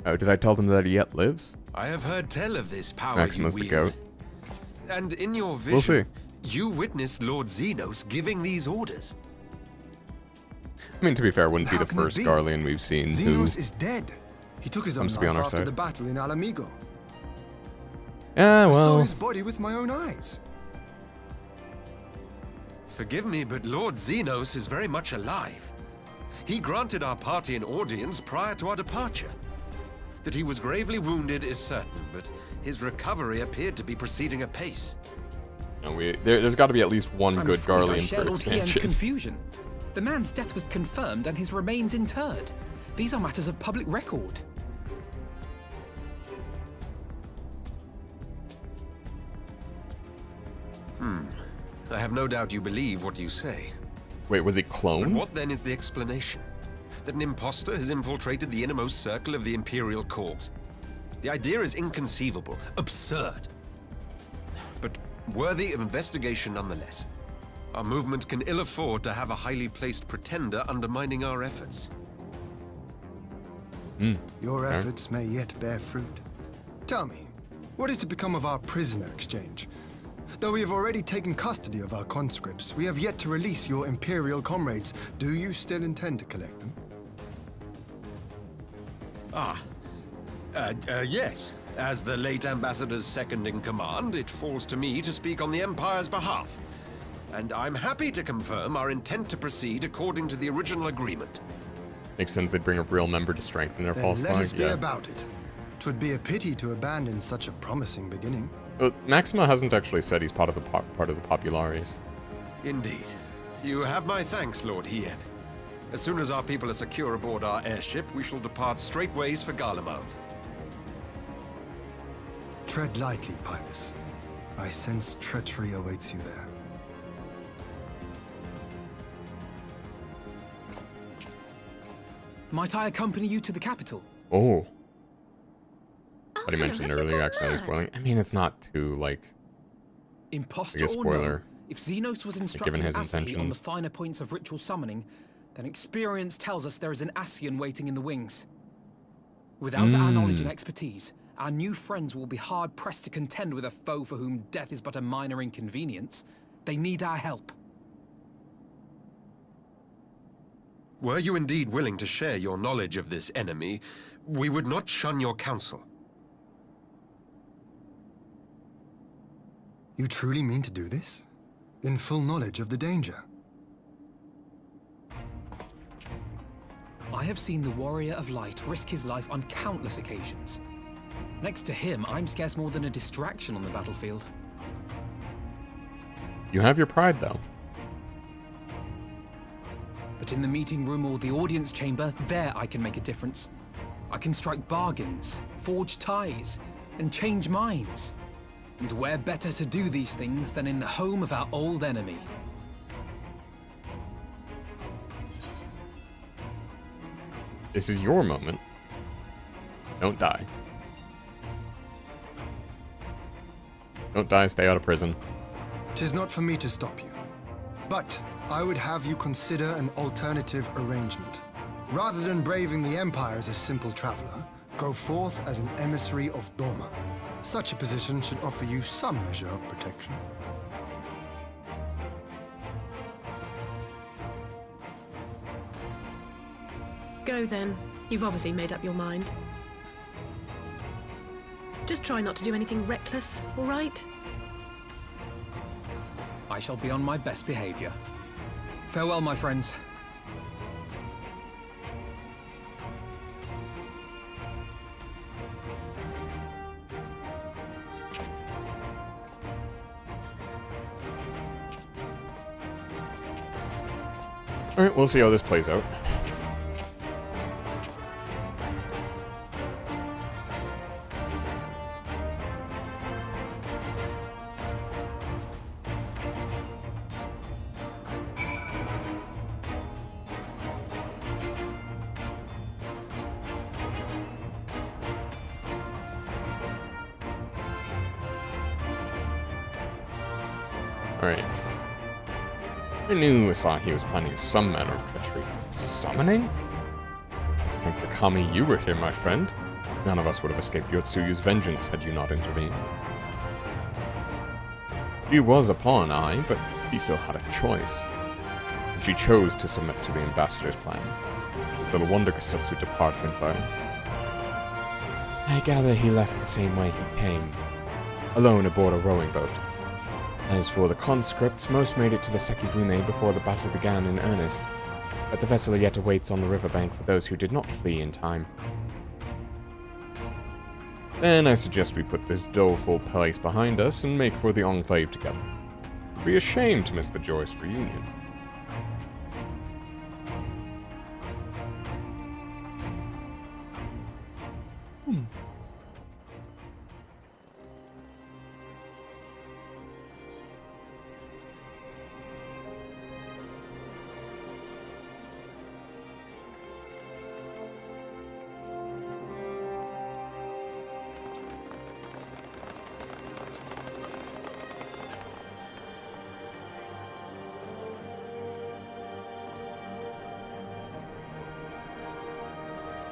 Oh, did I tell them that he yet lives? I have heard tell of this power Maximus you the wield. goat. And in your We'll see. vision, you witnessed Lord Xenos giving these orders. I mean, to be fair, wouldn't be How the can it first be? Guardian we've seen Xenos who... is dead. He took his own comes to be life on our after side. the battle in Alamigo. Ah, I saw well... his body with my own eyes. Forgive me, but Lord Xenos is very much alive. He granted our party an audience prior to our departure. That he was gravely wounded is certain, but his recovery appeared to be proceeding apace. No, there's got to be at least one I'm good afraid I Garlean share for Lord Hien's expansion. confusion. The man's death was confirmed and his remains interred. These are matters of public record. I have no doubt you believe what you say. Wait, was he But cloned? what then is the explanation? That an imposter has infiltrated the innermost circle of the Imperial Corps? The idea is inconceivable, absurd. But worthy of investigation nonetheless. Our movement can ill afford to have a highly placed pretender undermining our efforts. Your Okay. efforts may yet bear fruit. Tell me, what is to become of our prisoner exchange? Though we have already taken custody of our conscripts, we have yet to release your Imperial comrades. Do you still intend to collect them? Yes. As the late Ambassador's second in command, it falls to me to speak on the Empire's behalf. And I'm happy to confirm our intent to proceed according to the original agreement. Makes sense they'd bring a real member to strengthen their false Let flag. us be about it. 'Twould be a pity to abandon such a promising beginning. But Maxima hasn't actually said he's part of the Populares. Indeed. You have my thanks, Lord Hien. As soon as our people are secure aboard our airship, we shall depart straightways for Garlemald. Tread lightly, Pybus. I sense treachery awaits you there. Might I accompany you to the capital? Oh. But he mentioned earlier, accidentally spoiling. I mean, it's not too, like, Imposter big a or spoiler. no, if Xenos was instructing given his Assi on the intentions. finer points of ritual summoning, then experience tells us there is an Assian waiting in the wings. Without our knowledge and expertise, our new friends will be hard-pressed to contend with a foe for whom death is but a minor inconvenience. They need our help. Were you indeed willing to share your knowledge of this enemy, we would not shun your counsel. You truly mean to do this? In full knowledge of the danger? I have seen the Warrior of Light risk his life on countless occasions. Next to him, I'm scarce more than a distraction on the battlefield. You have your pride, though. But in the meeting room or the audience chamber, there I can make a difference. I can strike bargains, forge ties, and change minds. And where better to do these things than in the home of our old enemy? This is your moment. Don't die. Don't die, stay out of prison. 'Tis not for me to stop you. But I would have you consider an alternative arrangement. Rather than braving the Empire as a simple traveler, go forth as an emissary of Doma. Such a position should offer you some measure of protection. Go then. You've obviously made up your mind. Just try not to do anything reckless, all right? I shall be on my best behavior. Farewell, my friends. Alright, we'll see how this plays out. Alright. I knew Asahi was planning some manner of treachery. Summoning? Like the Kami you were here, my friend. None of us would have escaped Yotsuyu's vengeance had you not intervened. She was a pawn, aye, but she still had a choice. And she chose to submit to the ambassador's plan. It's little wonder Kasetsu departed in silence. I gather he left the same way he came, alone aboard a rowing boat. As for the conscripts, most made it to the Sekibune before the battle began in earnest, but the vessel yet awaits on the riverbank for those who did not flee in time. Then I suggest we put this doleful place behind us and make for the Enclave together. It would be a shame to miss the joyous reunion.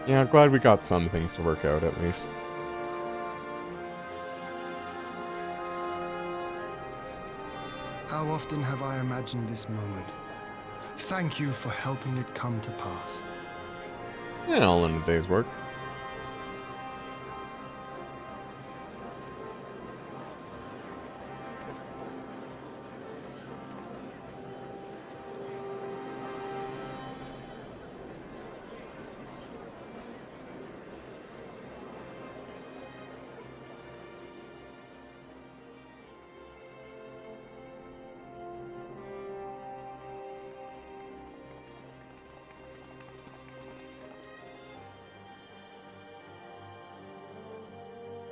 Yeah, glad we got some things to work out at least. how often have I imagined this moment? Thank you for helping it come to pass. Yeah, all in a day's work.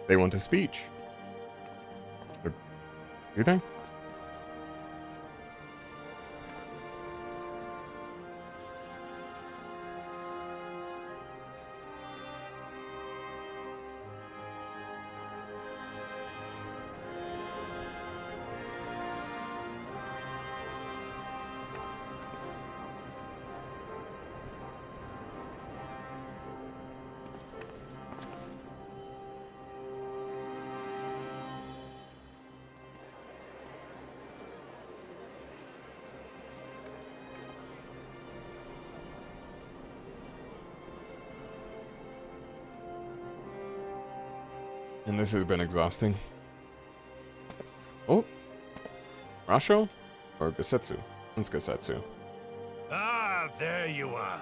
They want a speech. Or, do they? And this has been exhausting. Oh. Rasho? Or Gasetsu? It's Gasetsu. Ah, there you are.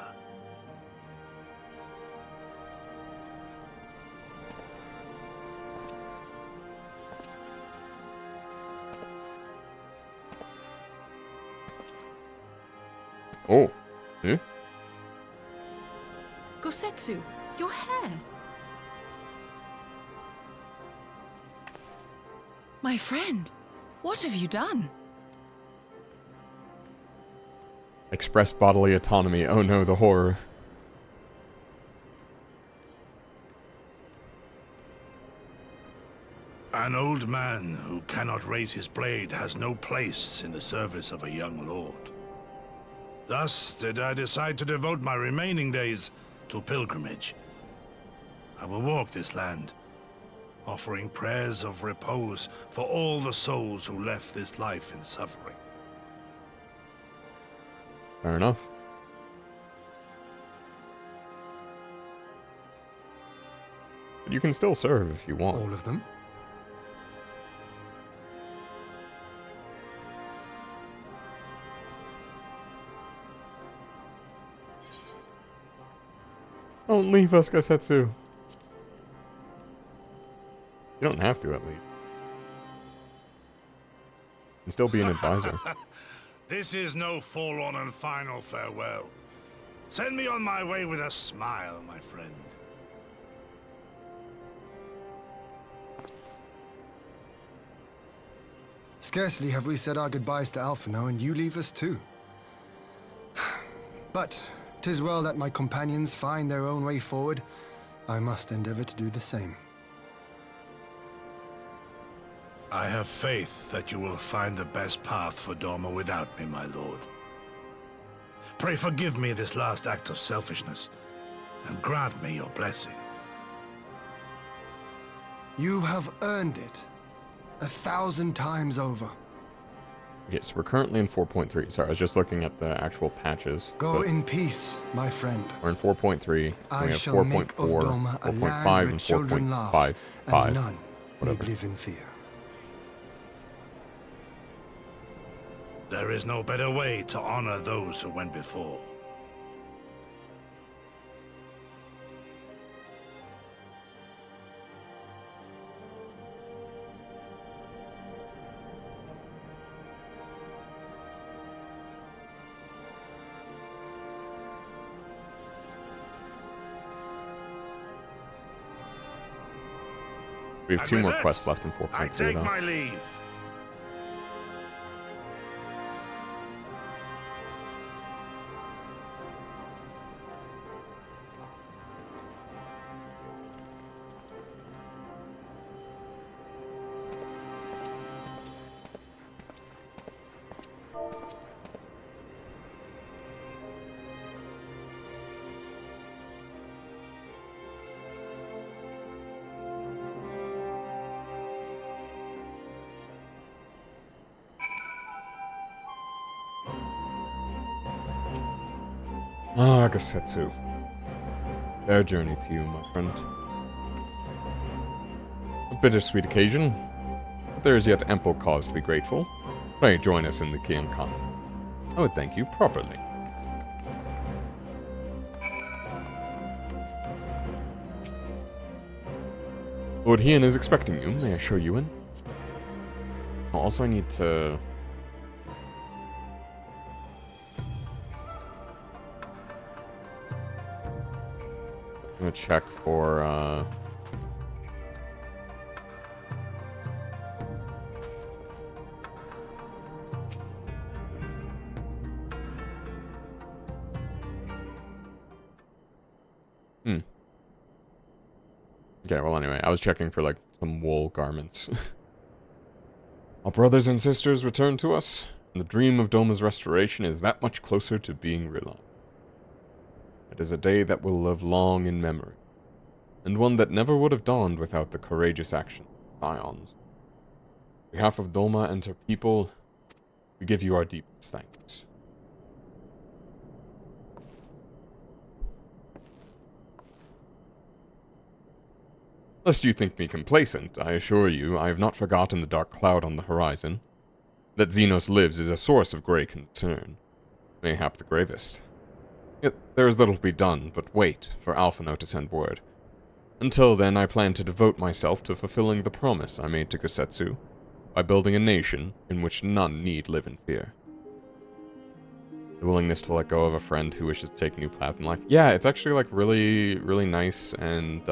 Oh. Eh? Gosetsu, your hair. My friend, what have you done? Express bodily autonomy. Oh no, the horror. An old man who cannot raise his blade has no place in the service of a young lord. Thus did I decide to devote my remaining days to pilgrimage. I will walk this land, offering prayers of repose for all the souls who left this life in suffering. Fair enough. But you can still serve if you want. All of them? Don't leave us, Gasetsu. You don't have to, at least. You can still be an advisor. This is no forlorn and final farewell. Send me on my way with a smile, my friend. Scarcely have we said our goodbyes to Alphino, and you leave us too. But 'tis well that my companions find their own way forward. I must endeavor to do the same. I have faith that you will find the best path for Doma without me, my lord. Pray forgive me this last act of selfishness, and grant me your blessing. You have earned it 1,000 times over. Yes, we're currently in 4.3. Sorry, I was just looking at the actual patches. Go in peace, my friend. We're in 4.3. I we have shall make of 4.4, Doma a 4.5, land where and children laugh, 4.5. and none Whatever. need live in fear. There is no better way to honor those who went before. We have And 2 with more that, quests left in I 4.3 take though. my leave. Ah, Gasetsu. Fair journey to you, my friend. A bittersweet occasion, but there is yet ample cause to be grateful. Pray join us in the Kionkan. I would thank you properly. Lord Hien is expecting you. May I show you in? Also, I need to... I'm gonna check for, Okay, well anyway, I was checking for, like, some wool garments. Our brothers and sisters return to us, and the dream of Doma's restoration is that much closer to being realized. It is a day that will live long in memory, and one that never would have dawned without the courageous action of Scions. On behalf of Doma and her people, we give you our deepest thanks. Lest you think me complacent, I assure you I have not forgotten the dark cloud on the horizon. That Xenos lives is a source of great concern, mayhap the gravest. Yet there is little to be done but wait for Alphino to send word. Until then, I plan to devote myself to fulfilling the promise I made to Gasetsu by building a nation in which none need live in fear. The willingness to let go of a friend who wishes to take a new path in life. Yeah, it's actually like really, really nice and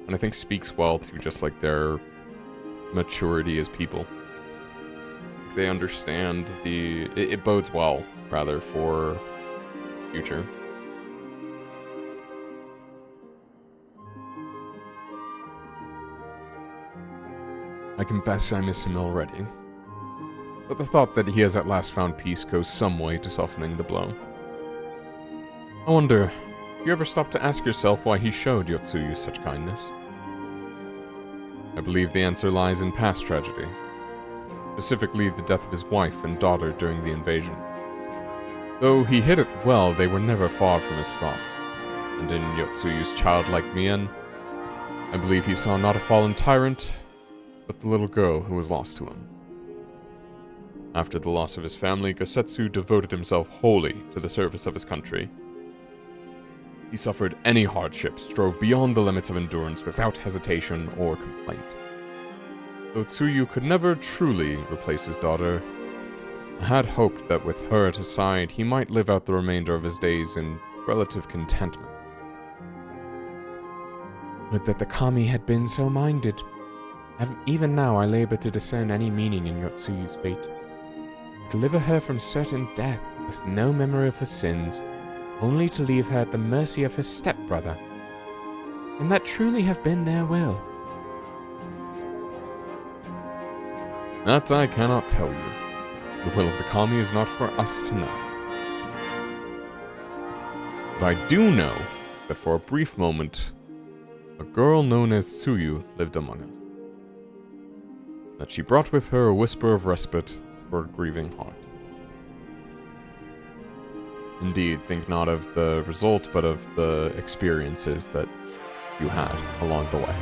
I think speaks well to just like their maturity as people. If they understand it bodes well, rather, for future. I confess I miss him already, but the thought that he has at last found peace goes some way to softening the blow. I wonder, you ever stop to ask yourself why he showed Yotsuyu such kindness? I believe the answer lies in past tragedy, specifically the death of his wife and daughter during the invasion. Though he hid it well, they were never far from his thoughts, and in Yotsuyu's childlike mien, I believe he saw not a fallen tyrant, but the little girl who was lost to him. After the loss of his family, Gasetsu devoted himself wholly to the service of his country. He suffered any hardship, strove beyond the limits of endurance without hesitation or complaint. Though Tsuyu could never truly replace his daughter, I had hoped that with her at his side, he might live out the remainder of his days in relative contentment. Would that the kami had been so minded. Even now I labor to discern any meaning in Yotsuyu's fate. Deliver her from certain death, with no memory of her sins, only to leave her at the mercy of her stepbrother. Can that truly have been their will? That I cannot tell you. The will of the kami is not for us to know. But I do know that for a brief moment, a girl known as Tsuyu lived among us. That she brought with her a whisper of respite for a grieving heart. Indeed, think not of the result, but of the experiences that you had along the way.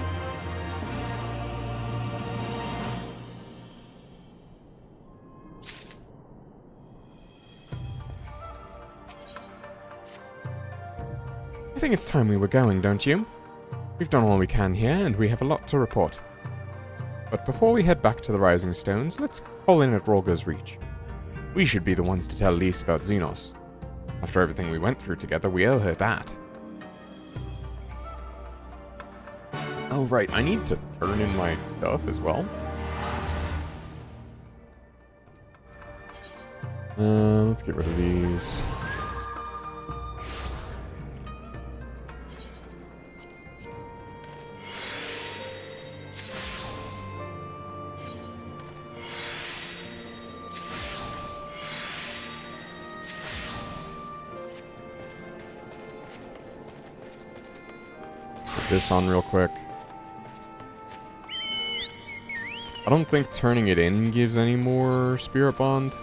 I think it's time we were going, don't you? We've done all we can here, and we have a lot to report. But before we head back to the Rising Stones, let's call in at Rolga's Reach. We should be the ones to tell Lise about Xenos. After everything we went through together, we owe her that. Oh right, I need to turn in my stuff as well. Let's get rid of these. This on real quick. I don't think turning it in gives any more spirit bond.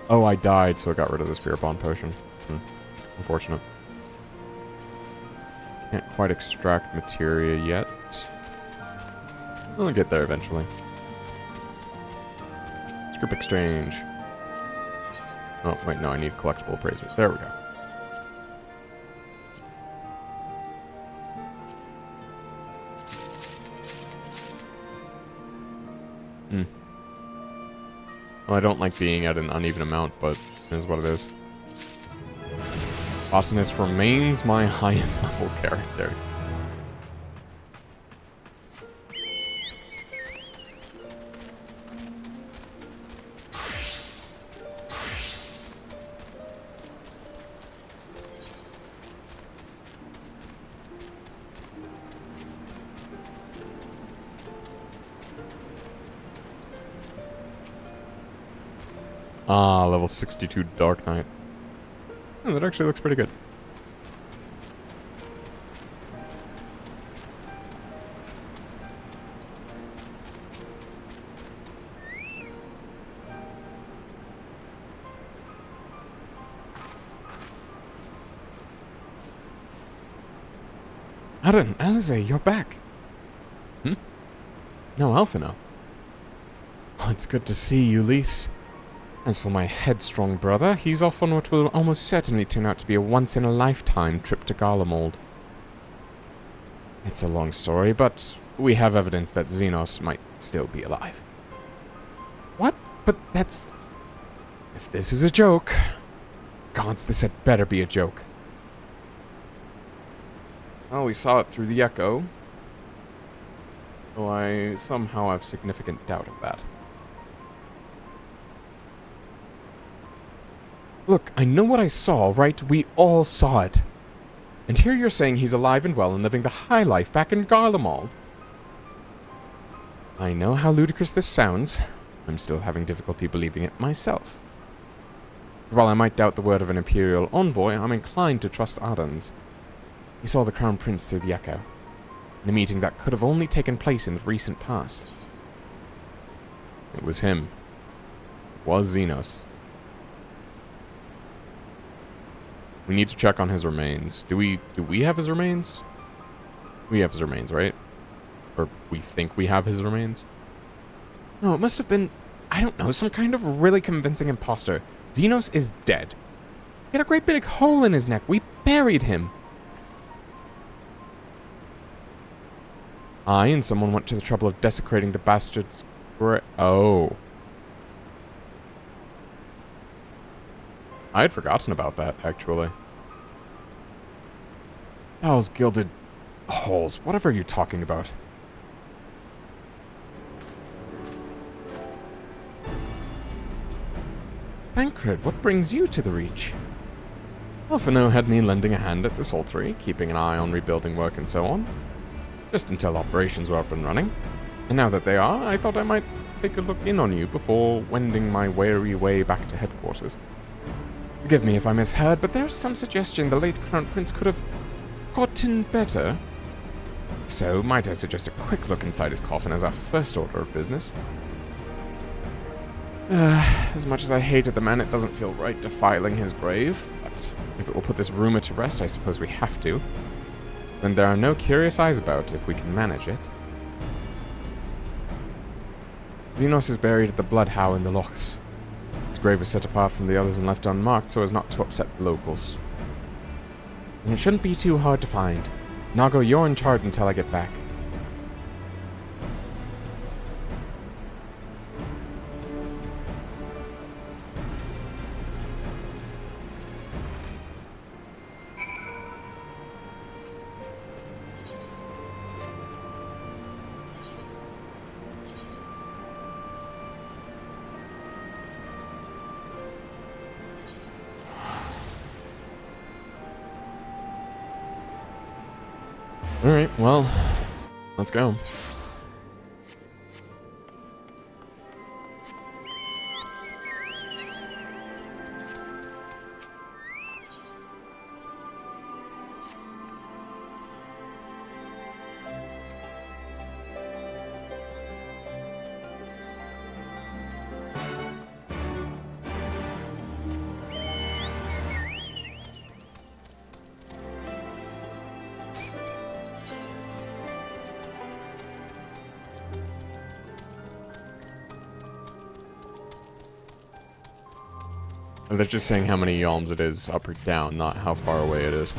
Oh, I died, so I got rid of the spirit bond potion. Unfortunate. Can't quite extract materia yet. We'll get there eventually. Script exchange. Oh, wait, no, I need collectible appraiser. There we go. Well, I don't like being at an uneven amount, but it is what it is. Awesomeness remains my highest level character. Ah, level 62 Dark Knight. Oh, that actually looks pretty good. Aden, Alize, you're back. No, Alphino. Oh, it's good to see you, Lise. As for my headstrong brother, he's off on what will almost certainly turn out to be a once-in-a-lifetime trip to Garlemald. It's a long story, but we have evidence that Xenos might still be alive. What? But that's... If this is a joke... Gods, this had better be a joke. Well, we saw it through the echo. Though I somehow have significant doubt of that. Look, I know what I saw, right? We all saw it. And here you're saying he's alive and well and living the high life back in Garlemald. I know how ludicrous this sounds. I'm still having difficulty believing it myself. While I might doubt the word of an Imperial envoy, I'm inclined to trust Aden's. He saw the Crown Prince through the echo, in a meeting that could have only taken place in the recent past. It was him. It was Xenos. We need to check on his remains. Do we have his remains? We have his remains, right? Or we think we have his remains? No, it must have been, I don't know, some kind of really convincing imposter. Xenos is dead. He had a great big hole in his neck. We buried him. I and someone went to the trouble of desecrating the bastard's grave. Oh. I had forgotten about that, actually. Those gilded holes. Whatever are you talking about? Tancred, what brings you to the Reach? Alphino had me lending a hand at this altar, keeping an eye on rebuilding work and so on. Just until operations were up and running. And now that they are, I thought I might take a look in on you before wending my weary way back to headquarters. Forgive me if I misheard, but there's some suggestion the late Crown Prince could have gotten better. If so, might I suggest a quick look inside his coffin as our first order of business? As much as I hated the man, it doesn't feel right defiling his grave, but if it will put this rumor to rest, I suppose we have to. And there are no curious eyes about if we can manage it. Xenos is buried at the Blood How in the Lochs. His grave was set apart from the others and left unmarked so as not to upset the locals. And it shouldn't be too hard to find. Nago, you're in charge until I get back. Alright, well, let's go. They're just saying how many yalms it is up or down, not how far away it is.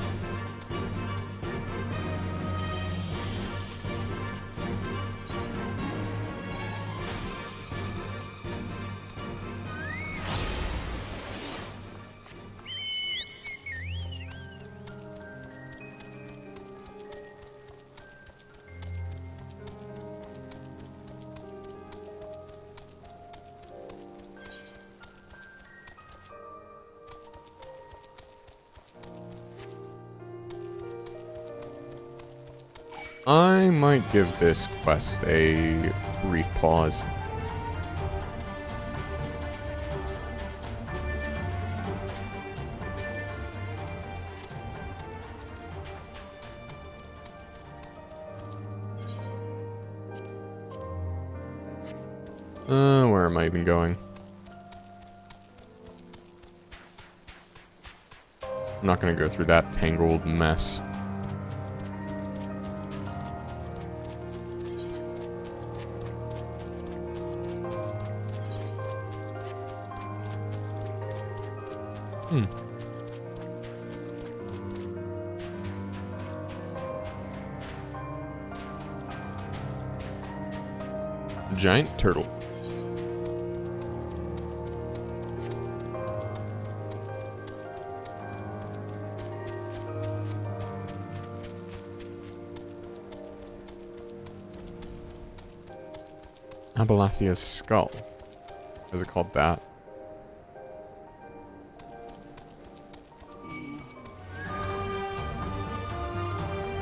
I might give this quest a brief pause. Where am I even going? I'm not gonna go through that tangled mess. Giant turtle. Abalathia's skull. Is it called that?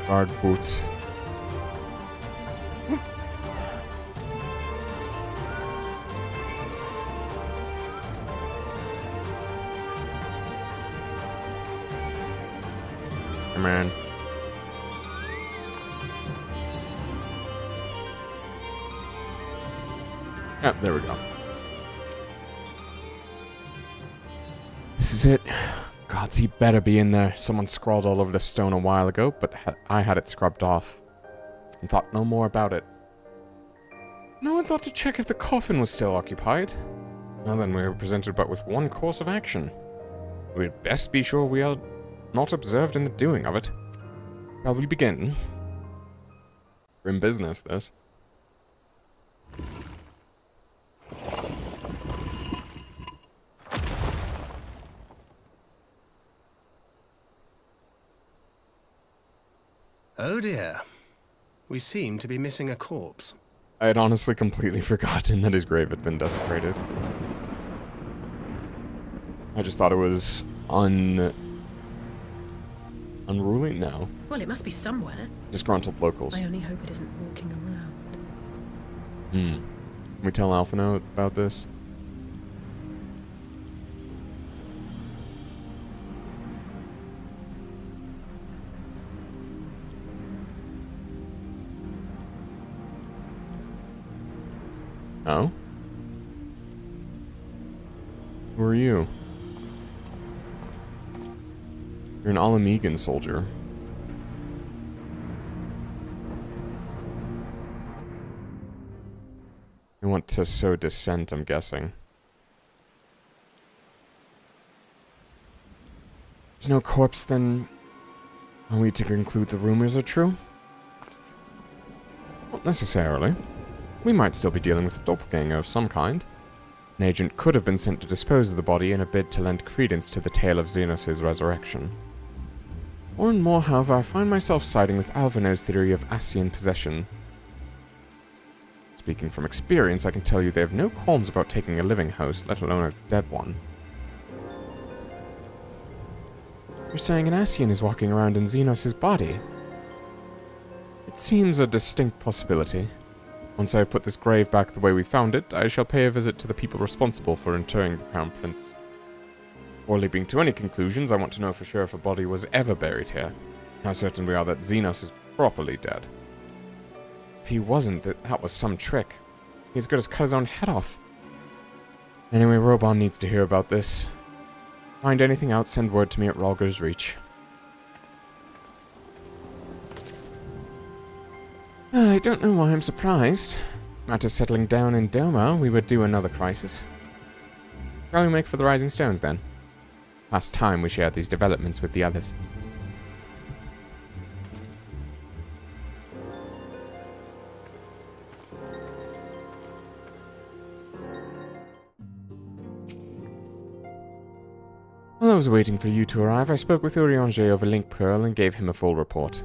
Guard boot. Come on. Yep, there we go. This is it. Gods, he better be in there. Someone scrawled all over the stone a while ago, but I had it scrubbed off. And thought no more about it. No one thought to check if the coffin was still occupied. Well then, we were presented but with one course of action. We'd best be sure we are not observed in the doing of it. Shall we begin? We're in business, this. Oh dear. We seem to be missing a corpse. I had honestly completely forgotten that his grave had been desecrated. I just thought it was unruly? No. Well, it must be somewhere. Disgruntled locals. I only hope it isn't walking around. Can we tell Alphino about this? Oh? Who are you? You're an Alamegan soldier. You want to sow dissent, I'm guessing. There's no corpse, then are we to conclude the rumors are true? Not necessarily. We might still be dealing with a doppelganger of some kind. An agent could have been sent to dispose of the body in a bid to lend credence to the tale of Xenos' resurrection. More and more, however, I find myself siding with Alvino's theory of Asian possession. Speaking from experience, I can tell you they have no qualms about taking a living host, let alone a dead one. You're saying an Asian is walking around in Xenos' body? It seems a distinct possibility. Once I have put this grave back the way we found it, I shall pay a visit to the people responsible for interring the Crown Prince. Before leaping to any conclusions, I want to know for sure if a body was ever buried here. How certain we are that Xenos is properly dead. If he wasn't, that was some trick. He as good as cut his own head off. Anyway, Robon needs to hear about this. Find anything out, send word to me at Rolger's Reach. I don't know why I'm surprised. Matters settling down in Doma, we would do another crisis. Shall we make for the Rising Stones, then? Past time we shared these developments with the others. While I was waiting for you to arrive, I spoke with Urianger over Link Pearl and gave him a full report.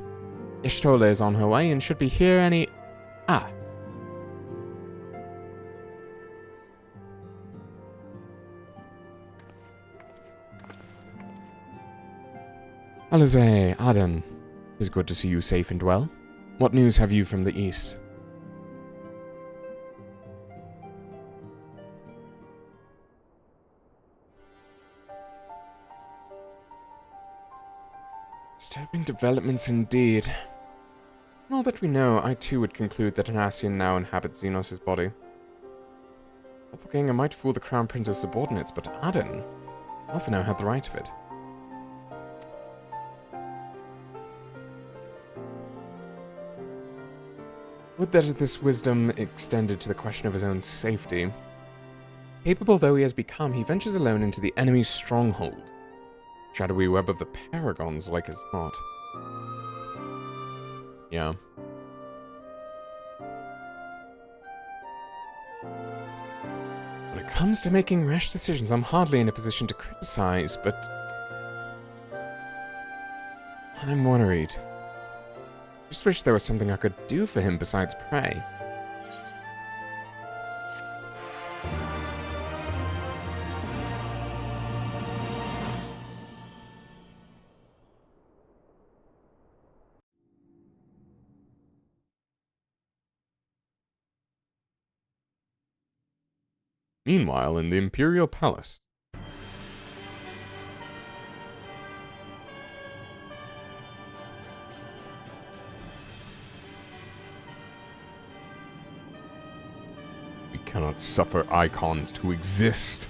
Y'shtola is on her way and should be here any... Ah. Alize, Aden. It is good to see you safe and well. What news have you from the east? Disturbing developments indeed. From all that we know, I too would conclude that an Ascian now inhabits Xenos' body. Doppelganger might fool the Crown Prince's subordinates, but Aden... Alphino had the right of it. Would that this wisdom extended to the question of his own safety. Capable though he has become, he ventures alone into the enemy's stronghold. Shadowy web of the Paragons, like as not. Yeah. When it comes to making rash decisions, I'm hardly in a position to criticize, but... I'm worried. Just wish there was something I could do for him besides pray. Meanwhile, in the Imperial Palace. We cannot suffer icons to exist.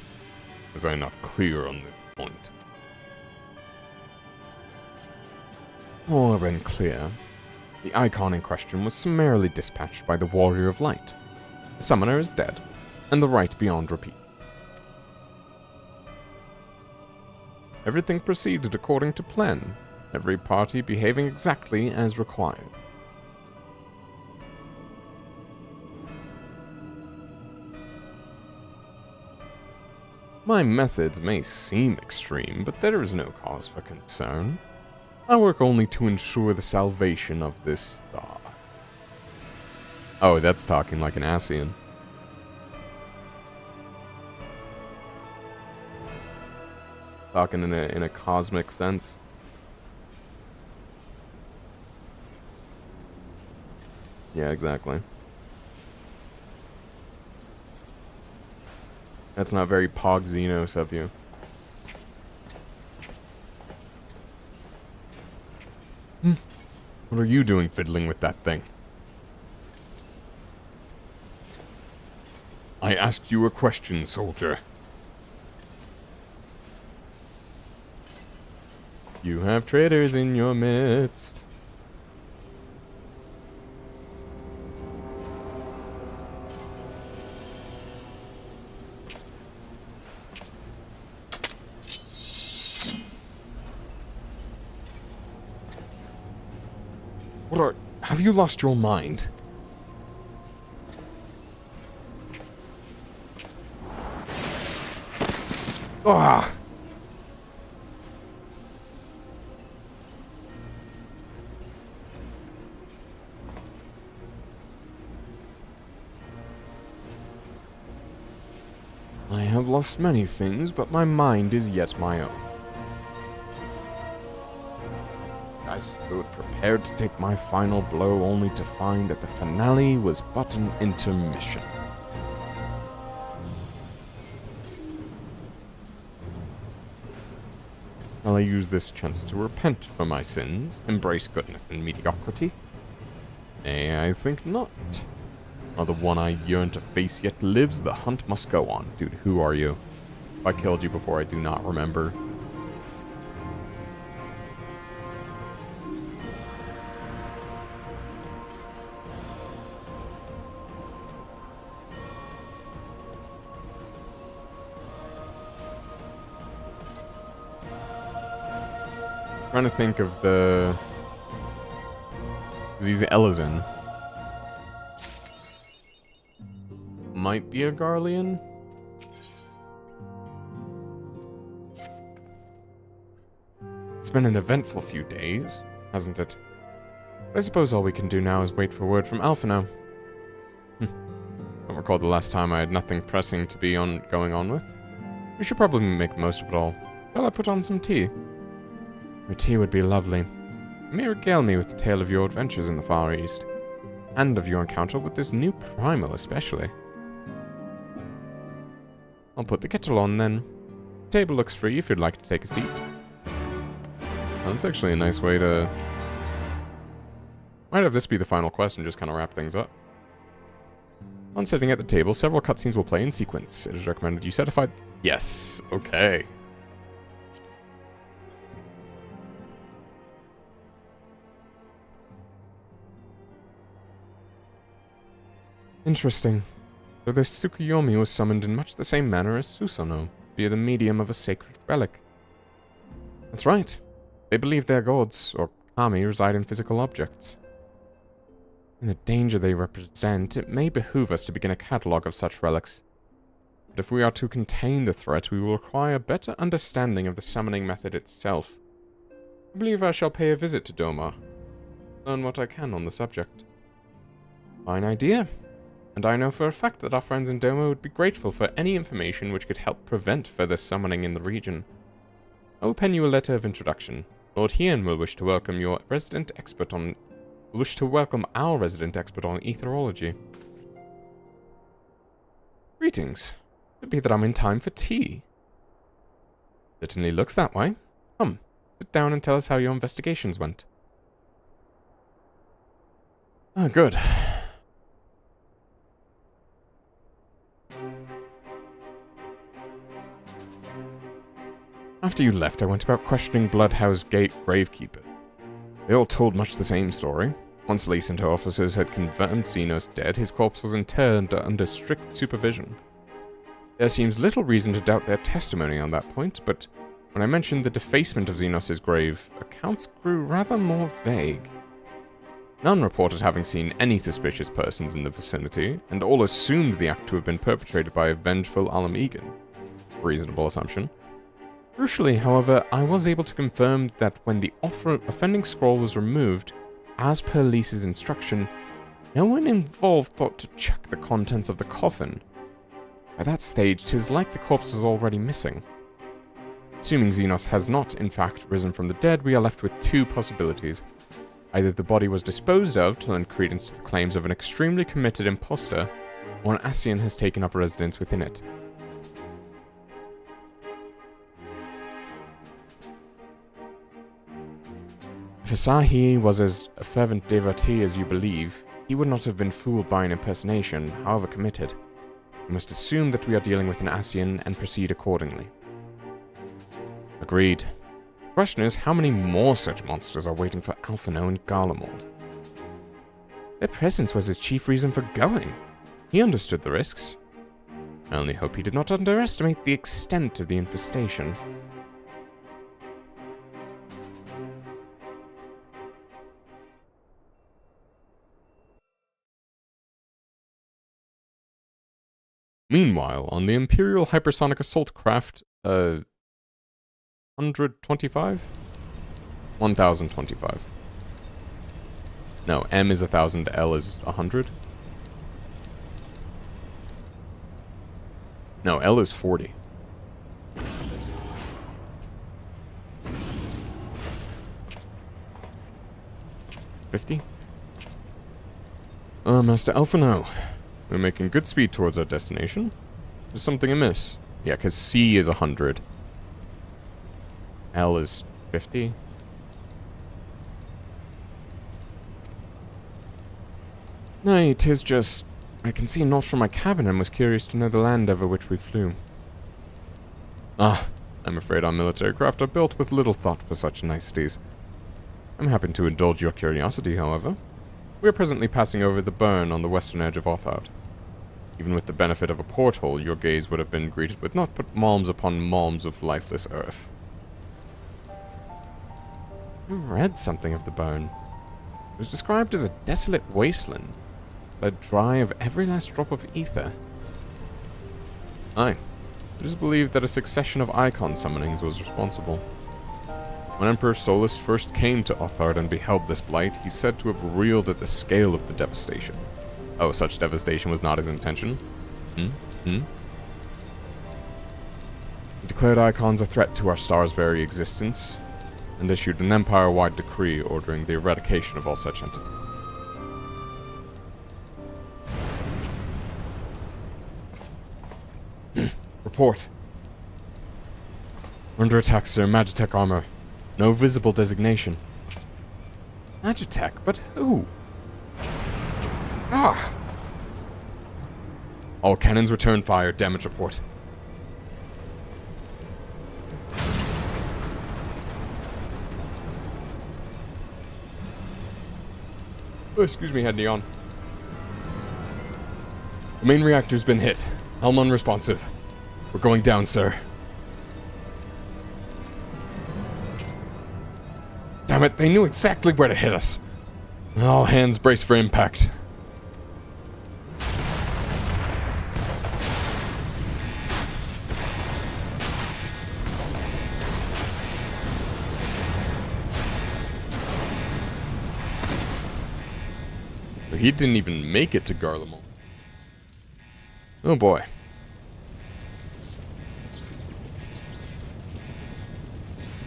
Was I not clear on this point? All when clear, the icon in question was summarily dispatched by the Warrior of Light. The summoner is dead, and the rite beyond repeat. Everything proceeded according to plan, every party behaving exactly as required. My methods may seem extreme, but there is no cause for concern. I work only to ensure the salvation of this star. Oh, that's talking like an Ascian. Talking in a cosmic sense. Yeah, exactly. That's not very Pog Xenos of you. What are you doing fiddling with that thing? I asked you a question, soldier. You have traitors in your midst. Have you lost your mind? Ah! I have lost many things, but my mind is yet my own. I stood prepared to take my final blow, only to find that the finale was but an intermission. Shall I use this chance to repent for my sins, embrace goodness and mediocrity? Nay, I think not. While the one I yearn to face yet lives, the hunt must go on. Dude, who are you? If I killed you before, I do not remember. Trying to think of the... He's Elizin. Might be a Garlean? It's been an eventful few days, hasn't it? But I suppose all we can do now is wait for word from Alphino. Don't recall the last time I had nothing pressing to be going on with. We should probably make the most of it all. Shall I put on some tea? Your tea would be lovely. You may regale me with the tale of your adventures in the Far East, and of your encounter with this new primal especially. I'll put the kettle on then. The table looks free if you'd like to take a seat. Well, that's actually a nice way to... Might have this be the final quest and just kind of wrap things up. On sitting at the table, several cutscenes will play in sequence. It is recommended you certify... Yes, okay. Interesting. So this Tsukuyomi was summoned in much the same manner as Susanoo, via the medium of a sacred relic. That's right. They believe their gods, or kami, reside in physical objects. In the danger they represent, it may behoove us to begin a catalogue of such relics. But if we are to contain the threat, we will require a better understanding of the summoning method itself. I believe I shall pay a visit to Doma, learn what I can on the subject. Fine idea. And I know for a fact that our friends in Doma would be grateful for any information which could help prevent further summoning in the region. I will pen you a letter of introduction. Lord Hien will wish to welcome our resident expert on etherology. Greetings. Could be that I'm in time for tea. Certainly looks that way. Come, sit down and tell us how your investigations went. Ah, good. After you left, I went about questioning Bloodhouse Gate Gravekeeper. They all told much the same story. Once Lace and her officers had confirmed Xenos dead, his corpse was interred under strict supervision. There seems little reason to doubt their testimony on that point, but when I mentioned the defacement of Xenos' grave, accounts grew rather more vague. None reported having seen any suspicious persons in the vicinity, and all assumed the act to have been perpetrated by a vengeful Alam Egan. Reasonable assumption. Crucially, however, I was able to confirm that when the offending scroll was removed, as per Lisa's instruction, no one involved thought to check the contents of the coffin. By that stage, 'tis like the corpse was already missing. Assuming Xenos has not, in fact, risen from the dead, we are left with two possibilities. Either the body was disposed of to lend credence to the claims of an extremely committed imposter, or an Ascian has taken up residence within it. If Asahi was as a fervent devotee as you believe, he would not have been fooled by an impersonation, however committed. We must assume that we are dealing with an Ascian and proceed accordingly. Agreed. The question is, how many more such monsters are waiting for Alphino and Garlemald? Their presence was his chief reason for going. He understood the risks. I only hope he did not underestimate the extent of the infestation. Meanwhile, on the Imperial Hypersonic Assault Craft, 125? 1025. No, M is 1000, L is 100. No, L is 40. $50? Master Alphino. We're making good speed towards our destination. There's something amiss. Yeah, because C is 100. L is 50. Nay, 'tis just... I can see naught from my cabin and was curious to know the land over which we flew. Ah, I'm afraid our military craft are built with little thought for such niceties. I'm happy to indulge your curiosity, however. We are presently passing over the burn on the western edge of Orthout. Even with the benefit of a porthole, your gaze would have been greeted with naught but malms upon malms of lifeless earth. I've read something of the bone. It was described as a desolate wasteland, bled dry of every last drop of ether. Aye. It is believed that a succession of icon summonings was responsible. When Emperor Solus first came to Othard and beheld this blight, he's said to have reeled at the scale of the devastation. Oh, such devastation was not his intention? He declared icons a threat to our star's very existence, and issued an empire-wide decree ordering the eradication of all such entities. Report. We're under attack, sir. Magitech armor. No visible designation. Magitech? But who? Ah! All cannons return fire. Damage report. Oh, excuse me, head neon. The main reactor's been hit. Helm unresponsive. We're going down, sir. Damn it, they knew exactly where to hit us. All hands brace for impact. He didn't even make it to Garlemald. Oh boy.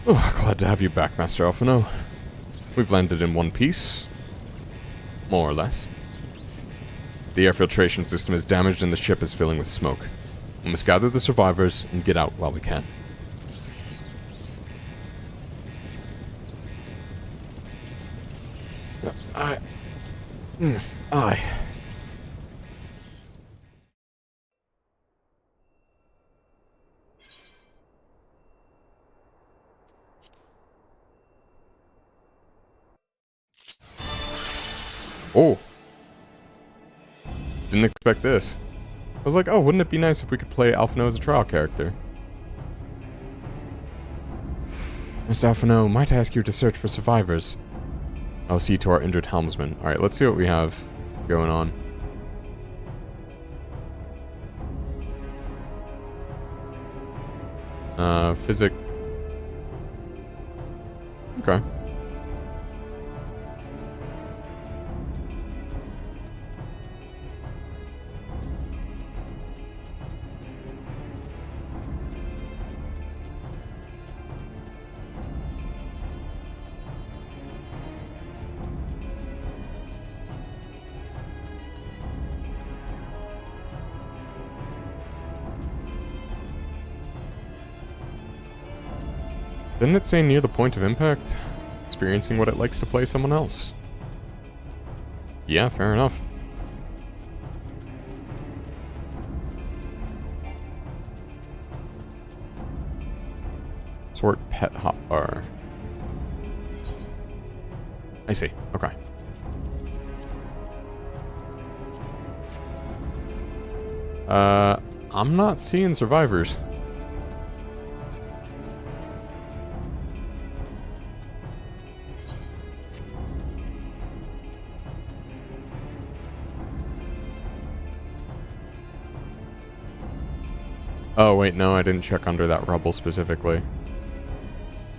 Oh, glad to have you back, Master Alphino. We've landed in one piece. More or less. The air filtration system is damaged and the ship is filling with smoke. We must gather the survivors and get out while we can. Aye. Oh. Didn't expect this. I was like, oh, wouldn't it be nice if we could play Alphino as a trial character? Mr. Alphino, might I ask you to search for survivors? I'll see to our injured helmsman. Alright, let's see what we have going on. Physic. Okay. Didn't it say near the point of impact? Experiencing what it likes to play someone else. Yeah, fair enough. Sort pet hotbar. I see. Okay. I'm not seeing survivors. Oh, wait, no, I didn't check under that rubble specifically.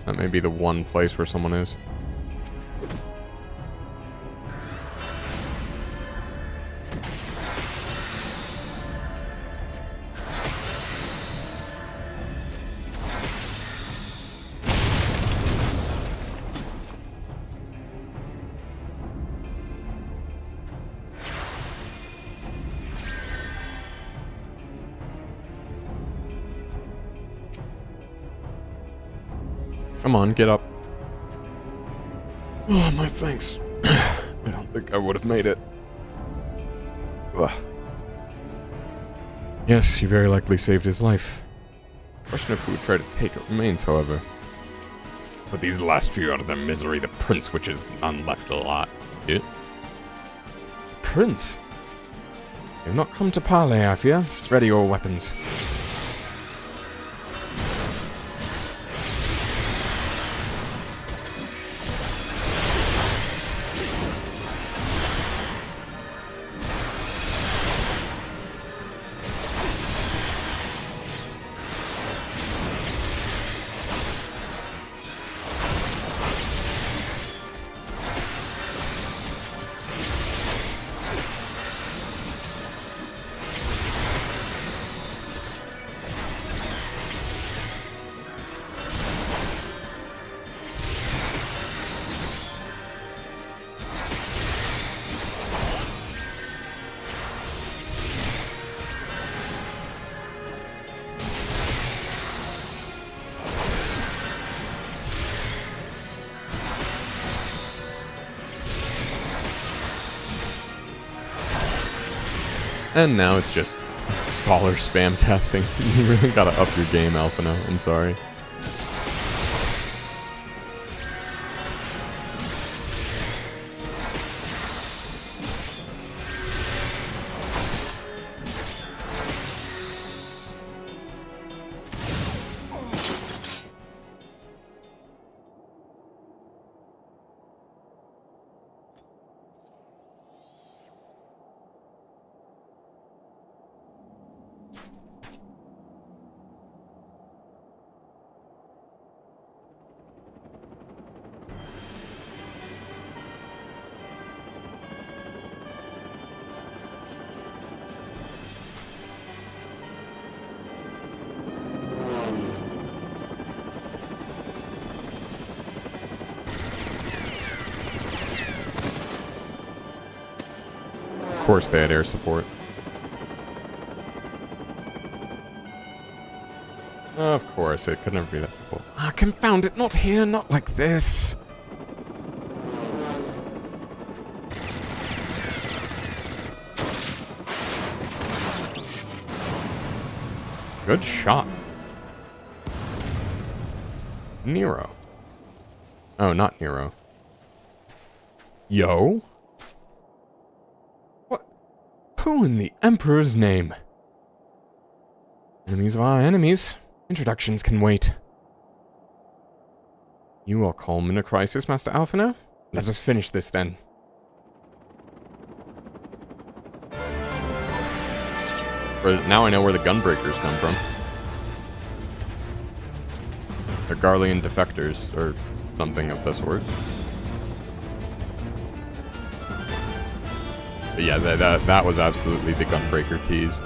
That may be the one place where someone is. Come on, get up. Oh, my thanks. I don't think I would have made it. Ugh. Yes, you very likely saved his life. Question of who would try to take it remains, however. But these last few out of their misery, the prince, which is none left a lot. Yeah. Prince? You've not come to parley, I fear. Ready your weapons. And now it's just scholar spam casting. You really gotta up your game, Alphina. I'm sorry. Of course they had air support. Of course, it could never be that simple. Ah, confound it, not here, not like this! Good shot. Nero. Oh, not Nero. Yo? Who in the Emperor's name? Enemies of our enemies. Introductions can wait. You are calm in a crisis, Master Alphina? Let us finish this then. Now I know where the gunbreakers come from. They're Garlean defectors, or something of the sort. But yeah, that was absolutely the gunbreaker tease.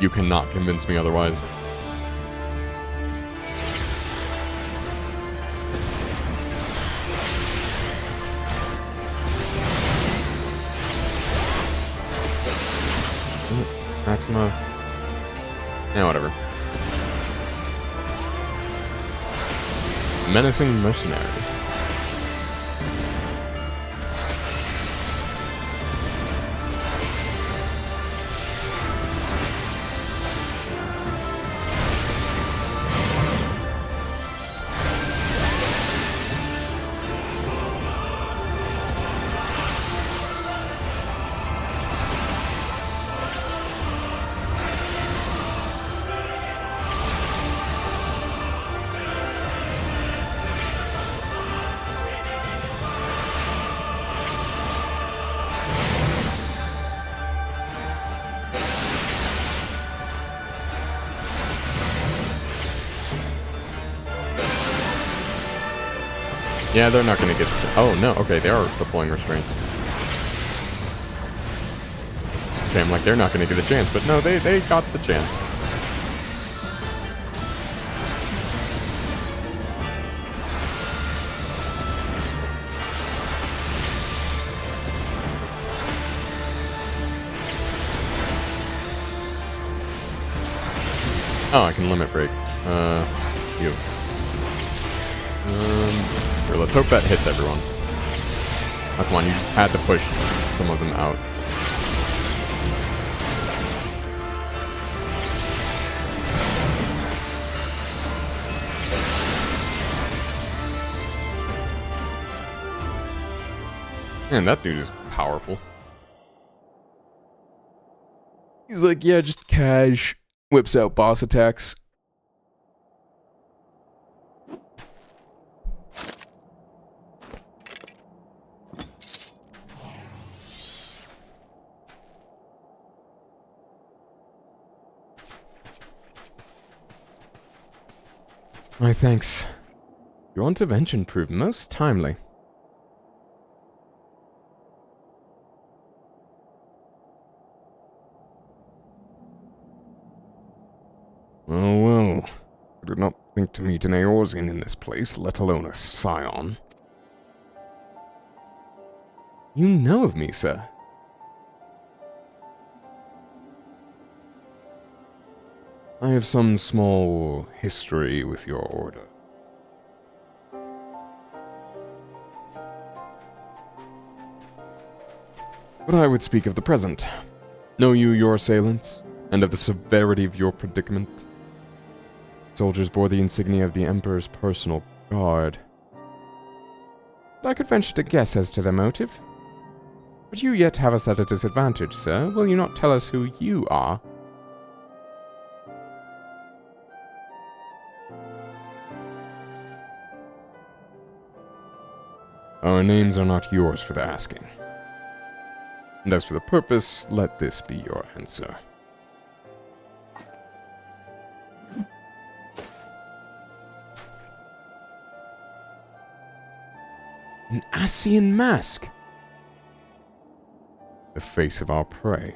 You cannot convince me otherwise. Maxima. Yeah, whatever. Menacing mercenary. Yeah, they're not gonna get... Oh, no, okay, they are deploying restraints. Okay, I'm like, they're not gonna get a chance, but no, they got the chance. Oh, I can limit break. You. Here, let's hope that hits everyone. Oh, come on, you just had to push some of them out. Man, that dude is powerful. He's like, yeah, just cash. Whips out boss attacks. My thanks. Your intervention proved most timely. Oh well. I did not think to meet an Eorzean in this place, let alone a scion. You know of me, sir? I have some small history with your order. But I would speak of the present. Know you your assailants, and of the severity of your predicament? Soldiers bore the insignia of the Emperor's personal guard. I could venture to guess as to their motive. But you yet have us at a disadvantage, sir. Will you not tell us who you are? Our names are not yours for the asking. And as for the purpose, let this be your answer. An Asian mask! The face of our prey.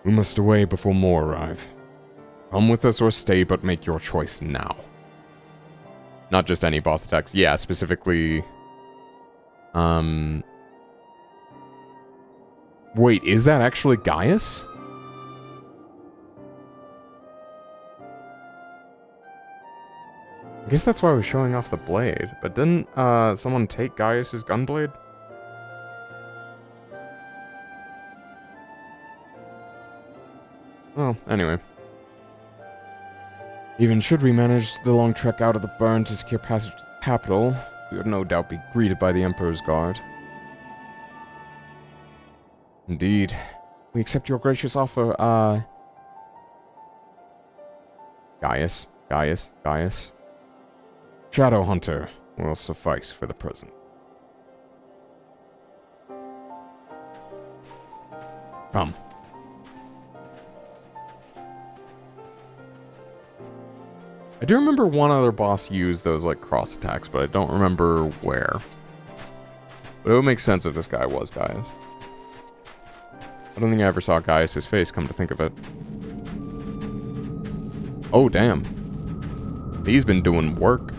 We must away before more arrive. Come with us or stay, but make your choice now. Not just any boss attacks. Yeah, specifically... Wait, is that actually Gaius? I guess that's why we're showing off the blade. But didn't, someone take Gaius's gunblade? Well, anyway. Even should we manage the long trek out of the burn to secure passage to the capital, we would no doubt be greeted by the Emperor's guard. Indeed. We accept your gracious offer, Gaius. Shadow Hunter will suffice for the present. Come. I do remember one other boss used those, like, cross attacks, but I don't remember where. But it would make sense if this guy was Gaius. I don't think I ever saw Gaius' face, come to think of it. Oh, damn. He's been doing work.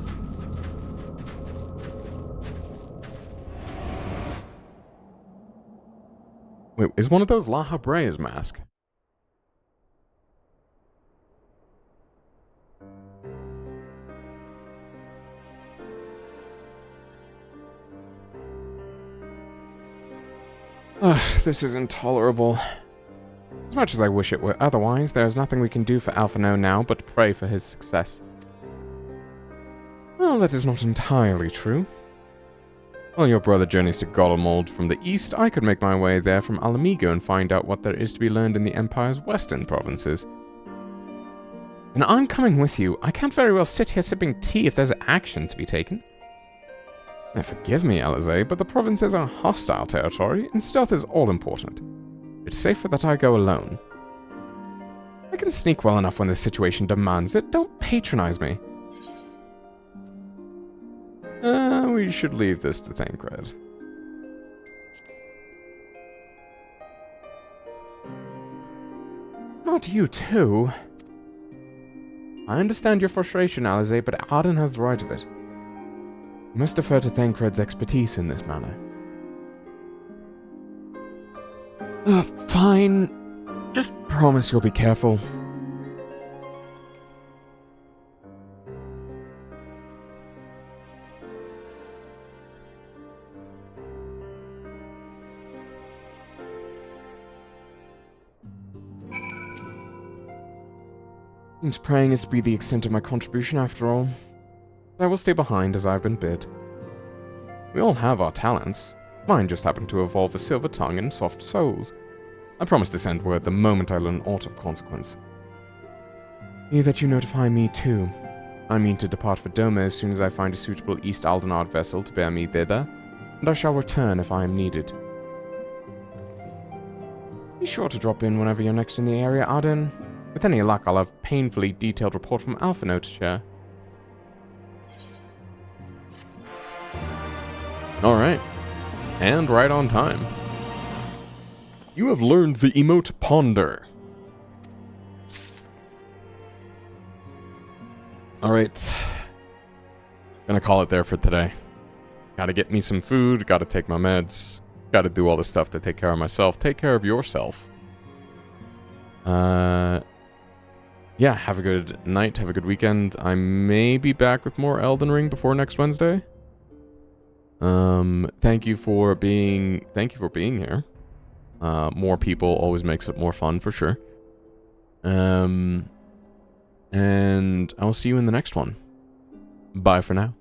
Wait, is one of those La Habrea's mask? This is intolerable. As much as I wish it were otherwise, there is nothing we can do for Alphino now but pray for his success. Well, that is not entirely true. While your brother journeys to Golomold from the east, I could make my way there from Alamigo and find out what there is to be learned in the Empire's western provinces. And I'm coming with you. I can't very well sit here sipping tea if there's action to be taken. Now, forgive me, Alizé, but the provinces are hostile territory, and stealth is all important. It's safer that I go alone. I can sneak well enough when the situation demands it. Don't patronize me. We should leave this to Thancred. Not you too. I understand your frustration, Alizé, but Arden has the right of it. You must defer to Thancred's expertise in this matter. Fine. Just promise you'll be careful. Seems praying is to be the extent of my contribution after all. But I will stay behind as I've been bid. We all have our talents. Mine just happened to evolve a silver tongue and soft souls. I promise to send word the moment I learn aught of consequence. Be that you notify me too. I mean to depart for Doma as soon as I find a suitable East Aldenard vessel to bear me thither, and I shall return if I am needed. Be sure to drop in whenever you're next in the area, Arden. With any luck, I'll have painfully detailed report from Alphino to share. Alright. And right on time. You have learned the emote Ponder. Alright. Gonna call it there for today. Gotta get me some food, gotta take my meds, gotta do all this stuff to take care of myself. Take care of yourself. Yeah, have a good night, have a good weekend. I may be back with more Elden Ring before next Wednesday. Thank you for being here. More people always makes it more fun, for sure. And I'll see you in the next one. Bye for now.